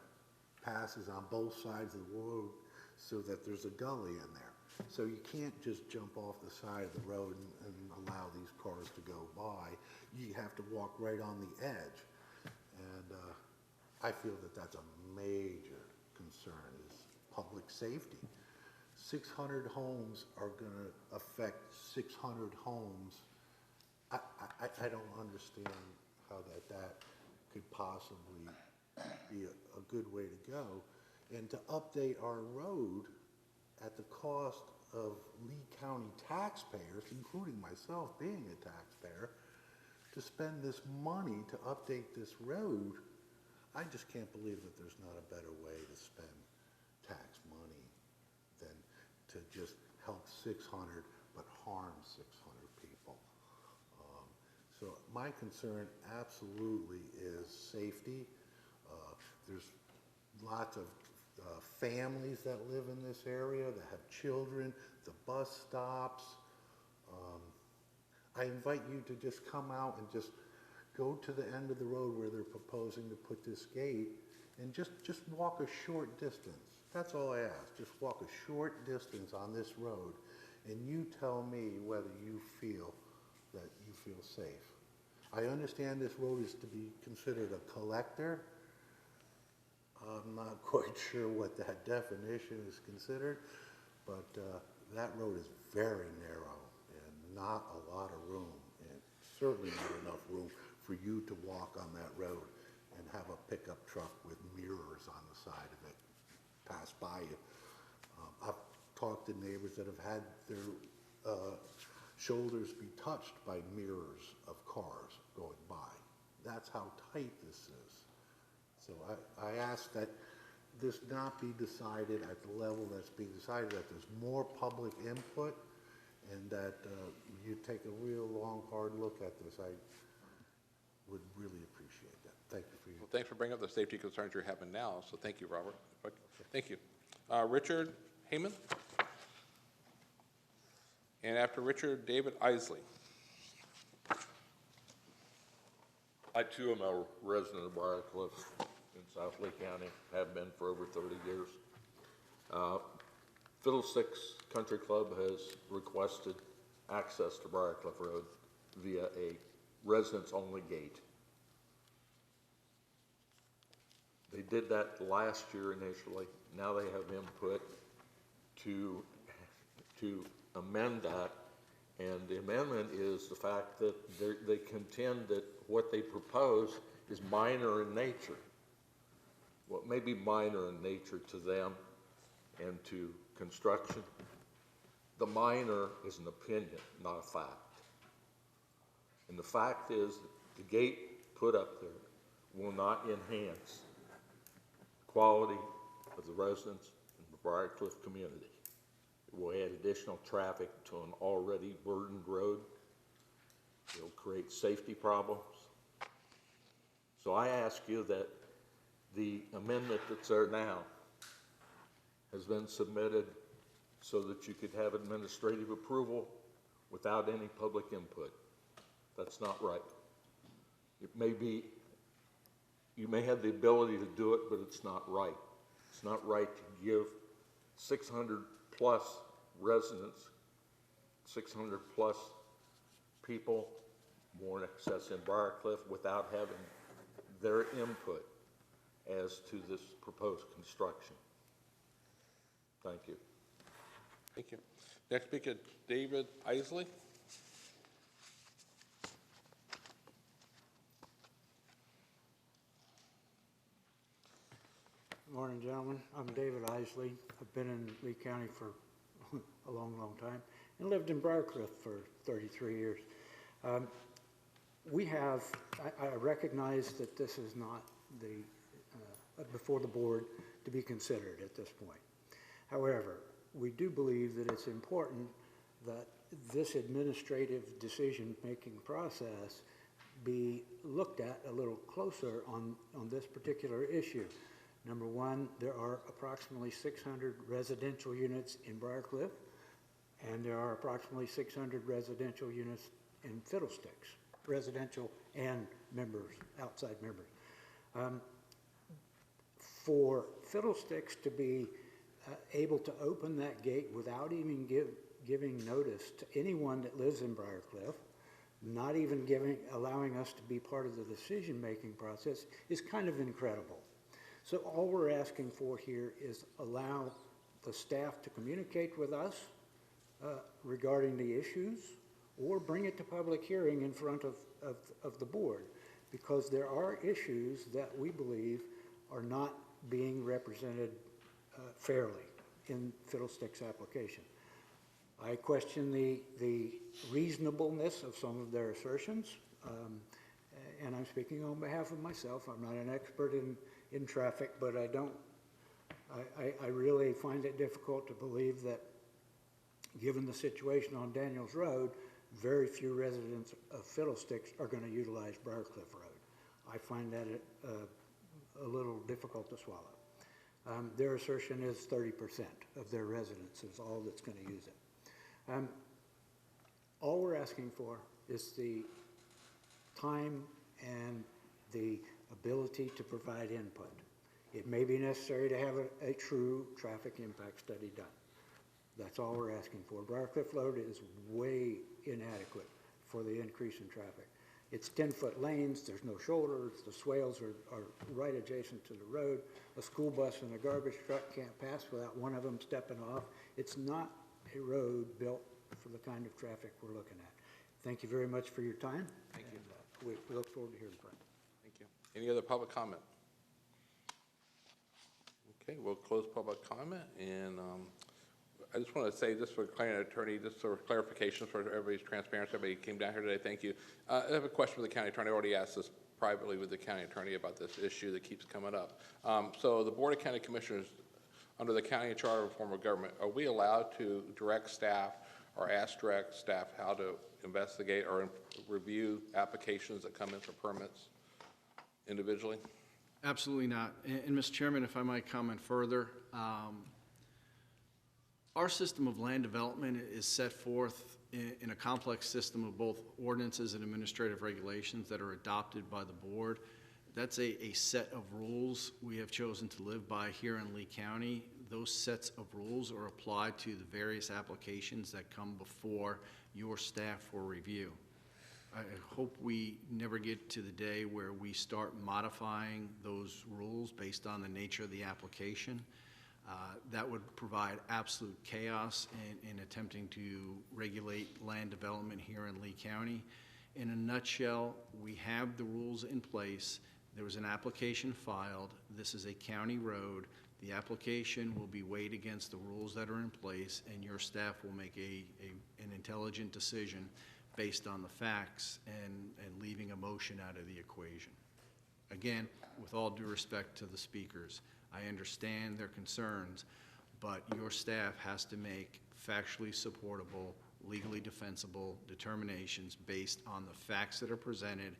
passes on both sides of the road so that there's a gully in there. So you can't just jump off the side of the road and allow these cars to go by. You have to walk right on the edge. And I feel that that's a major concern, is public safety. 600 homes are going to affect 600 homes. I don't understand how that could possibly be a good way to go. And to update our road at the cost of Lee County taxpayers, including myself being a taxpayer, to spend this money to update this road, I just can't believe that there's not a better way to spend tax money than to just help 600 but harm 600 people. So my concern absolutely is safety. There's lots of families that live in this area that have children, the bus stops. I invite you to just come out and just go to the end of the road where they're proposing to put this gate and just walk a short distance. That's all I ask. Just walk a short distance on this road and you tell me whether you feel that you feel safe. I understand this road is to be considered a collector. I'm not quite sure what that definition is considered, but that road is very narrow and not a lot of room, and certainly not enough room for you to walk on that road and have a pickup truck with mirrors on the side of it pass by you. I've talked to neighbors that have had their shoulders be touched by mirrors of cars going by. That's how tight this is. So I ask that this not be decided at the level that's being decided, that there's more public input, and that you take a real long, hard look at this. I would really appreciate that. Thank you for your. Well, thanks for bringing up the safety concerns you're having now, so thank you, Robert. Thank you. Richard Heyman? And after Richard, David Isley. I too am a resident of Briarcliff in South Lee County, have been for over 30 years. Fiddlesticks Country Club has requested access to Briarcliff Road via a residents-only gate. They did that last year initially. Now they have input to amend that, and the amendment is the fact that they contend that what they propose is minor in nature. What may be minor in nature to them and to construction, the minor is an opinion, not a fact. And the fact is that the gate put up there will not enhance quality of the residents in the Briarcliff community. It will add additional traffic to an already burdened road. It'll create safety problems. So I ask you that the amendment that's there now has been submitted so that you could have administrative approval without any public input. That's not right. It may be, you may have the ability to do it, but it's not right. It's not right to give 600 plus residents, 600 plus people more access in Briarcliff without having their input as to this proposed construction. Thank you. Thank you. Next speaker, David Isley. Good morning, gentlemen. I'm David Isley. I've been in Lee County for a long, long time and lived in Briarcliff for 33 years. I recognize that this is not before the board to be considered at this point. However, we do believe that it's important that this administrative decision-making process be looked at a little closer on this particular issue. Number one, there are approximately 600 residential units in Briarcliff, and there are approximately 600 residential units in Fiddlesticks, residential and members, outside members. For Fiddlesticks to be able to open that gate without even giving notice to anyone that lives in Briarcliff, not even allowing us to be part of the decision-making process, is kind of incredible. So all we're asking for here is allow the staff to communicate with us regarding the issues, or bring it to public hearing in front of the board, because there are issues that we believe are not being represented fairly in Fiddlesticks' application. I question the reasonableness of some of their assertions, and I'm speaking on behalf of myself. I'm not an expert in traffic, but I really find it difficult to believe that, given the situation on Daniels Road, very few residents of Fiddlesticks are going to utilize Briarcliff Road. I find that a little difficult to swallow. Their assertion is 30% of their residents is all that's going to use it. All we're asking for is the time and the ability to provide input. It may be necessary to have a true traffic impact study done. That's all we're asking for. Briarcliff Road is way inadequate for the increase in traffic. It's 10-foot lanes, there's no shoulders, the swales are right adjacent to the road. A school bus and a garbage truck can't pass without one of them stepping off. It's not a road built for the kind of traffic we're looking at. Thank you very much for your time. Thank you. We look forward to hearing from you. Thank you. Any other public comment? Okay, we'll close public comment, and I just want to say, just for the county attorney, just for clarification for everybody's transparency, everybody came down here today, thank you. I have a question for the county attorney. I already asked this privately with the county attorney about this issue that keeps coming up. So the Board of County Commissioners, under the county charter of form of government, are we allowed to direct staff or ask direct staff how to investigate or review applications that come in for permits individually? Absolutely not. And Mr. Chairman, if I might comment further, our system of land development is set forth in a complex system of both ordinances and administrative regulations that are adopted by the board. That's a set of rules we have chosen to live by here in Lee County. Those sets of rules are applied to the various applications that come before your staff for review. I hope we never get to the day where we start modifying those rules based on the nature of the application. That would provide absolute chaos in attempting to regulate land development here in Lee County. In a nutshell, we have the rules in place. There was an application filed. This is a county road. The application will be weighed against the rules that are in place, and your staff will make an intelligent decision based on the facts and leaving emotion out of the equation. Again, with all due respect to the speakers, I understand their concerns, but your staff has to make factually supportable, legally defensible determinations based on the facts that are presented,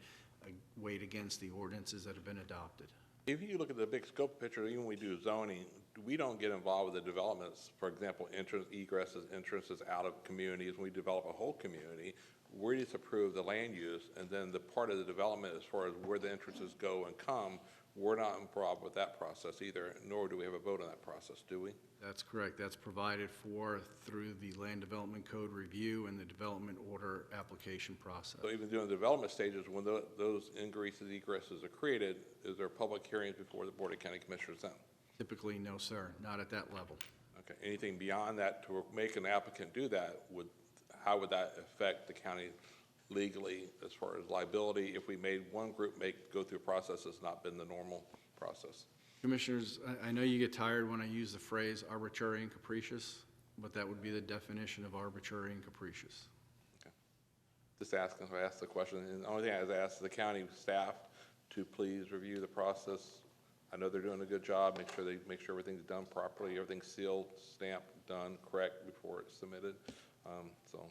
weighed against the ordinances that have been adopted. If you look at the big scope picture, even when we do zoning, we don't get involved with the developments. For example, entrance, egresses, entrances out of communities. When we develop a whole community, we just approve the land use, and then the part of the development as far as where the entrances go and come, we're not involved with that process either, nor do we have a vote on that process, do we? That's correct. That's provided for through the Land Development Code review and the development order application process. So even during the development stages, when those ingresses, egresses are created, is there public hearings before the Board of County Commissioners then? Typically, no, sir, not at that level. Okay, anything beyond that to make an applicant do that, how would that affect the county legally as far as liability if we made one group go through a process that's not been the normal process? Commissioners, I know you get tired when I use the phrase arbitrary and capricious, but that would be the definition of arbitrary and capricious. Okay. Just asking, so I asked the question, and the only thing I was asked the county staff to please review the process. I know they're doing a good job, make sure everything's done properly, everything's sealed, stamped, done, correct before it's submitted. So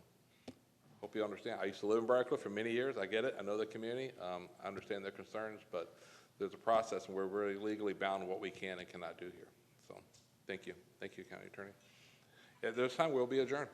hope you understand. I used to live in Briarcliff for many years. I get it. I know the community. I understand their concerns, but there's a process, and we're really legally bound to what we can and cannot do here. So thank you. Thank you, County Attorney. At this time, we'll be adjourned.